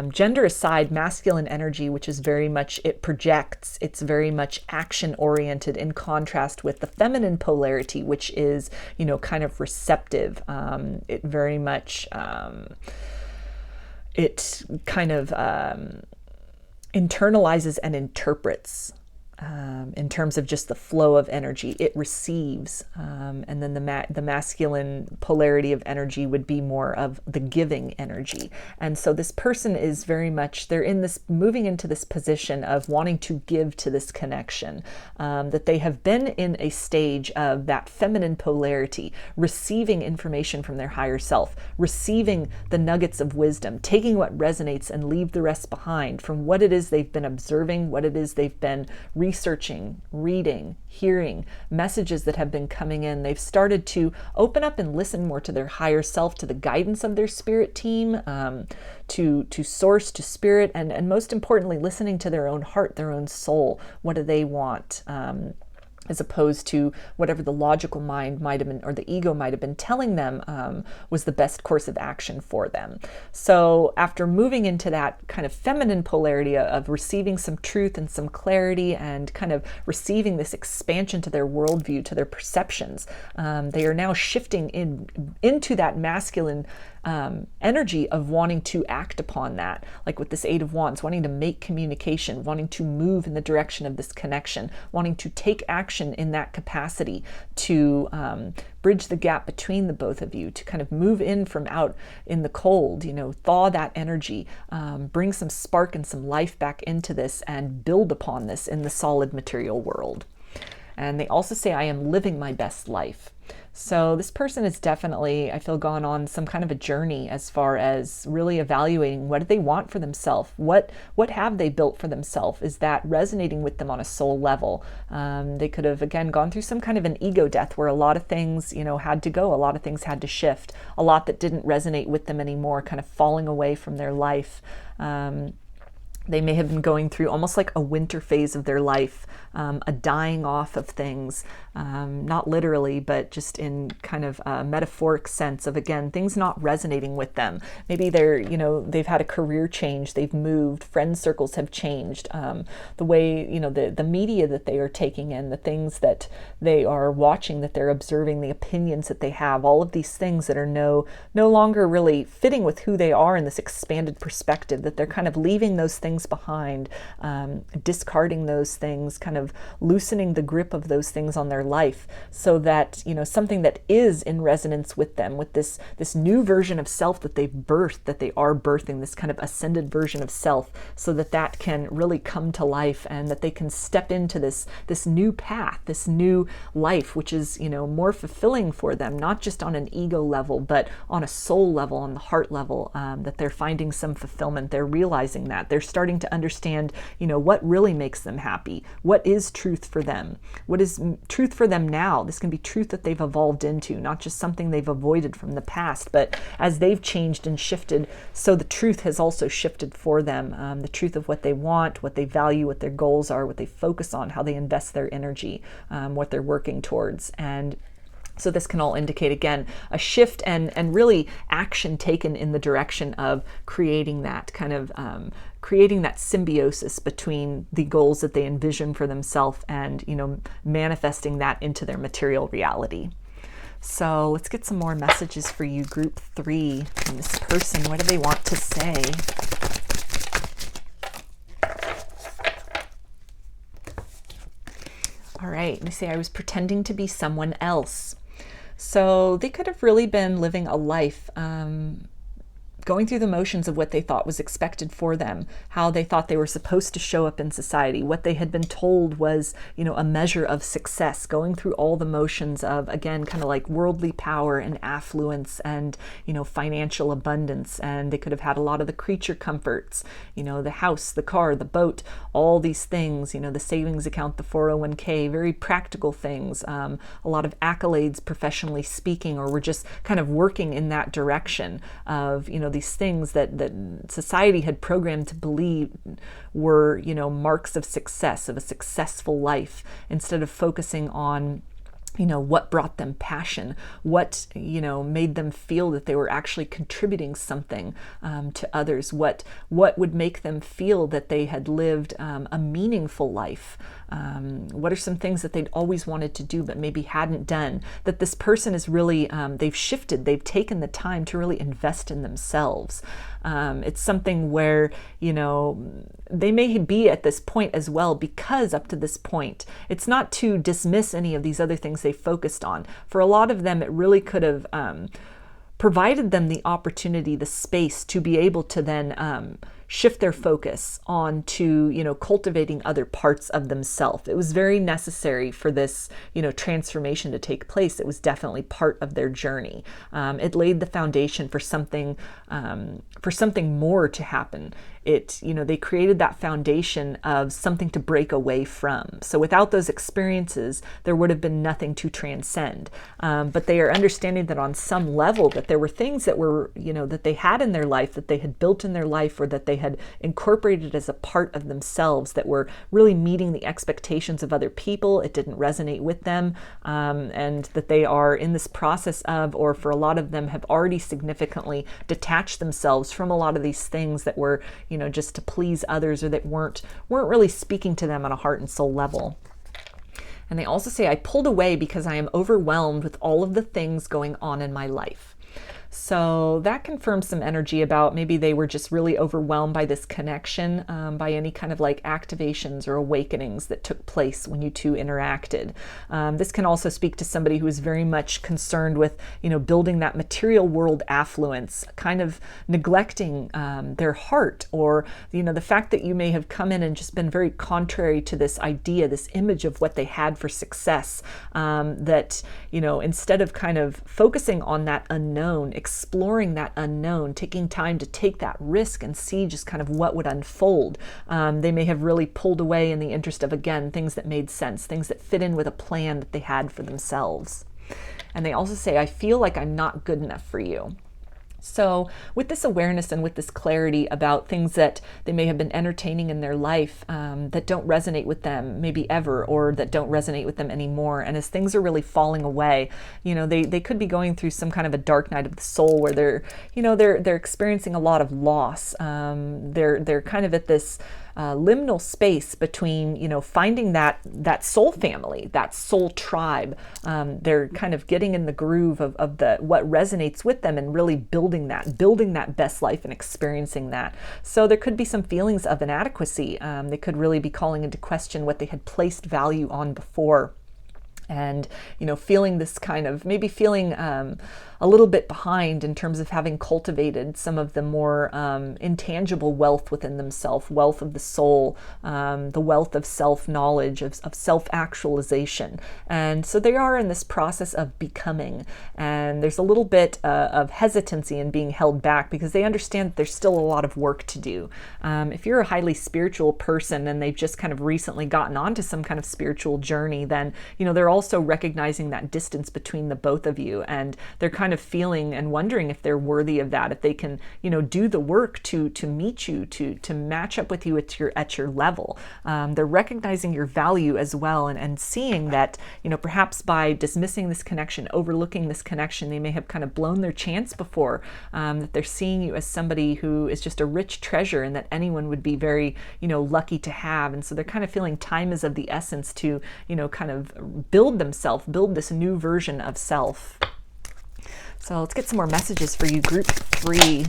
gender aside, masculine energy, which is very much, it projects, it's very much action oriented, in contrast with the feminine polarity, which is, kind of receptive. It very much, it kind of internalizes and interprets. in terms of just the flow of energy. It receives, and then the masculine polarity of energy would be more of the giving energy. And so this person is very much, they're in this, moving into this position of wanting to give to this connection, that they have been in a stage of that feminine polarity, receiving information from their higher self, receiving the nuggets of wisdom, taking what resonates and leave the rest behind from what it is they've been observing, what it is they've been researching, reading, hearing, messages that have been coming in. They've started to open up and listen more to their higher self, to the guidance of their spirit team, to source, to spirit, and most importantly, listening to their own heart, their own soul. What do they want? As opposed to whatever the logical mind might have been, or the ego might have been telling them was the best course of action for them. So after moving into that kind of feminine polarity of receiving some truth and some clarity and kind of receiving this expansion to their worldview, to their perceptions, they are now shifting into that masculine energy of wanting to act upon that, like with this Eight of Wands, wanting to make communication, wanting to move in the direction of this connection, wanting to take action in that capacity to bridge the gap between the both of you, to kind of move in from out in the cold, thaw that energy, bring some spark and some life back into this and build upon this in the solid material world. And they also say, I am living my best life. So this person is definitely, I feel, gone on some kind of a journey as far as really evaluating what do they want for themselves? What have they built for themselves? Is that resonating with them on a soul level? They could have, again, gone through some kind of an ego death where a lot of things, had to go. A lot of things had to shift. A lot that didn't resonate with them anymore, kind of falling away from their life. They may have been going through almost like a winter phase of their life, a dying off of things, not literally, but just in kind of a metaphoric sense of, again, things not resonating with them. Maybe they've had a career change, they've moved, friend circles have changed, the way, the media that they are taking in, the things that they are watching, that they're observing, the opinions that they have, all of these things that are no longer really fitting with who they are in this expanded perspective, that they're kind of leaving those things behind, discarding those things, kind of loosening the grip of those things on their life, so that something that is in resonance with them, with this new version of self that they've birthed, that they are birthing, this kind of ascended version of self, so that can really come to life, and that they can step into this new path, this new life, which is more fulfilling for them, not just on an ego level, but on a soul level, on the heart level, that they're finding some fulfillment. They're realizing that they're starting to understand what really makes them happy, what is truth for them, what is truth for them now. This can be truth that they've evolved into, not just something they've avoided from the past, but as they've changed and shifted, so the truth has also shifted for them, the truth of what they want, what they value, what their goals are, what they focus on, how they invest their energy, what they're working towards. And so this can all indicate, again, a shift and really action taken in the direction of creating that kind of creating that symbiosis between the goals that they envision for themselves and manifesting that into their material reality. So let's get some more messages for you, group 3, from this person. What do they want to say? All right, they say, I was pretending to be someone else. So they could have really been living a life going through the motions of what they thought was expected for them, how they thought they were supposed to show up in society, what they had been told was, a measure of success, going through all the motions of, again, kind of like worldly power and affluence and, financial abundance. And they could have had a lot of the creature comforts, the house, the car, the boat, all these things, the savings account, the 401k, very practical things, a lot of accolades professionally speaking, or we're just kind of working in that direction of, these things that society had programmed to believe were, marks of success, of a successful life, instead of focusing on what brought them passion, what, made them feel that they were actually contributing something to others, what would make them feel that they had lived a meaningful life. What are some things that they'd always wanted to do but maybe hadn't done, that this person is really, they've shifted, they've taken the time to really invest in themselves. It's something where, you know, they may be at this point as well, because up to this point, it's not to dismiss any of these other things they focused on. For a lot of them, it really could have provided them the opportunity, the space to be able to then shift their focus on to, you know, cultivating other parts of themselves. It was very necessary for this, you know, transformation to take place. It was definitely part of their journey. It laid the foundation for something more to happen. It, you know, they created that foundation of something to break away from. So without those experiences, there would have been nothing to transcend. But they are understanding that on some level that there were things that were, you know, that they had in their life, that they had built in their life, or that they had incorporated as a part of themselves, that were really meeting the expectations of other people. It didn't resonate with them, and that they are in this process of, or for a lot of them have already significantly detached themselves from a lot of these things that were, you know, just to please others, or that weren't really speaking to them on a heart and soul level. And they also say, I pulled away because I am overwhelmed with all of the things going on in my life. So that confirms some energy about maybe they were just really overwhelmed by this connection, by any kind of like activations or awakenings that took place when you two interacted. This can also speak to somebody who is very much concerned with, you know, building that material world affluence, kind of neglecting their heart, or, you know, the fact that you may have come in and just been very contrary to this idea, this image of what they had for success, that, you know, instead of kind of focusing on that unknown, exploring that unknown, taking time to take that risk and see just kind of what would unfold. They may have really pulled away in the interest of, again, things that made sense, things that fit in with a plan that they had for themselves. And they also say, I feel like I'm not good enough for you. So with this awareness and with this clarity about things that they may have been entertaining in their life, that don't resonate with them maybe ever, or that don't resonate with them anymore, and as things are really falling away, you know, they could be going through some kind of a dark night of the soul where they're, you know, they're experiencing a lot of loss. They're kind of at this liminal space between, you know, finding that soul family, that soul tribe. They're kind of getting in the groove of the what resonates with them, and really building that best life and experiencing that. So there could be some feelings of inadequacy. They could really be calling into question what they had placed value on before. And, you know, feeling this kind of, maybe feeling a little bit behind in terms of having cultivated some of the more intangible wealth within themselves, wealth of the soul, the wealth of self-knowledge, of self-actualization. And so they are in this process of becoming. And there's a little bit of hesitancy in being held back, because they understand that there's still a lot of work to do. If you're a highly spiritual person and they've just kind of recently gotten onto some kind of spiritual journey, then, you know, they're also recognizing that distance between the both of you, and they're kind of feeling and wondering if they're worthy of that, if they can, you know, do the work to meet you, to match up with you at your level. They're recognizing your value as well, and seeing that, you know, perhaps by dismissing this connection, overlooking this connection, they may have kind of blown their chance before, that they're seeing you as somebody who is just a rich treasure, and that anyone would be very, you know, lucky to have. And so they're kind of feeling time is of the essence to, you know, kind of build themselves, build this new version of self. So let's get some more messages for you, group 3.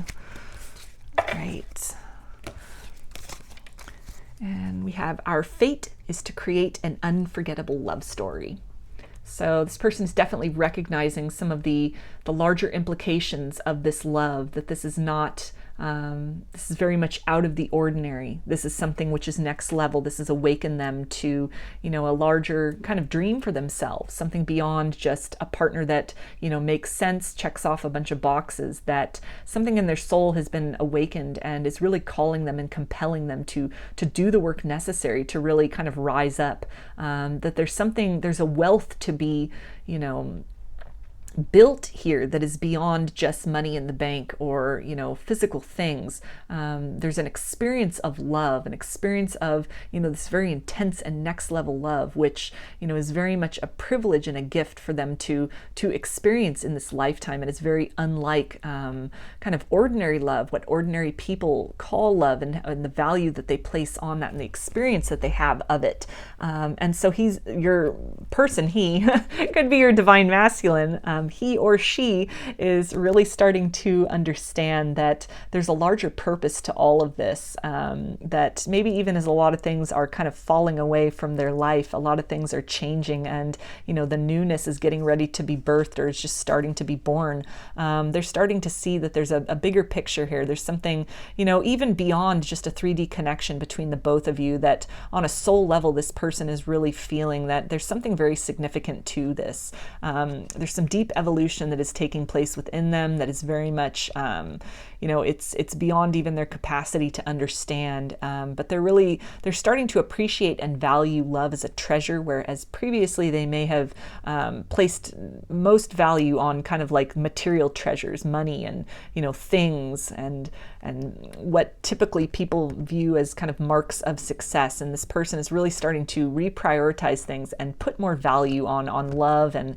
Right. And we have, our fate is to create an unforgettable love story. So this person is definitely recognizing some of the larger implications of this love, that this is not, this is very much out of the ordinary. This is something which is next level. This has awakened them to, you know, a larger kind of dream for themselves, something beyond just a partner that, you know, makes sense, checks off a bunch of boxes, that something in their soul has been awakened and is really calling them and compelling them to do the work necessary to really kind of rise up. That there's a wealth to be, you know, built here that is beyond just money in the bank or, you know, physical things. There's an experience of love, an experience of, you know, this very intense and next level love, which, you know, is very much a privilege and a gift for them to experience in this lifetime. And it's very unlike kind of ordinary love, what ordinary people call love, and the value that they place on that and the experience that they have of it. And so your person, he could be your divine masculine. he or she is really starting to understand that there's a larger purpose to all of this, that maybe even as a lot of things are kind of falling away from their life, a lot of things are changing, and the newness is getting ready to be birthed, or is just starting to be born. They're starting to see that there's a bigger picture here. There's something, even beyond just a 3D connection between the both of you, that on a soul level, this person is really feeling that there's something very significant to this. There's some deep evolution that is taking place within them that is very much, it's beyond even their capacity to understand. But they're starting to appreciate and value love as a treasure, whereas previously they may have placed most value on kind of like material treasures, money and things, and what typically people view as kind of marks of success. And this person is really starting to reprioritize things and put more value on love and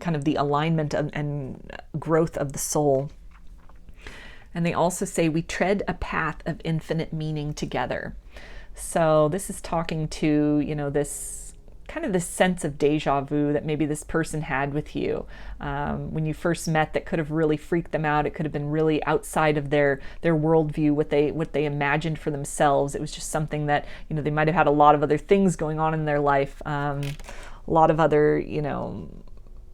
kind of the alignment and growth of the soul. And they also say we tread a path of infinite meaning together. So this is talking to, this kind of this sense of deja vu that maybe this person had with you when you first met, that could have really freaked them out. It could have been really outside of their worldview, what they imagined for themselves. It was just something that, they might have had a lot of other things going on in their life, a lot of other,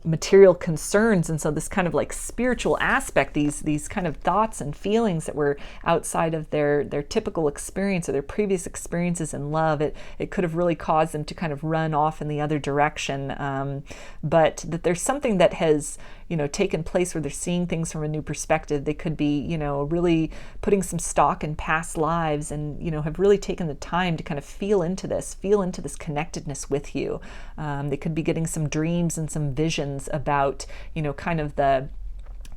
material concerns. And so this kind of like spiritual aspect, these kind of thoughts and feelings that were outside of their typical experience or their previous experiences in love, it could have really caused them to kind of run off in the other direction. But that there's something that has, taken place where they're seeing things from a new perspective. They could be, really putting some stock in past lives and, have really taken the time to kind of feel into this connectedness with you. They could be getting some dreams and some visions about, kind of the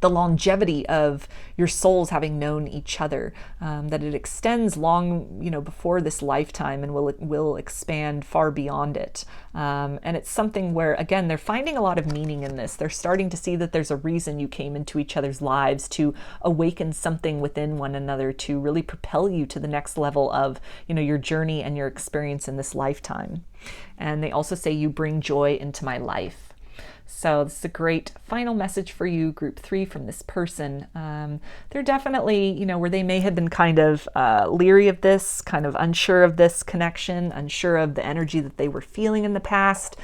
longevity of your souls having known each other, that it extends long, before this lifetime, and will expand far beyond it. And it's something where, again, they're finding a lot of meaning in this. They're starting to see that there's a reason you came into each other's lives, to awaken something within one another, to really propel you to the next level of, your journey and your experience in this lifetime. And they also say you bring joy into my life. So this is a great final message for you, group 3, from this person. They're definitely, where they may have been kind of leery of this, kind of unsure of this connection, unsure of the energy that they were feeling in the past.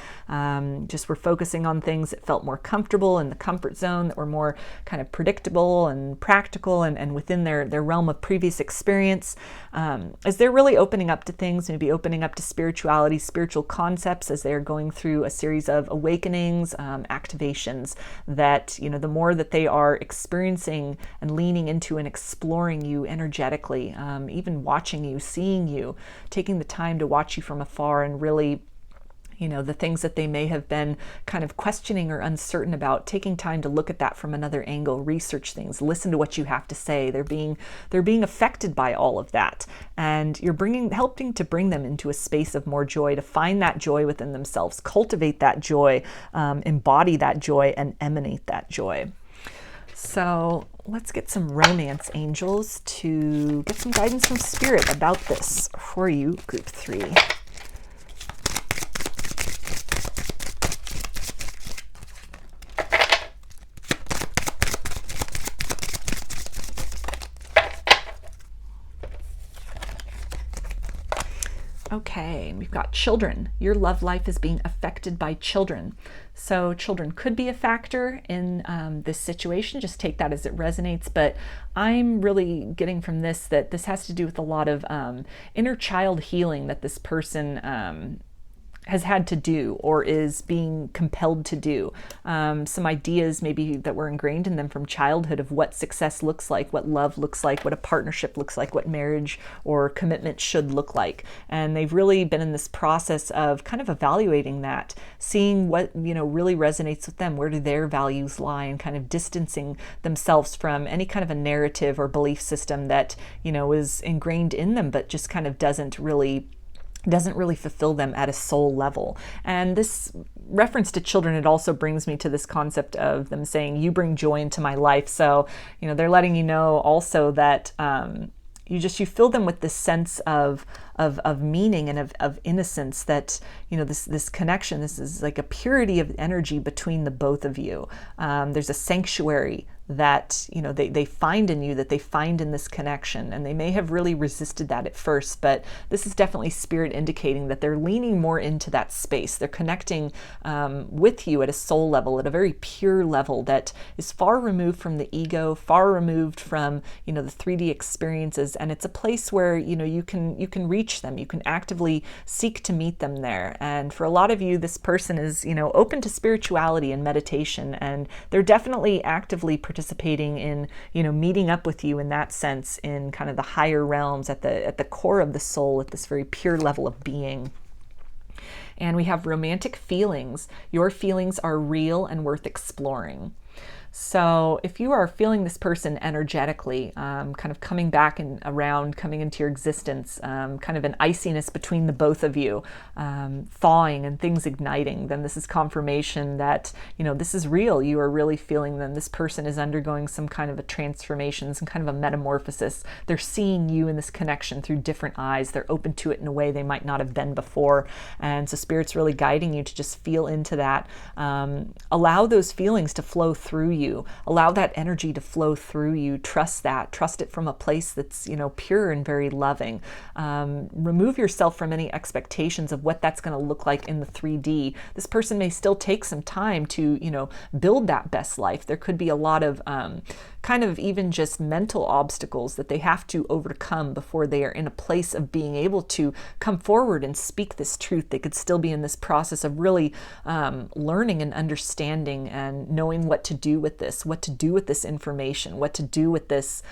Just were focusing on things that felt more comfortable in the comfort zone, that were more kind of predictable and practical and within their realm of previous experience. As they're really opening up to things, maybe opening up to spirituality, spiritual concepts, as they're going through a series of awakenings, activations, that, the more that they are experiencing and leaning into and exploring you energetically, even watching you, seeing you, taking the time to watch you from afar, and really, the things that they may have been kind of questioning or uncertain about, taking time to look at that from another angle, research things, listen to what you have to say. They're being affected by all of that. And you're helping to bring them into a space of more joy, to find that joy within themselves, cultivate that joy, embody that joy, and emanate that joy. So let's get some romance angels to get some guidance from spirit about this for you, group 3. Okay, we've got children. Your love life is being affected by children. So children could be a factor in this situation. Just take that as it resonates. But I'm really getting from this that this has to do with a lot of inner child healing that this person has had to do, or is being compelled to do. Some ideas maybe that were ingrained in them from childhood of what success looks like, what love looks like, what a partnership looks like, what marriage or commitment should look like. And they've really been in this process of kind of evaluating that, seeing what, really resonates with them. Where do their values lie, and kind of distancing themselves from any kind of a narrative or belief system that, is ingrained in them, but just kind of doesn't really fulfill them at a soul level. And this reference to children, it also brings me to this concept of them saying, you bring joy into my life. So, they're letting you know also that, you fill them with this sense of meaning and of innocence, that, this connection, this is like a purity of energy between the both of you. There's a sanctuary that they find in you, that they find in this connection, and they may have really resisted that at first, but this is definitely spirit indicating that they're leaning more into that space. They're connecting with you at a soul level, at a very pure level that is far removed from the ego, far removed from the 3D experiences, and it's a place where you can reach them, you can actively seek to meet them there. And for a lot of you, this person is open to spirituality and meditation, and they're definitely actively participating in meeting up with you in that sense, in kind of the higher realms, at the core of the soul, at this very pure level of being. And we have romantic feelings. Your feelings are real and worth exploring. So if you are feeling this person energetically, kind of coming back and around, coming into your existence, kind of an iciness between the both of you, thawing and things igniting, then this is confirmation that, this is real. You are really feeling them. This person is undergoing some kind of a transformation, some kind of a metamorphosis. They're seeing you in this connection through different eyes. They're open to it in a way they might not have been before. And so Spirit's really guiding you to just feel into that. Allow those feelings to flow through you. Allow that energy to flow through you. Trust that. Trust it from a place that's, pure and very loving. Remove yourself from any expectations of what that's going to look like in the 3D. This person may still take some time to, build that best life. There could be a lot of kind of even just mental obstacles that they have to overcome before they are in a place of being able to come forward and speak this truth. They could still be in this process of really learning and understanding and knowing what to do with this, what to do with this information, what to do with this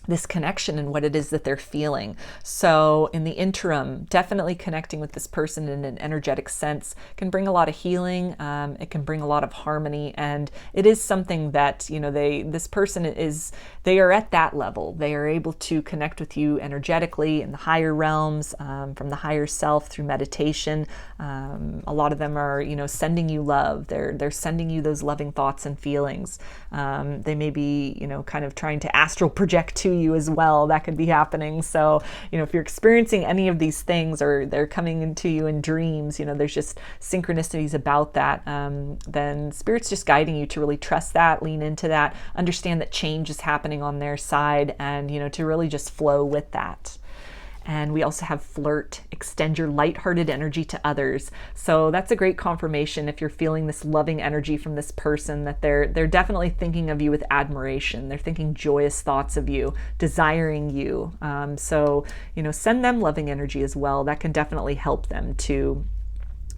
this connection and what it is that they're feeling. So in the interim, definitely connecting with this person in an energetic sense can bring a lot of healing. It can bring a lot of harmony, and it is something that this person they are at that level. They are able to connect with you energetically in the higher realms, from the higher self through meditation. A lot of them are sending you love. They're sending you those loving thoughts and feelings. They may be kind of trying to astral project to you as well. That could be happening. So, if you're experiencing any of these things, or they're coming into you in dreams, there's just synchronicities about that, then Spirit's just guiding you to really trust that, lean into that, understand that change is happening on their side, and, to really just flow with that. And we also have flirt, extend your lighthearted energy to others. So that's a great confirmation if you're feeling this loving energy from this person, that they're definitely thinking of you with admiration. They're thinking joyous thoughts of you, desiring you. So, send them loving energy as well. That can definitely help them to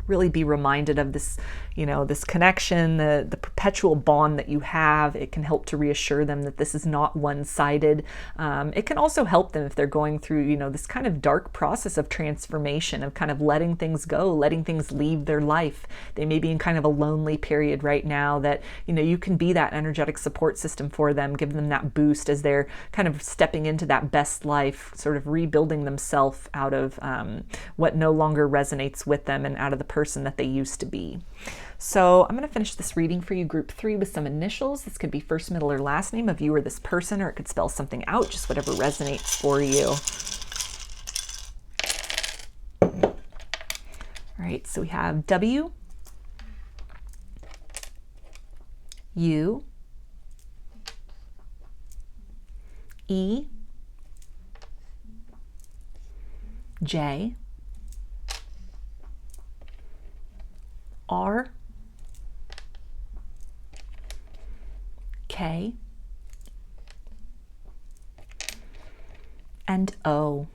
really be reminded of this, this connection, the perpetual bond that you have. It can help to reassure them that this is not one-sided. It can also help them if they're going through, this kind of dark process of transformation, of kind of letting things go, letting things leave their life. They may be in kind of a lonely period right now, that, you can be that energetic support system for them, give them that boost as they're kind of stepping into that best life, sort of rebuilding themselves out of what no longer resonates with them and out of the person that they used to be. So I'm going to finish this reading for you, group 3, with some initials. This could be first, middle, or last name of you or this person, or it could spell something out, just whatever resonates for you. All right, so we have W, U, E, J, R, K, and O.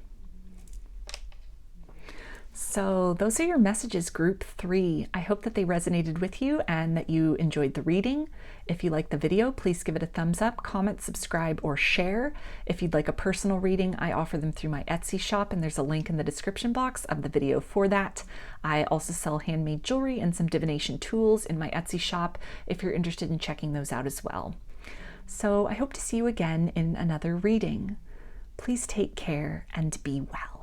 So those are your messages, group 3. I hope that they resonated with you and that you enjoyed the reading. If you liked the video, please give it a thumbs up, comment, subscribe, or share. If you'd like a personal reading, I offer them through my Etsy shop, and there's a link in the description box of the video for that. I also sell handmade jewelry and some divination tools in my Etsy shop if you're interested in checking those out as well. So I hope to see you again in another reading. Please take care and be well.